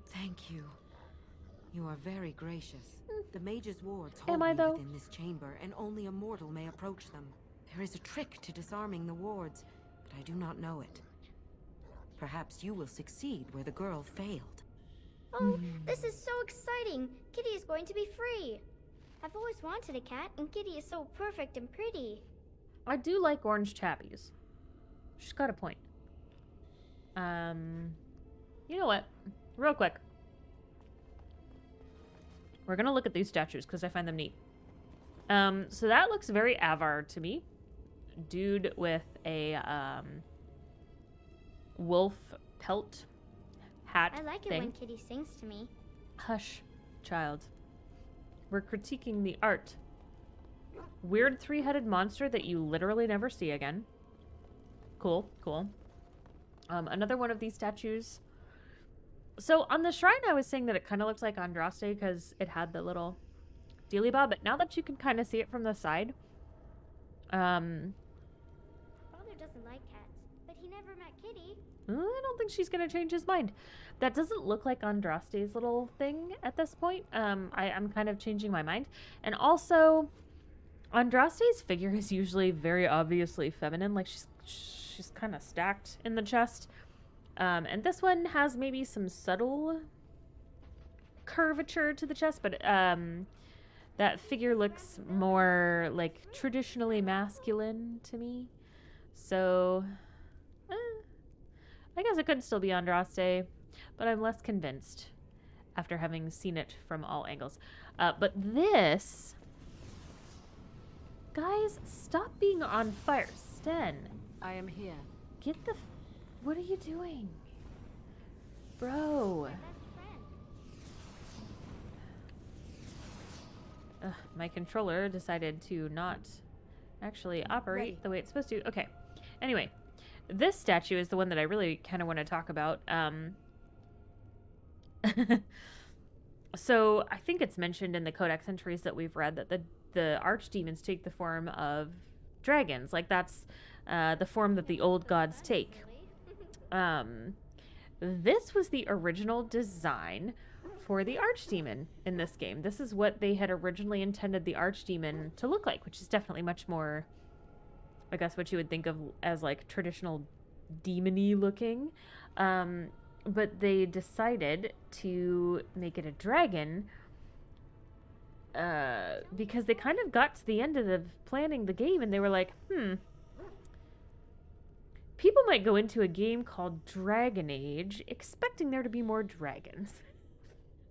Thank you. You are very gracious. The mage's wards Am hold I, me though? within this chamber, and only a mortal may approach them. There is a trick to disarming the wards, but I do not know it. Perhaps you will succeed where the girl failed. Oh, this is so exciting! Kitty is going to be free! I've always wanted a cat, and Kitty is so perfect and pretty. I do like orange tabbies. She's got a point. You know what? Real quick. We're going to look at these statues because I find them neat. So that looks very Avar to me. Dude with a wolf pelt hat I like it thing. when Kitty sings to me. Hush, child. We're critiquing the art. Weird three-headed monster that you literally never see again. Cool, cool. Another one of these statues. So on the shrine, I was saying that it kind of looks like Andraste because it had the little dealy bob, but now that you can kind of see it from the side, Father doesn't like cats, but he never met Kitty. I don't think she's gonna change his mind. That doesn't look like Andraste's little thing at this point. I'm kind of changing my mind, and also Andraste's figure is usually very obviously feminine, like she's kind of stacked in the chest. And this one has maybe some subtle curvature to the chest, but that figure looks more like traditionally masculine to me. So, I guess it could still be Andraste, but I'm less convinced after having seen it from all angles. But this... Guys, stop being on fire. Sten. I am here. Get the... What are you doing? Bro. My controller decided to not actually operate the way it's supposed to. Okay. Anyway, this statue is the one that I really kind of want to talk about. So I think it's mentioned in the codex entries that we've read that the archdemons take the form of dragons. Like that's the form that the old gods take. This was the original design for the archdemon in this game. This is what they had originally intended the archdemon to look like, which is definitely much more, I guess, what you would think of as like traditional demon-y looking. But they decided to make it a dragon because they kind of got to the end of planning the game and they were like, people might go into a game called Dragon Age expecting there to be more dragons.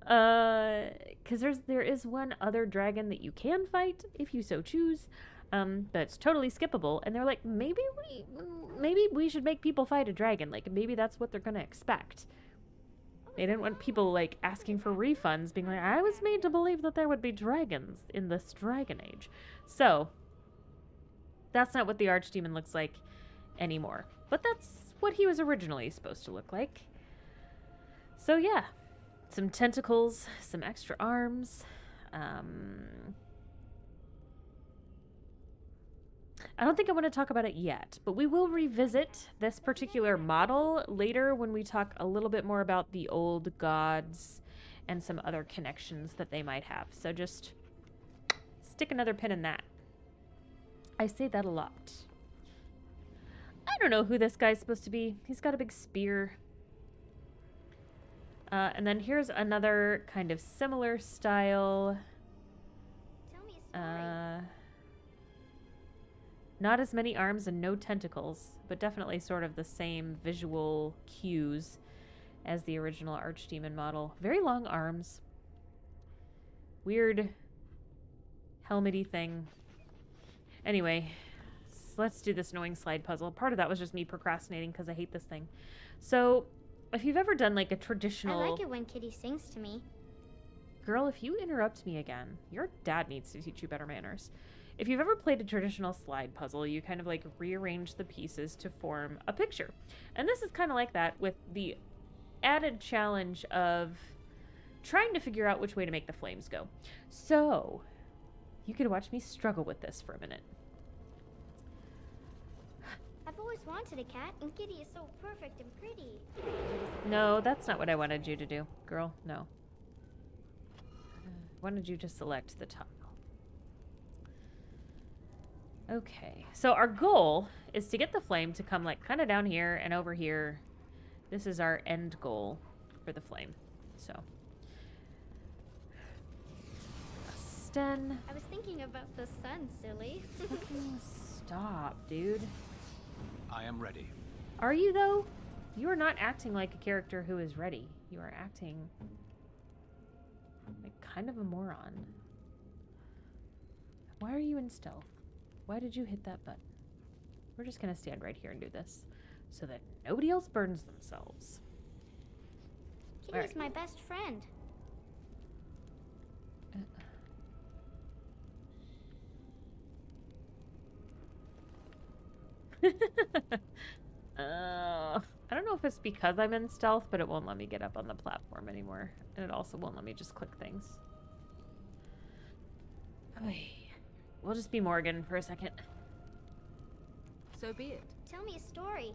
Because there is one other dragon that you can fight if you so choose, but it's totally skippable. And they're like, maybe we should make people fight a dragon. Like maybe that's what they're gonna expect. They didn't want people like asking for refunds, being like, I was made to believe that there would be dragons in this Dragon Age. So that's not what the archdemon looks like anymore. But that's what he was originally supposed to look like. So yeah. Some tentacles, some extra arms. I don't think I want to talk about it yet, but we will revisit this particular model later when we talk a little bit more about the old gods and some other connections that they might have. So just stick another pin in that. I say that a lot. I don't know who this guy's supposed to be. He's got a big spear. And then here's another kind of similar style. Tell me a story. Not as many arms and no tentacles, but definitely sort of the same visual cues as the original archdemon model. Very long arms. Weird helmety thing. Anyway, let's do this annoying slide puzzle. Part of that was just me procrastinating because I hate this thing. So if you've ever done like a traditional... I like it when Kitty sings to me. Girl, if you interrupt me again, your dad needs to teach you better manners. If you've ever played a traditional slide puzzle, you kind of like rearrange the pieces to form a picture. And this is kind of like that with the added challenge of trying to figure out which way to make the flames go. So, you can watch me struggle with this for a minute. I've always wanted a cat, and Kitty is so perfect and pretty. No, that's not what I wanted you to do, girl. No. I wanted you to select the tile. Okay, so our goal is to get the flame to come like kind of down here and over here. This is our end goal for the flame. So, Sten. I was thinking about the sun, silly. Fucking stop, dude. I am ready. Are you though? You are not acting like a character who is ready. You are acting like kind of a moron. Why are you in stealth? Why did you hit that button? We're just gonna stand right here and do this so that nobody else burns themselves. Kitty's my best friend. I don't know if it's because I'm in stealth, but it won't let me get up on the platform anymore. And it also won't let me just click things. We'll just be Morgan for a second. So be it. Tell me a story.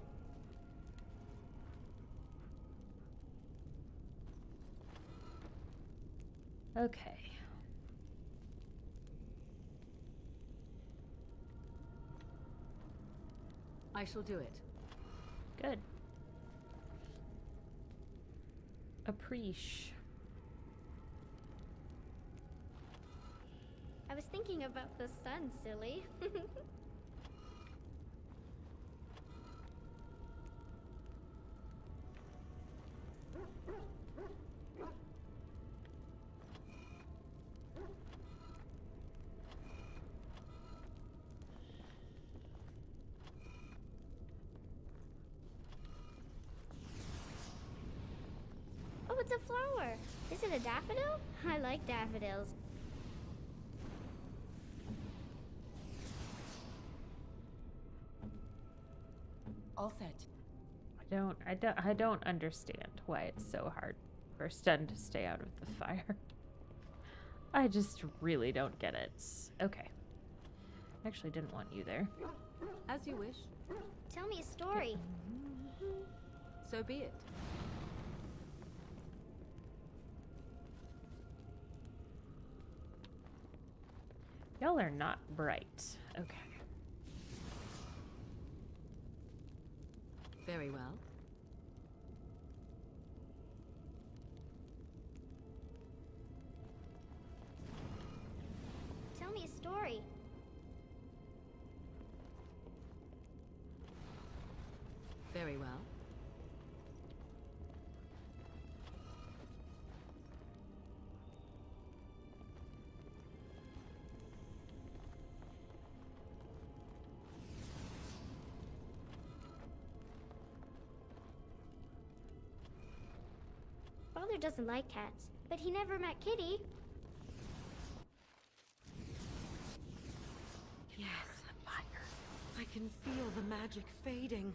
Okay. I shall do it. Good. Appreciate. I was thinking about the sun, silly. Oh, it's a flower. Is it a daffodil? I like daffodils. All set. I don't understand why it's so hard for Sten to stay out of the fire. I just really don't get it. Okay. Actually didn't want you there. As you wish. Tell me a story. So be it. Y'all are not bright. Okay. Very well. Tell me a story. Very well. Father doesn't like cats, but he never met Kitty. Yes, I can feel the magic fading.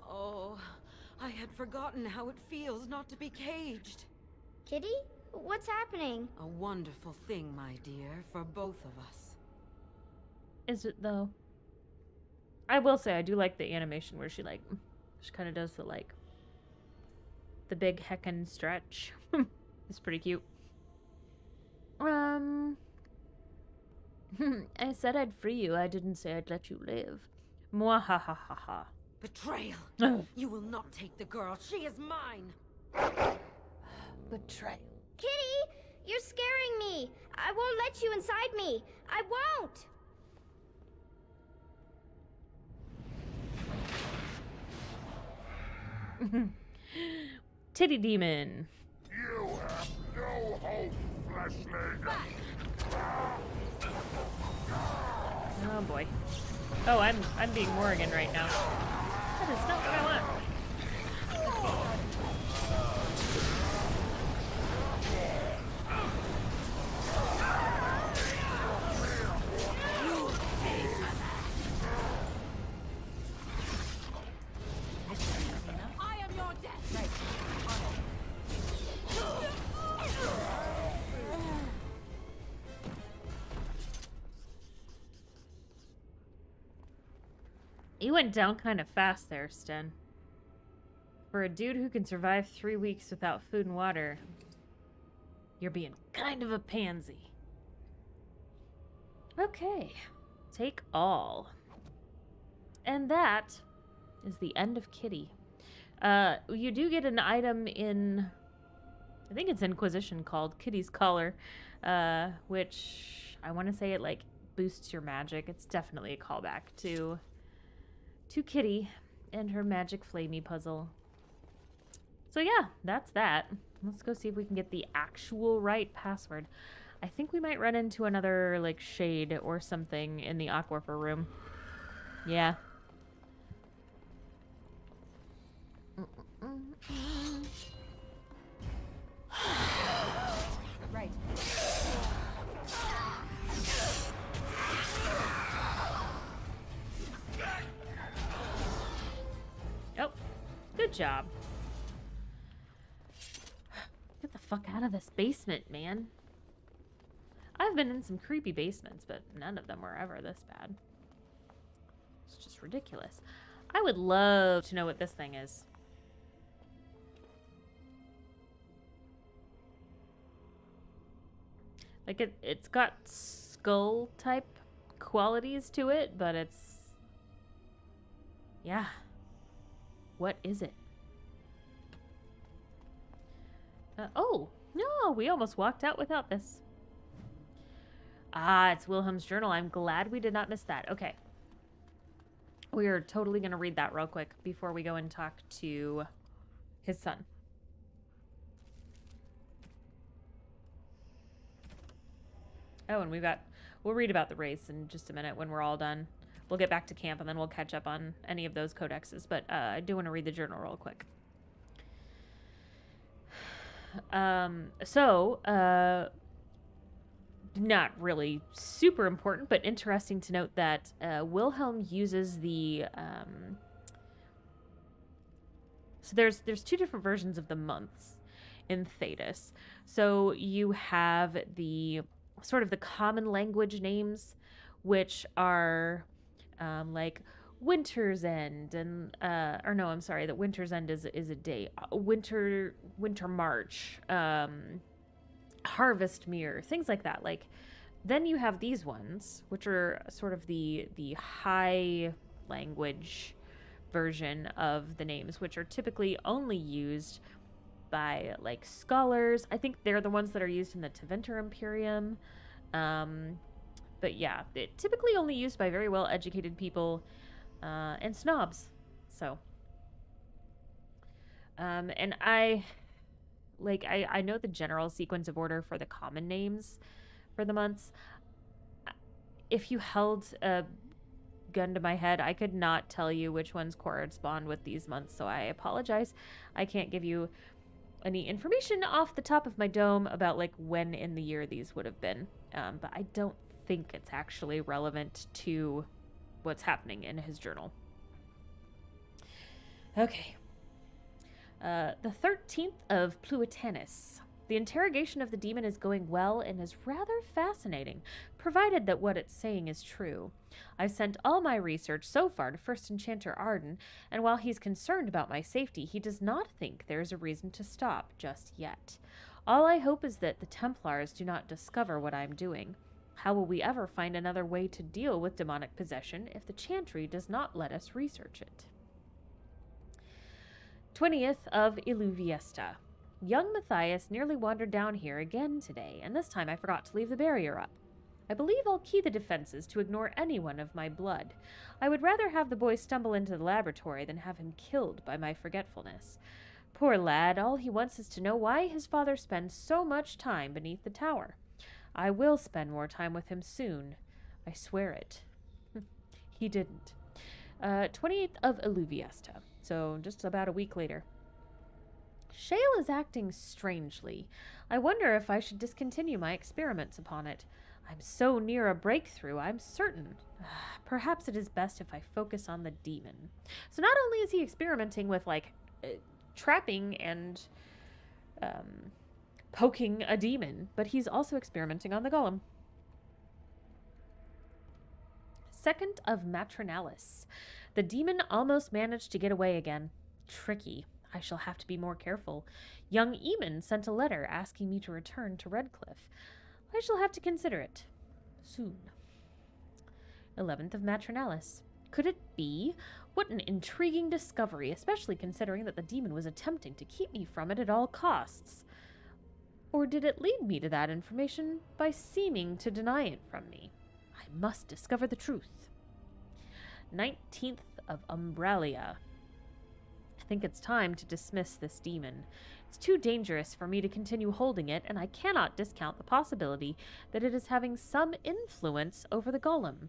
Oh, I had forgotten how it feels not to be caged. Kitty? What's happening? A wonderful thing, my dear, for both of us. Is it though? I will say I do like the animation where she kind of does the big heckin' stretch. It's pretty cute. I said I'd free you. I didn't say I'd let you live. Mwahahaha. Betrayal! You will not take the girl. She is mine! Betrayal. Kitty! You're scaring me! I won't let you inside me! I won't! Titty demon. You have no hope, fleshling! Oh boy. Oh, I'm being Morrigan right now. That is not what I want. I am your death. Right. You went down kind of fast there, Sten. For a dude who can survive 3 weeks without food and water, you're being kind of a pansy. Okay. Take all. And that is the end of Kitty. You do get an item in... I think it's Inquisition called Kitty's Collar, which I want to say it, boosts your magic. It's definitely a callback to Kitty and her magic flamey puzzle. So yeah, that's that. Let's go see if we can get the actual right password. I think we might run into another shade or something in the aquifer room. Yeah. Right. Oh, good job. Get the fuck out of this basement, man. I've been in some creepy basements, but none of them were ever this bad. It's just ridiculous. I would love to know what this thing is. It's got skull type qualities to it, but it's... yeah. What is it? Oh, no, we almost walked out without this. Ah, it's Wilhelm's journal. I'm glad we did not miss that. Okay. We are totally going to read that real quick before we go and talk to his son. Oh, and we'll read about the race in just a minute when we're all done. We'll get back to camp and then we'll catch up on any of those codexes. But I do want to read the journal real quick. Not really super important, but interesting to note that Wilhelm uses the So there's two different versions of the months in Thedas. So you have the sort of the common language names, which are like Winter's End and or no, I'm sorry, that Winter's End is a day. Winter March, Harvest Mirror, things like that. Like then you have these ones, which are sort of the high language version of the names, which are typically only used by like scholars. I think they're the ones that are used in the Tevinter Imperium. But yeah, they're typically only used by very well educated people and snobs. So, and I know the general sequence of order for the common names for the months. If you held a gun to my head, I could not tell you which ones correspond with these months, so I apologize. I can't give you any information off the top of my dome about like when in the year these would have been, but I don't think it's actually relevant to what's happening in his journal. Okay. The 13th of Pluitanus. The interrogation of the demon is going well and is rather fascinating, provided that what it's saying is true. I've sent all my research so far to First Enchanter Arden, and while he's concerned about my safety, he does not think there is a reason to stop just yet. All I hope is that the Templars do not discover what I'm doing. How will we ever find another way to deal with demonic possession if the Chantry does not let us research it? 20th of Illuviesta. Young Matthias nearly wandered down here again today, and this time I forgot to leave the barrier up. I believe I'll key the defenses to ignore anyone of my blood. I would rather have the boy stumble into the laboratory than have him killed by my forgetfulness. Poor lad, all he wants is to know why his father spends so much time beneath the tower. I will spend more time with him soon. I swear it. He didn't. 28th of Illuviesta, so just about a week later. Shale is acting strangely. I wonder if I should discontinue my experiments upon it. I'm so near a breakthrough, I'm certain. Perhaps it is best if I focus on the demon. So not only is he experimenting with, like, trapping and poking a demon, but he's also experimenting on the golem. 2nd of Matronalis. The demon almost managed to get away again. Tricky. I shall have to be more careful. Young Eamon sent a letter asking me to return to Redcliffe. I shall have to consider it. Soon. 11th of Matronalis. Could it be? What an intriguing discovery, especially considering that the demon was attempting to keep me from it at all costs. Or did it lead me to that information by seeming to deny it from me? I must discover the truth. 19th of Umbralia. I think it's time to dismiss this demon. It's too dangerous for me to continue holding it, and I cannot discount the possibility that it is having some influence over the golem.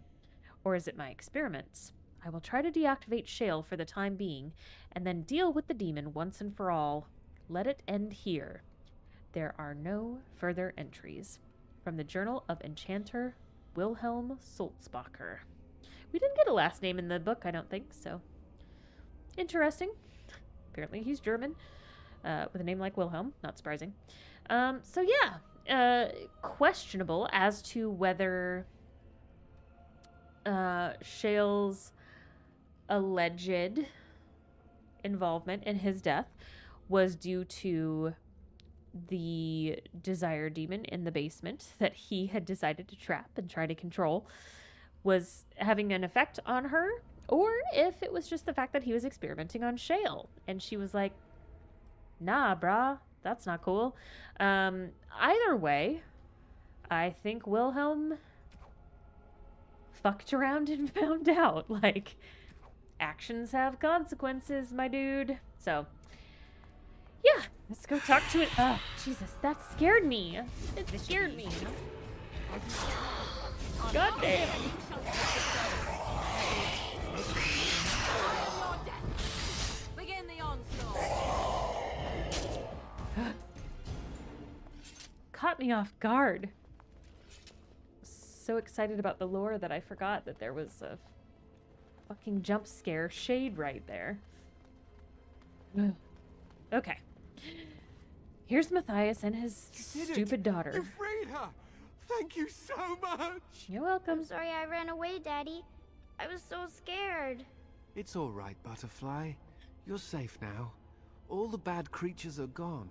Or is it my experiments? I will try to deactivate Shale for the time being, and then deal with the demon once and for all. Let it end here. There are no further entries. From the Journal of Enchanter Wilhelm Sulzbacher. We didn't get a last name in the book, I don't think, so. Interesting. Apparently he's German, with a name like Wilhelm. Not surprising. So yeah, questionable as to whether Shale's alleged involvement in his death was due to the desire demon in the basement that he had decided to trap and try to control was having an effect on her, or if it was just the fact that he was experimenting on Shale and she was like, nah, brah, that's not cool. Either way, I think Wilhelm fucked around and found out. Like, actions have consequences, my dude. So, yeah, let's go talk to it. Oh, Jesus, that scared me. It scared me. God damn. Begin the onslaught. Caught me off guard. So excited about the lore that I forgot that there was a fucking jump scare shade right there. Okay. Here's Matthias and his stupid daughter. You freed her! Thank you so much! You're welcome. I'm sorry I ran away, Daddy. I was so scared. It's all right, Butterfly. You're safe now. All the bad creatures are gone.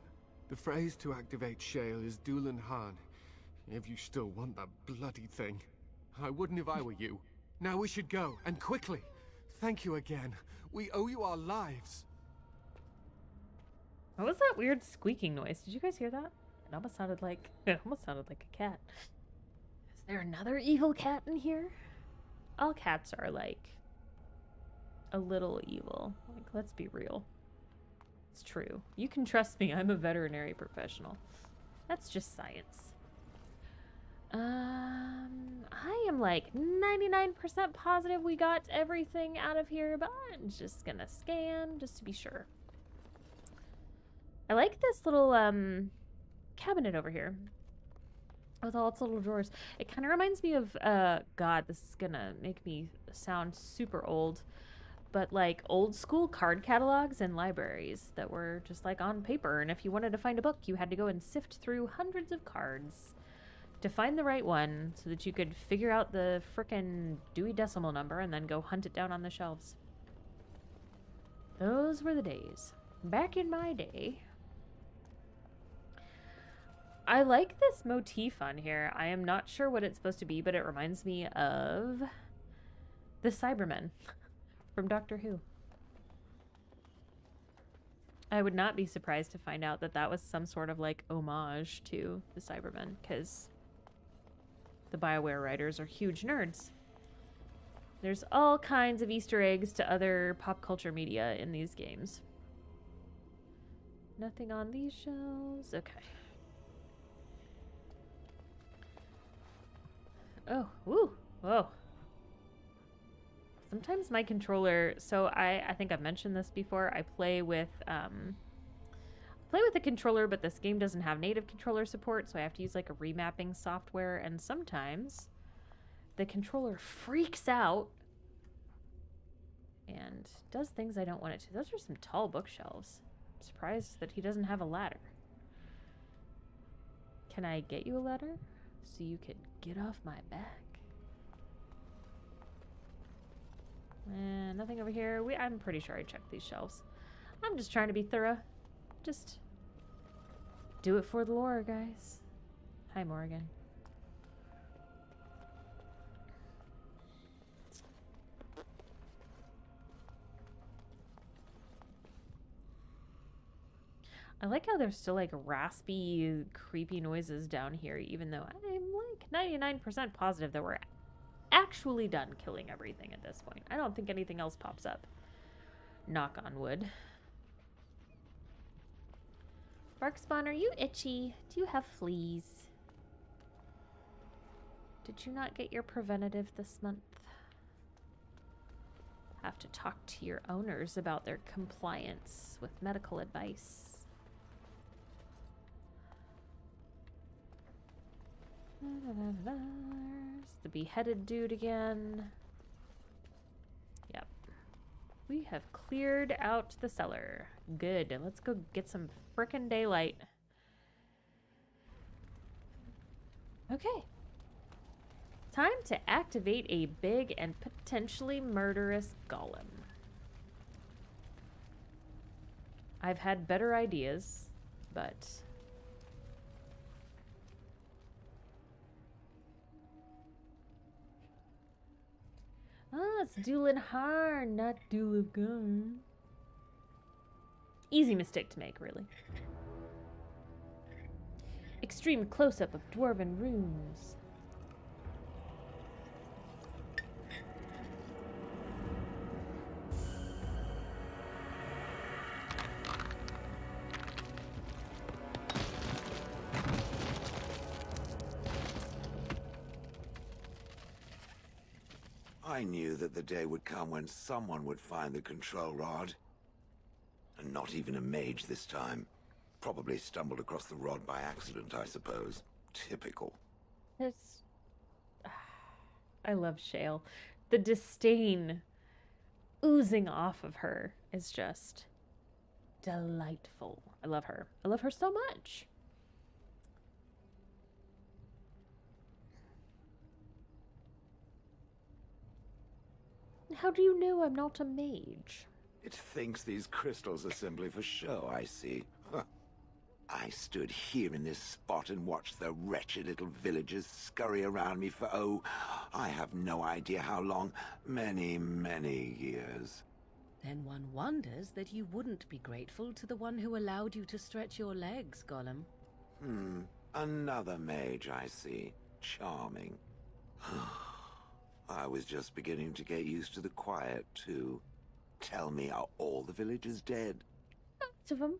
The phrase to activate Shale is Dulan Han. If you still want that bloody thing. I wouldn't if I were you. Now we should go, and quickly. Thank you again. We owe you our lives. What was that weird squeaking noise? Did you guys hear that? It almost sounded like a cat. Is there another evil cat in here? All cats are like a little evil. Like, let's be real. It's true. You can trust me. I'm a veterinary professional. That's just science. I am like 99% positive we got everything out of here, but I'm just gonna scan just to be sure. I like this little cabinet over here with all its little drawers. It kind of reminds me of God, this is gonna make me sound super old, but like old school card catalogs and libraries that were just like on paper, and if you wanted to find a book, you had to go and sift through hundreds of cards to find the right one so that you could figure out the frickin' Dewey Decimal number and then go hunt it down on the shelves. Those were the days. Back in my day. I like this motif on here. I am not sure what it's supposed to be, but it reminds me of the Cybermen from Doctor Who. I would not be surprised to find out that that was some sort of like homage to the Cybermen, because the BioWare writers are huge nerds. There's all kinds of Easter eggs to other pop culture media in these games. Nothing on these shelves. Okay. Oh, woo, whoa. Sometimes my controller, so I think I've mentioned this before, I play with a controller, but this game doesn't have native controller support, so I have to use like a remapping software, and sometimes the controller freaks out and does things I don't want it to. Those are some tall bookshelves. I'm surprised that he doesn't have a ladder. Can I get you a ladder so you could get off my back? Nothing over here. I'm pretty sure I checked these shelves. I'm just trying to be thorough. Just do it for the lore, guys. Hi, Morgan. I like how there's still like raspy, creepy noises down here, even though I'm like 99% positive that we're actually done killing everything at this point. I don't think anything else pops up. Knock on wood. Barkspawn, are you itchy? Do you have fleas? Did you not get your preventative this month? Have to talk to your owners about their compliance with medical advice. There's the beheaded dude again. Yep. We have cleared out the cellar. Good. Let's go get some frickin' daylight. Okay. Time to activate a big and potentially murderous golem. I've had better ideas, but it's Dulan Harn, not Dulagan. Easy mistake to make, really. Extreme close-up of dwarven runes. I knew that the day would come when someone would find the control rod. And not even a mage this time. Probably stumbled across the rod by accident, I suppose. Typical. I love Shale. The disdain oozing off of her is just delightful. I love her. I love her so much. How do you know I'm not a mage? It thinks these crystals are simply for show, I see. Huh. I stood here in this spot and watched the wretched little villagers scurry around me for, oh, I have no idea how long. Many, many years. Then one wonders that you wouldn't be grateful to the one who allowed you to stretch your legs, Gollum. Another mage, I see. Charming. I was just beginning to get used to the quiet, too. Tell me, are all the villagers dead? Most of them.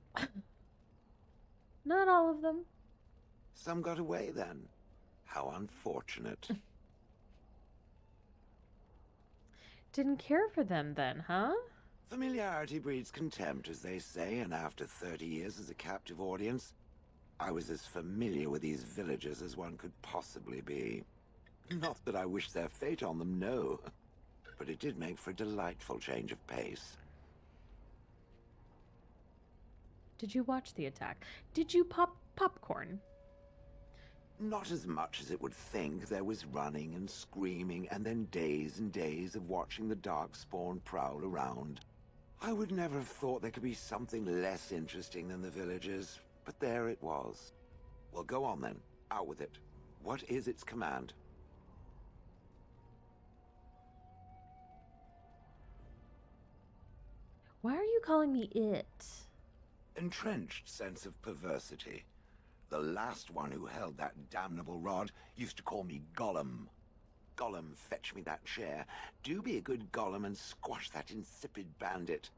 Not all of them. Some got away, then. How unfortunate. Didn't care for them, then, huh? Familiarity breeds contempt, as they say, and after 30 years as a captive audience, I was as familiar with these villagers as one could possibly be. Not that I wish their fate on them, no. But it did make for a delightful change of pace. Did you watch the attack? Did you pop popcorn? Not as much as it would think. There was running and screaming, and then days and days of watching the Darkspawn prowl around. I would never have thought there could be something less interesting than the villagers, but there it was. Well, go on then. Out with it. What is its command? Why are you calling me it? Entrenched sense of perversity. The last one who held that damnable rod used to call me Gollum. Gollum, fetch me that chair. Do be a good Gollum and squash that insipid bandit.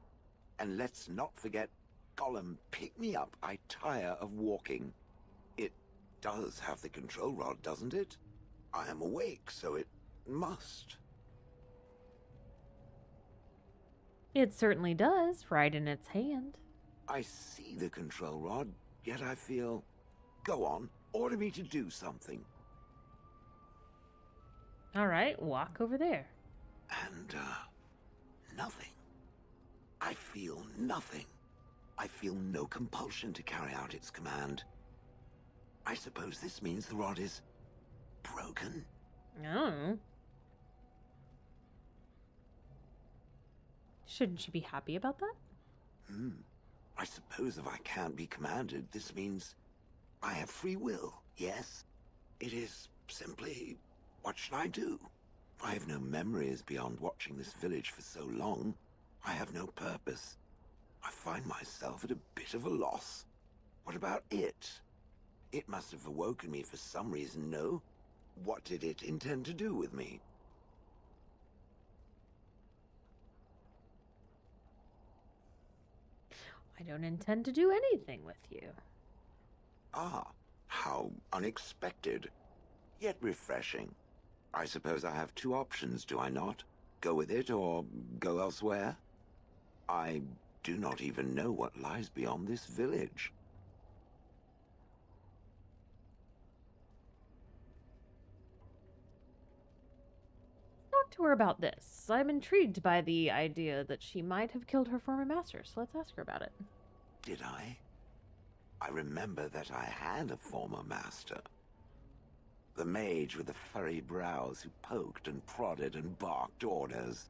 And let's not forget, Gollum, pick me up. I tire of walking. It does have the control rod, doesn't it? I am awake, so it must. It certainly does, right in its hand. I see the control rod, yet I feel... Go on, order me to do something. All right, walk over there. And, nothing. I feel nothing. I feel no compulsion to carry out its command. I suppose this means the rod is... broken? No. Shouldn't you be happy about that? I suppose if I can't be commanded, this means I have free will, yes? It is simply, what should I do? I have no memories beyond watching this village for so long. I have no purpose. I find myself at a bit of a loss. What about it? It must have awoken me for some reason, no? What did it intend to do with me? I don't intend to do anything with you. Ah, how unexpected, yet refreshing. I suppose I have two options, do I not? Go with it or go elsewhere? I do not even know what lies beyond this village. Talk to her about this. I'm intrigued by the idea that she might have killed her former master, so let's ask her about it. Did I? I remember that I had a former master. The mage with the furry brows who poked and prodded and barked orders.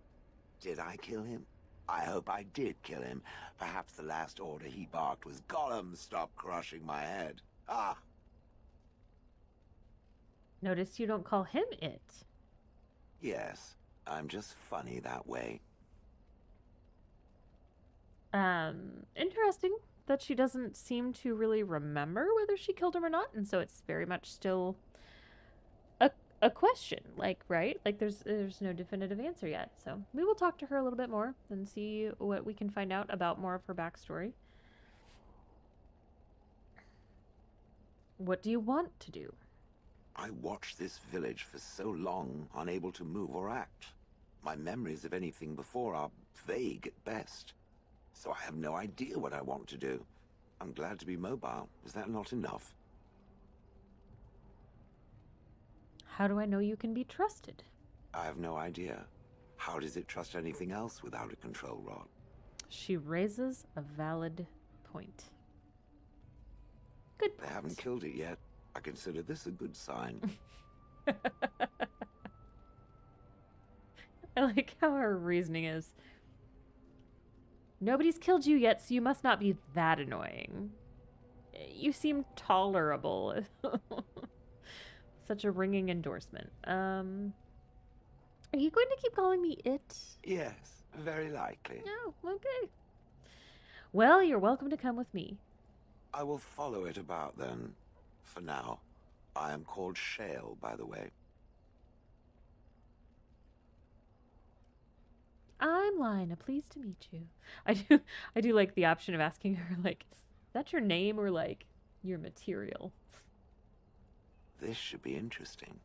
Did I kill him? I hope I did kill him. Perhaps the last order he barked was, Gollum, stop crushing my head. Ah! Notice you don't call him it. Yes, I'm just funny that way. Interesting that she doesn't seem to really remember whether she killed him or not, and so it's very much still a question, like, right? Like, there's no definitive answer yet, so we will talk to her a little bit more and see what we can find out about more of her backstory. What do you want to do? I watched this village for so long, unable to move or act. My memories of anything before are vague at best. So I have no idea what I want to do. I'm glad to be mobile. Is that not enough? How do I know you can be trusted? I have no idea. How does it trust anything else without a control rod? She raises a valid point. Good They point. haven't killed it yet. I consider this a good sign. I like how her reasoning is, nobody's killed you yet, so you must not be that annoying. You seem tolerable. Such a ringing endorsement. Are you going to keep calling me it? Yes, very likely. Oh, okay. Well, you're welcome to come with me. I will follow it about then. For now. I am called Shale, by the way. I'm Lina. Pleased to meet you. I do like the option of asking her, like, is that your name or, like, your material? This should be interesting.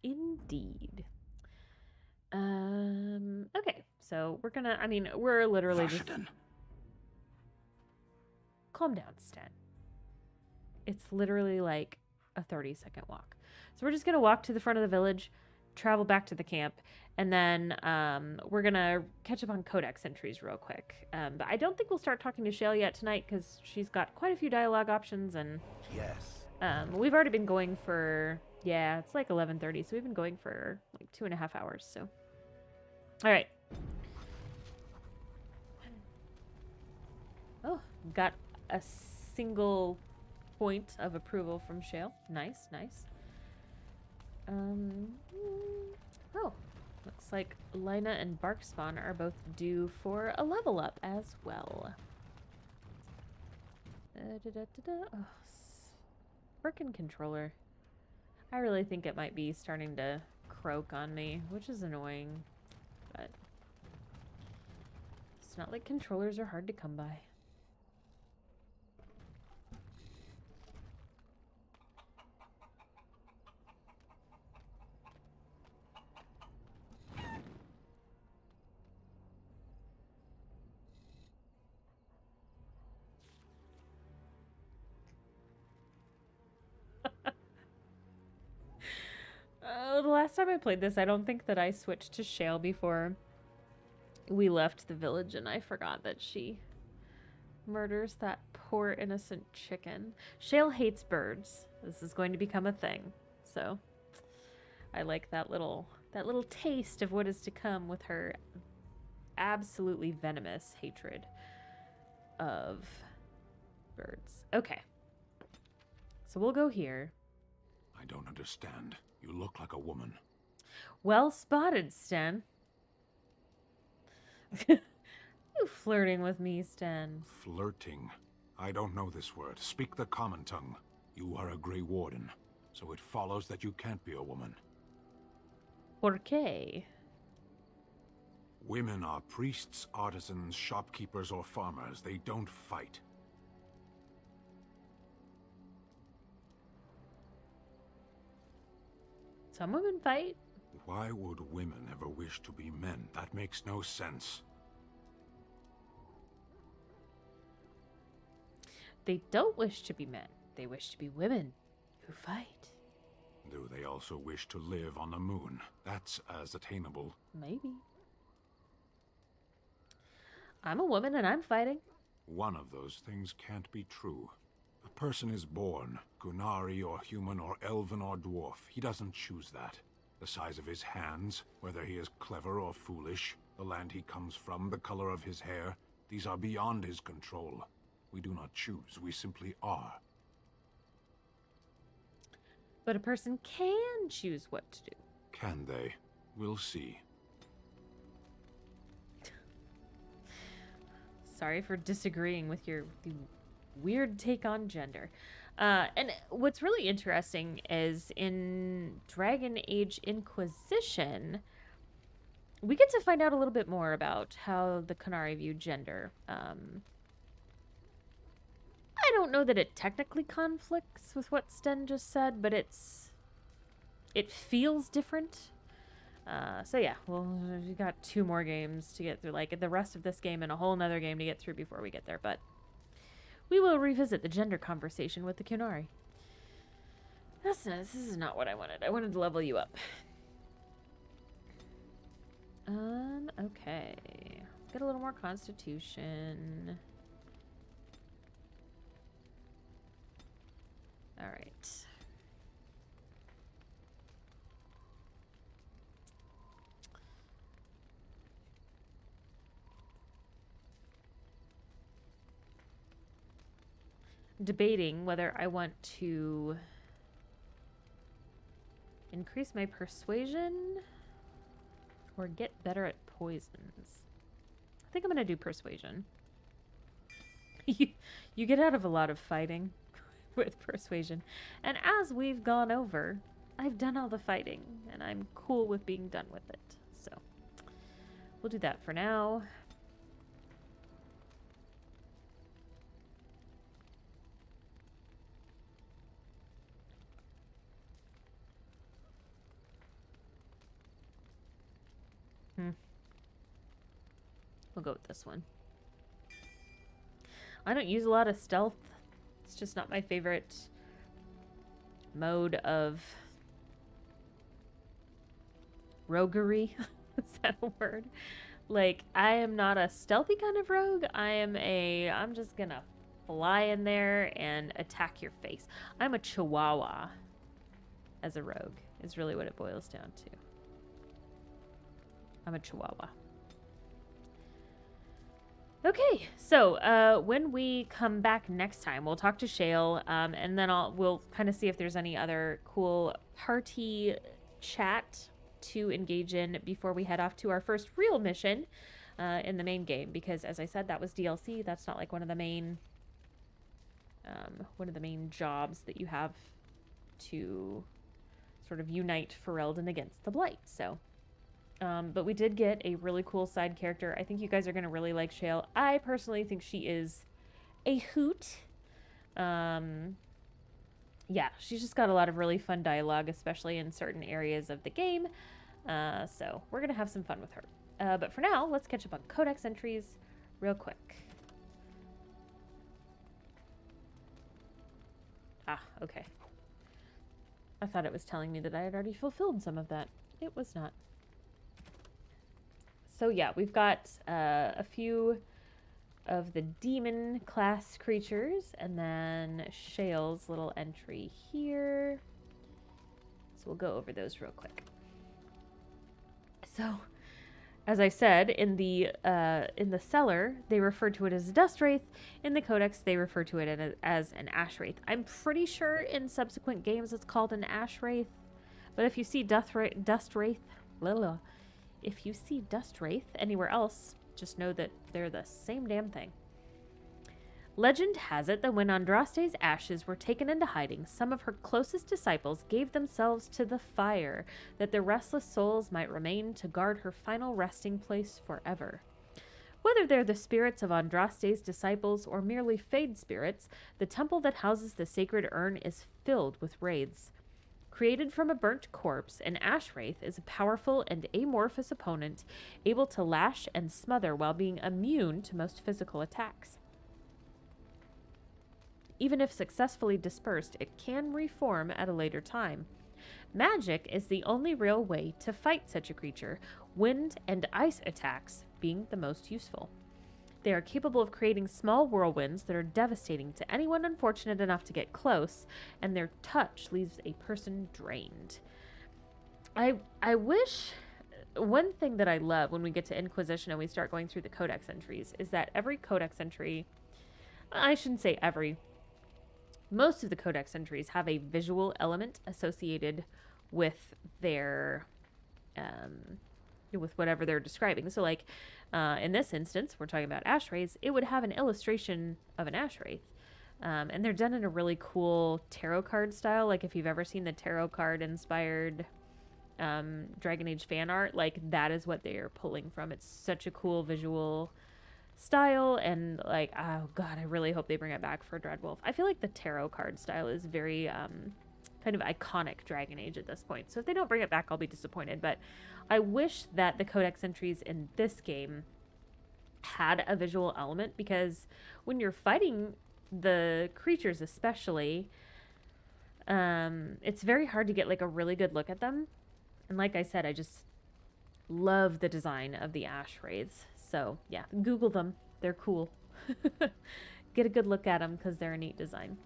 Indeed. Okay. So we're gonna, I mean, we're literally just... Calm down, Stan. It's literally like a 30-second walk. So we're just gonna walk to the front of the village, travel back to the camp, and then we're gonna catch up on codex entries real quick. But I don't think we'll start talking to Shale yet tonight because she's got quite a few dialogue options, and we've already been going for, yeah, it's like 11:30, so we've been going for like 2.5 hours. So, all right. Oh, got a single point of approval from Shale. Nice, nice. Oh, looks like Lina and Barkspawn are both due for a level up as well. Oh, frickin' controller. I really think it might be starting to croak on me, which is annoying, but it's not like controllers are hard to come by. The last time I played this, I don't think that I switched to Shale before we left the village, and I forgot that she murders that poor innocent chicken. Shale hates birds. This is going to become a thing. So I like that little taste of what is to come with her absolutely venomous hatred of birds. Okay. So we'll go here. I don't understand. You look like a woman. Well spotted, Stan. You flirting with me, Stan. Flirting. I don't know this word. Speak the common tongue. You are a Grey Warden, so it follows that you can't be a woman. ¿Por qué? Women are priests, artisans, shopkeepers, or farmers. They don't fight. Some women fight. Why would women ever wish to be men? That makes no sense. They don't wish to be men. They wish to be women who fight. Do they also wish to live on the moon? That's as attainable. Maybe. I'm a woman and I'm fighting. One of those things can't be true. A person is born, Gunari or human or elven or dwarf. He doesn't choose that. The size of his hands, whether he is clever or foolish, the land he comes from, the color of his hair, these are beyond his control. We do not choose, we simply are. But a person can choose what to do. Can they? We'll see. Sorry for disagreeing with the weird take on gender. And what's really interesting is in Dragon Age Inquisition, we get to find out a little bit more about how the Qunari view gender. I don't know that it technically conflicts with what Sten just said, but it feels different. So yeah, well, we got 2 more games to get through, like the rest of this game and a whole nother game to get through before we get there, but we will revisit the gender conversation with the Qunari. This is not what I wanted. I wanted to level you up. Okay. Let's get a little more constitution. debating whether I want to increase my persuasion or get better at poisons. I think I'm going to do persuasion. You get out of a lot of fighting with persuasion. And as we've gone over, I've done all the fighting, and I'm cool with being done with it. So, we'll do that for now. We'll go with this one. I don't use a lot of stealth. It's just not my favorite mode of roguery. Is that a word? Like, I am not a stealthy kind of rogue. I'm just gonna fly in there and attack your face. I'm a chihuahua as a rogue, is really what it boils down to. I'm a chihuahua. Okay, so when we come back next time, we'll talk to Shale, and then we'll kind of see if there's any other cool party chat to engage in before we head off to our first real mission in the main game. Because, as I said, that was DLC. That's not like one of the main jobs that you have to sort of unite Ferelden against the Blight. So. But we did get a really cool side character. I think you guys are going to really like Shale. I personally think she is a hoot. Yeah, she's just got a lot of really fun dialogue, especially in certain areas of the game. So we're going to have some fun with her. But for now, let's catch up on codex entries real quick. Ah, okay. I thought it was telling me that I had already fulfilled some of that. It was not. So yeah, we've got a few of the demon class creatures, and then Shale's little entry here. So we'll go over those real quick. So, as I said, in the cellar, they refer to it as a dust wraith. In the codex, they refer to it as an ash wraith. I'm pretty sure in subsequent games it's called an ash wraith, but if you see dust wraith, if you see dust wraith anywhere else, just know that they're the same damn thing. Legend has it that when Andraste's ashes were taken into hiding, some of her closest disciples gave themselves to the fire, that their restless souls might remain to guard her final resting place forever. Whether they're the spirits of Andraste's disciples or merely fade spirits, the temple that houses the sacred urn is filled with wraiths. Created from a burnt corpse, an ash wraith is a powerful and amorphous opponent, able to lash and smother while being immune to most physical attacks. Even if successfully dispersed, it can reform at a later time. Magic is the only real way to fight such a creature, wind and ice attacks being the most useful. They are capable of creating small whirlwinds that are devastating to anyone unfortunate enough to get close, and their touch leaves a person drained. I wish... One thing that I love when we get to Inquisition and we start going through the codex entries is that every codex entry... I shouldn't say every. Most of the codex entries have a visual element associated with their... with whatever they're describing. So, like, in this instance, we're talking about ash wraiths, it would have an illustration of an ash wraith. And they're done in a really cool tarot card style. Like, if you've ever seen the tarot card inspired Dragon Age fan art, like, that is what they are pulling from. It's such a cool visual style, and, like, oh god, I really hope they bring it back for Dreadwolf. I feel like the tarot card style is very kind of iconic Dragon Age at this point. So if they don't bring it back, I'll be disappointed. But I wish that the codex entries in this game had a visual element, because when you're fighting the creatures especially, it's very hard to get like a really good look at them. And like I said, I just love the design of the ash wraiths. So yeah, Google them. They're cool. Get a good look at them because they're a neat design.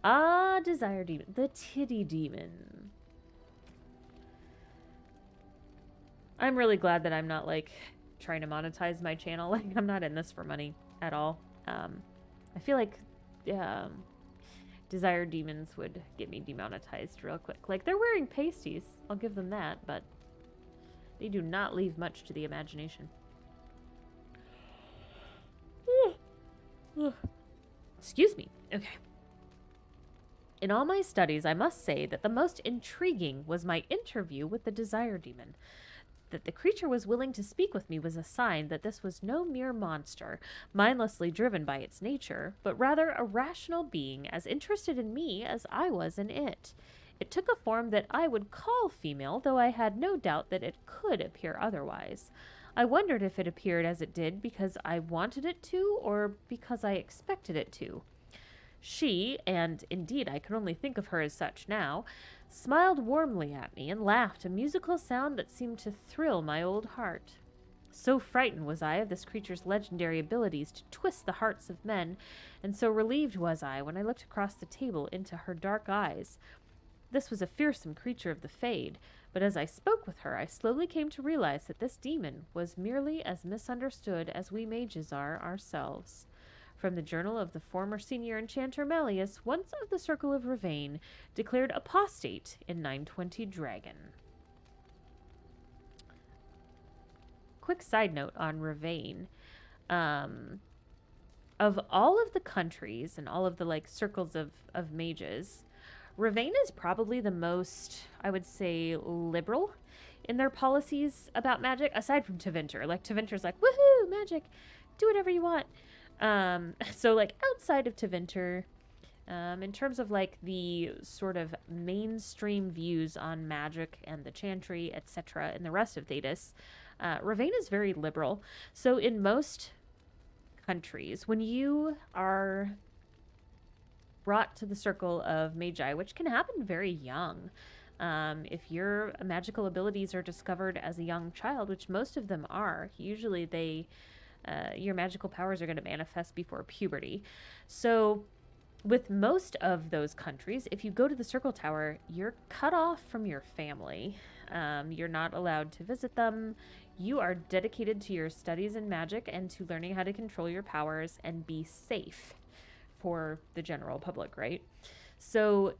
Ah, Desire Demon. The Titty Demon. I'm really glad that I'm not, like, trying to monetize my channel. Like, I'm not in this for money at all. I feel like desire demons would get me demonetized real quick. Like, they're wearing pasties, I'll give them that, but they do not leave much to the imagination. Excuse me. Okay. In all my studies, I must say that the most intriguing was my interview with the desire demon. That the creature was willing to speak with me was a sign that this was no mere monster, mindlessly driven by its nature, but rather a rational being as interested in me as I was in it. It took a form that I would call female, though I had no doubt that it could appear otherwise. I wondered if it appeared as it did because I wanted it to, or because I expected it to. She, and indeed I could only think of her as such now, smiled warmly at me and laughed, a musical sound that seemed to thrill my old heart. So frightened was I of this creature's legendary abilities to twist the hearts of men, and so relieved was I when I looked across the table into her dark eyes. This was a fearsome creature of the Fade, but as I spoke with her, I slowly came to realize that this demon was merely as misunderstood as we mages are ourselves. From the journal of the former senior enchanter Malleus, once of the Circle of Ravain, declared apostate in 920 Dragon. Quick side note on Ravain. Of all of the countries and all of the circles of mages, Ravain is probably the most, I would say, liberal in their policies about magic, aside from Tevinter. Tevinter's like, woohoo, magic, do whatever you want. So outside of Tevinter, in terms of the sort of mainstream views on magic and the chantry, etc., and the rest of Thedas, Ravain is very liberal. So in most countries, when you are brought to the circle of magi, which can happen very young, if your magical abilities are discovered as a young child, which most of them are, usually your magical powers are going to manifest before puberty. So with most of those countries, if you go to the Circle Tower, you're cut off from your family. You're not allowed to visit them. You are dedicated to your studies in magic and to learning how to control your powers and be safe for the general public, right? So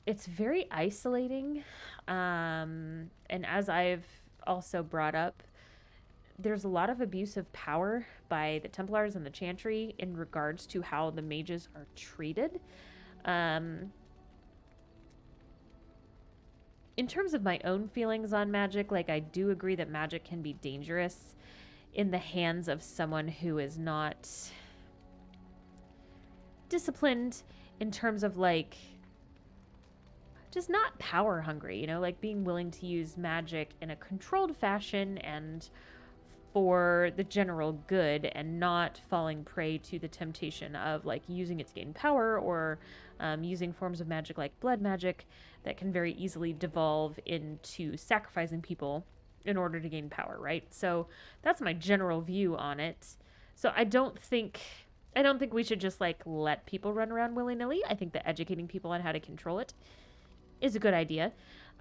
it's very isolating. And as I've also brought up, there's a lot of abuse of power by the Templars and the Chantry in regards to how the mages are treated. In terms of my own feelings on magic, I do agree that magic can be dangerous in the hands of someone who is not disciplined in terms of just not power hungry, being willing to use magic in a controlled fashion and for the general good, and not falling prey to the temptation of using it to gain power, or using forms of magic like blood magic that can very easily devolve into sacrificing people in order to gain power, right? So that's my general view on it. So I don't think we should just let people run around willy-nilly. I think that educating people on how to control it is a good idea.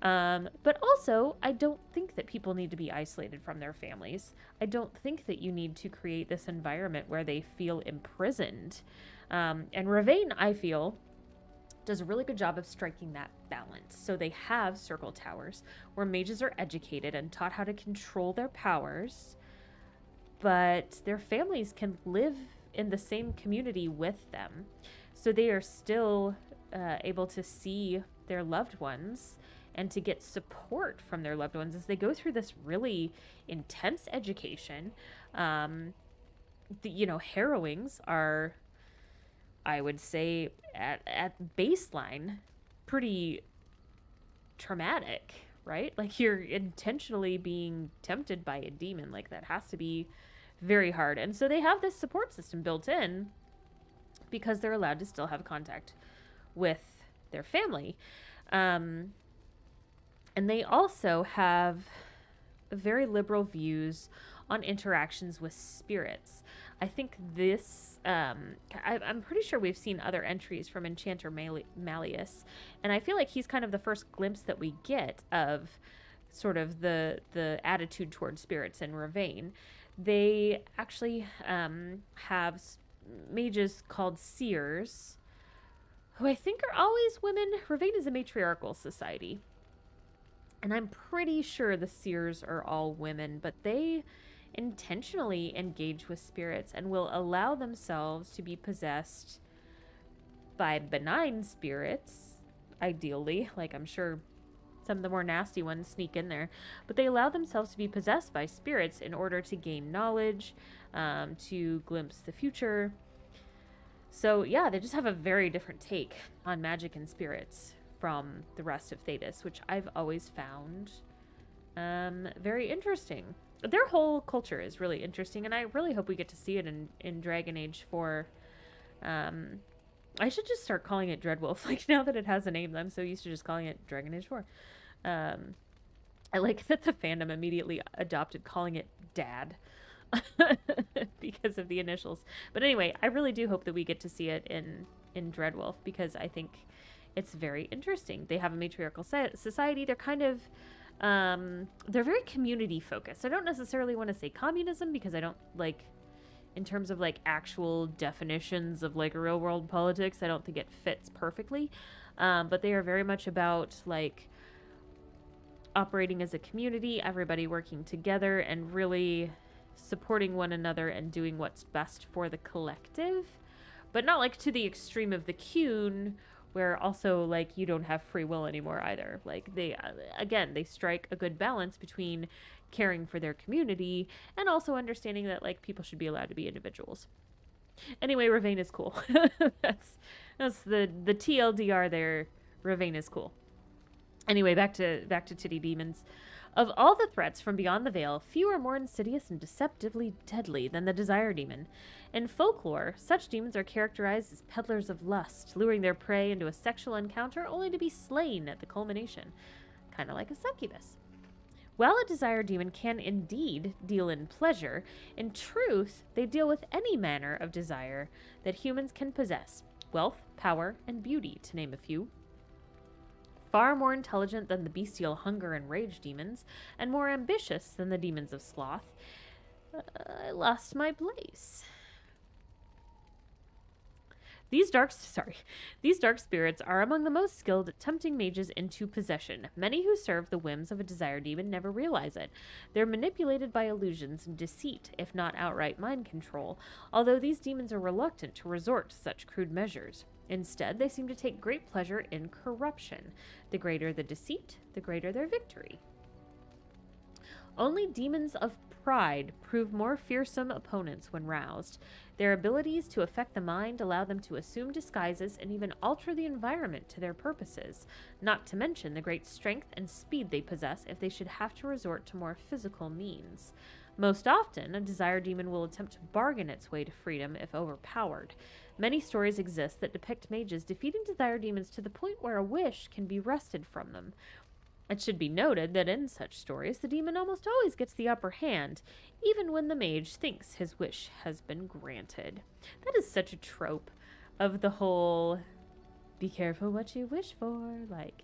But also, I don't think that people need to be isolated from their families. I don't think that you need to create this environment where they feel imprisoned. And Ravain, I feel, does a really good job of striking that balance. So they have circle towers where mages are educated and taught how to control their powers, but their families can live in the same community with them. So they are still able to see their loved ones and to get support from their loved ones as they go through this really intense education. Harrowings are, I would say, at baseline, pretty traumatic, right? You're intentionally being tempted by a demon. That has to be very hard. And so they have this support system built in because they're allowed to still have contact with their family. And they also have very liberal views on interactions with spirits. I think this, I'm pretty sure we've seen other entries from Enchanter Malleus, and I feel like he's kind of the first glimpse that we get of sort of the attitude towards spirits in Ravain. They actually have mages called seers, who I think are always women. Ravane is a matriarchal society, and I'm pretty sure the seers are all women, but they intentionally engage with spirits and will allow themselves to be possessed by benign spirits, ideally. Like, I'm sure some of the more nasty ones sneak in there, but they allow themselves to be possessed by spirits in order to gain knowledge, to glimpse the future. So yeah, they just have a very different take on magic and spirits from the rest of Thedas, which I've always found very interesting. Their whole culture is really interesting, and I really hope we get to see it in Dragon Age 4. I should just start calling it Dreadwolf. Like, now that it has a name, I'm so used to just calling it Dragon Age 4. I like that the fandom immediately adopted calling it Dad because of the initials. But anyway, I really do hope that we get to see it in Dreadwolf, because I think it's very interesting. They have a matriarchal society. They're kind of they're very community focused. I don't necessarily want to say communism, because I don't like, in terms of like actual definitions of like real world politics, I don't think it fits perfectly. But they are very much about like operating as a community, everybody working together and really supporting one another and doing what's best for the collective, but not like to the extreme of the Qun, where also like you don't have free will anymore either. Like, they again, they strike a good balance between caring for their community and also understanding that like people should be allowed to be individuals. Anyway, Ravane is cool. that's the TLDR there. Ravane is cool. Anyway, back to Titty Demons. Of all the threats from beyond the veil, few are more insidious and deceptively deadly than the Desire Demon. In folklore, such demons are characterized as peddlers of lust, luring their prey into a sexual encounter only to be slain at the culmination. Kind of like a succubus. While a Desire Demon can indeed deal in pleasure, in truth, they deal with any manner of desire that humans can possess. Wealth, power, and beauty, to name a few. Far more intelligent than the bestial hunger and rage demons, and more ambitious than the demons of sloth. I lost my place. These dark spirits are among the most skilled at tempting mages into possession. Many who serve the whims of a Desire Demon never realize it. They're manipulated by illusions and deceit, if not outright mind control, although these demons are reluctant to resort to such crude measures. Instead, they seem to take great pleasure in corruption. The greater the deceit, the greater their victory. Only demons of pride prove more fearsome opponents when roused. Their abilities to affect the mind allow them to assume disguises and even alter the environment to their purposes, not to mention the great strength and speed they possess if they should have to resort to more physical means. Most often, a Desire Demon will attempt to bargain its way to freedom if overpowered. Many stories exist that depict mages defeating Desire Demons to the point where a wish can be wrested from them. It should be noted that in such stories, the demon almost always gets the upper hand, even when the mage thinks his wish has been granted. That is such a trope of the whole, be careful what you wish for, like,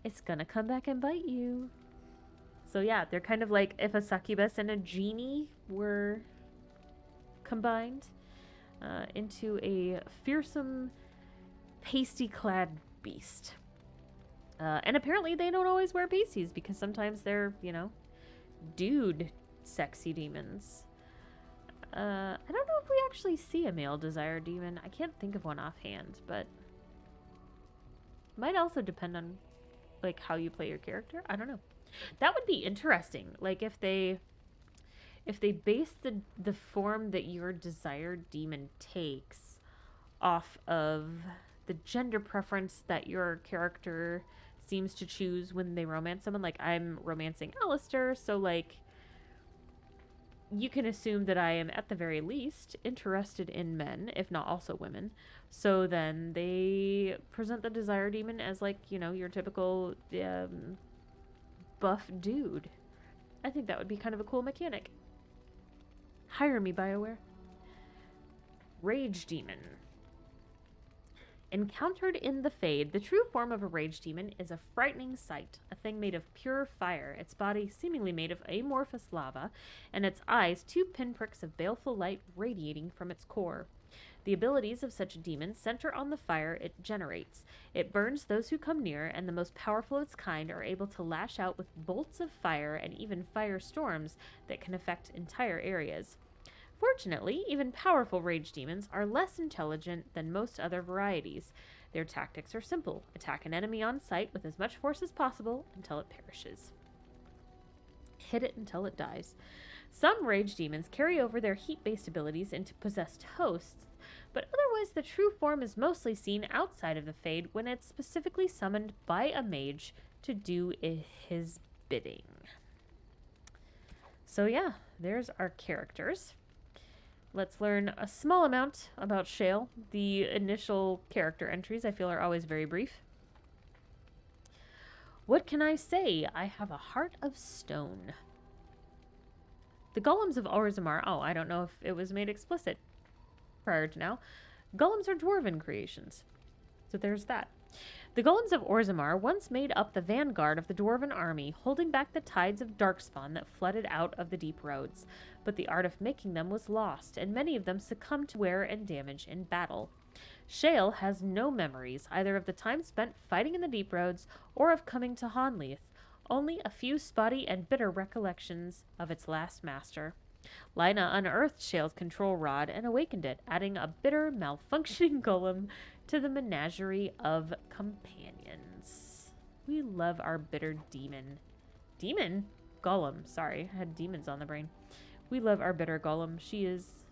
it's gonna come back and bite you. So yeah, they're kind of like if a succubus and a genie were combined into a fearsome, pasty-clad beast. And apparently they don't always wear pasties, because sometimes they're, you know, dude sexy demons. I don't know if we actually see a male Desire Demon. I can't think of one offhand, but might also depend on like how you play your character. I don't know. That would be interesting. Like if they base the form that your Desire Demon takes off of the gender preference that your character seems to choose when they romance someone. Like, I'm romancing Alistair, so like you can assume that I am at the very least interested in men, if not also women. So then they present the Desire Demon as like, you know, your typical buff dude. I think that would be kind of a cool mechanic. Hire me, BioWare. Rage Demon. Encountered in the Fade, the true form of a Rage Demon is a frightening sight, a thing made of pure fire, its body seemingly made of amorphous lava, and its eyes two pinpricks of baleful light radiating from its core. The abilities of such demons center on the fire it generates. It burns those who come near, and the most powerful of its kind are able to lash out with bolts of fire and even firestorms that can affect entire areas. Fortunately, even powerful rage demons are less intelligent than most other varieties. Their tactics are simple. Attack an enemy on sight with as much force as possible until it perishes. Hit it until it dies. Some rage demons carry over their heat-based abilities into possessed hosts, but otherwise the true form is mostly seen outside of the Fade when it's specifically summoned by a mage to do his bidding. So yeah, there's our characters. Let's learn a small amount about Shale. The initial character entries I feel are always very brief. What can I say? I have a heart of stone. The golems of Orzammar, oh, I don't know if it was made explicit prior to now. Golems are dwarven creations. So there's that. The golems of Orzammar once made up the vanguard of the dwarven army, holding back the tides of darkspawn that flooded out of the deep roads. But the art of making them was lost, and many of them succumbed to wear and damage in battle. Shale has no memories, either of the time spent fighting in the deep roads or of coming to Honleith. Only a few spotty and bitter recollections of its last master. Lina unearthed Shale's control rod and awakened it, adding a bitter, malfunctioning golem to the menagerie of companions. We love our bitter demon. Demon? Golem. Sorry, I had demons on the brain. We love our bitter golem. She is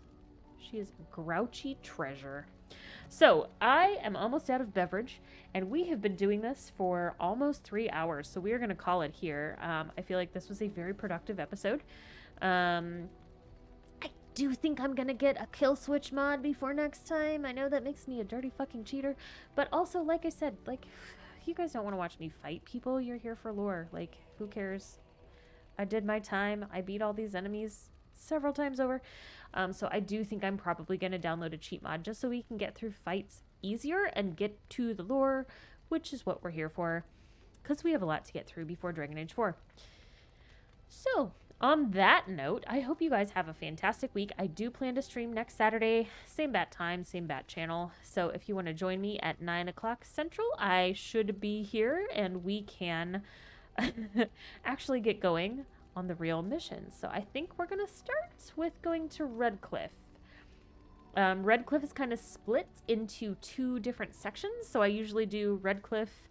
grouchy treasure. So, I am almost out of beverage, and we have been doing this for almost 3 hours, so we are going to call it here. I feel like this was a very productive episode. I do think I'm going to get a kill switch mod before next time. I know that makes me a dirty fucking cheater, but also, like I said, like, you guys don't want to watch me fight people. You're here for lore. Like, who cares? I did my time. I beat all these enemies several times over. So I do think I'm probably going to download a cheat mod just so we can get through fights easier and get to the lore, which is what we're here for, because we have a lot to get through before Dragon Age 4. So, on that note, I hope you guys have a fantastic week. I do plan to stream next Saturday, same bat time, same bat channel. So if you want to join me at 9 o'clock Central, I should be here, and we can actually get going on the real mission. So I think we're going to start with going to Redcliffe. Redcliffe is kind of split into 2 different sections. So I usually do Redcliffe,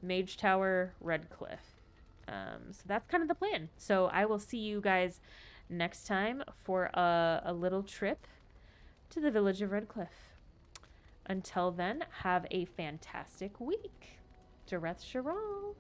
Mage Tower, Redcliffe. So that's kind of the plan. So I will see you guys next time for a little trip to the village of Redcliffe. Until then, have a fantastic week. Jareth Sharal.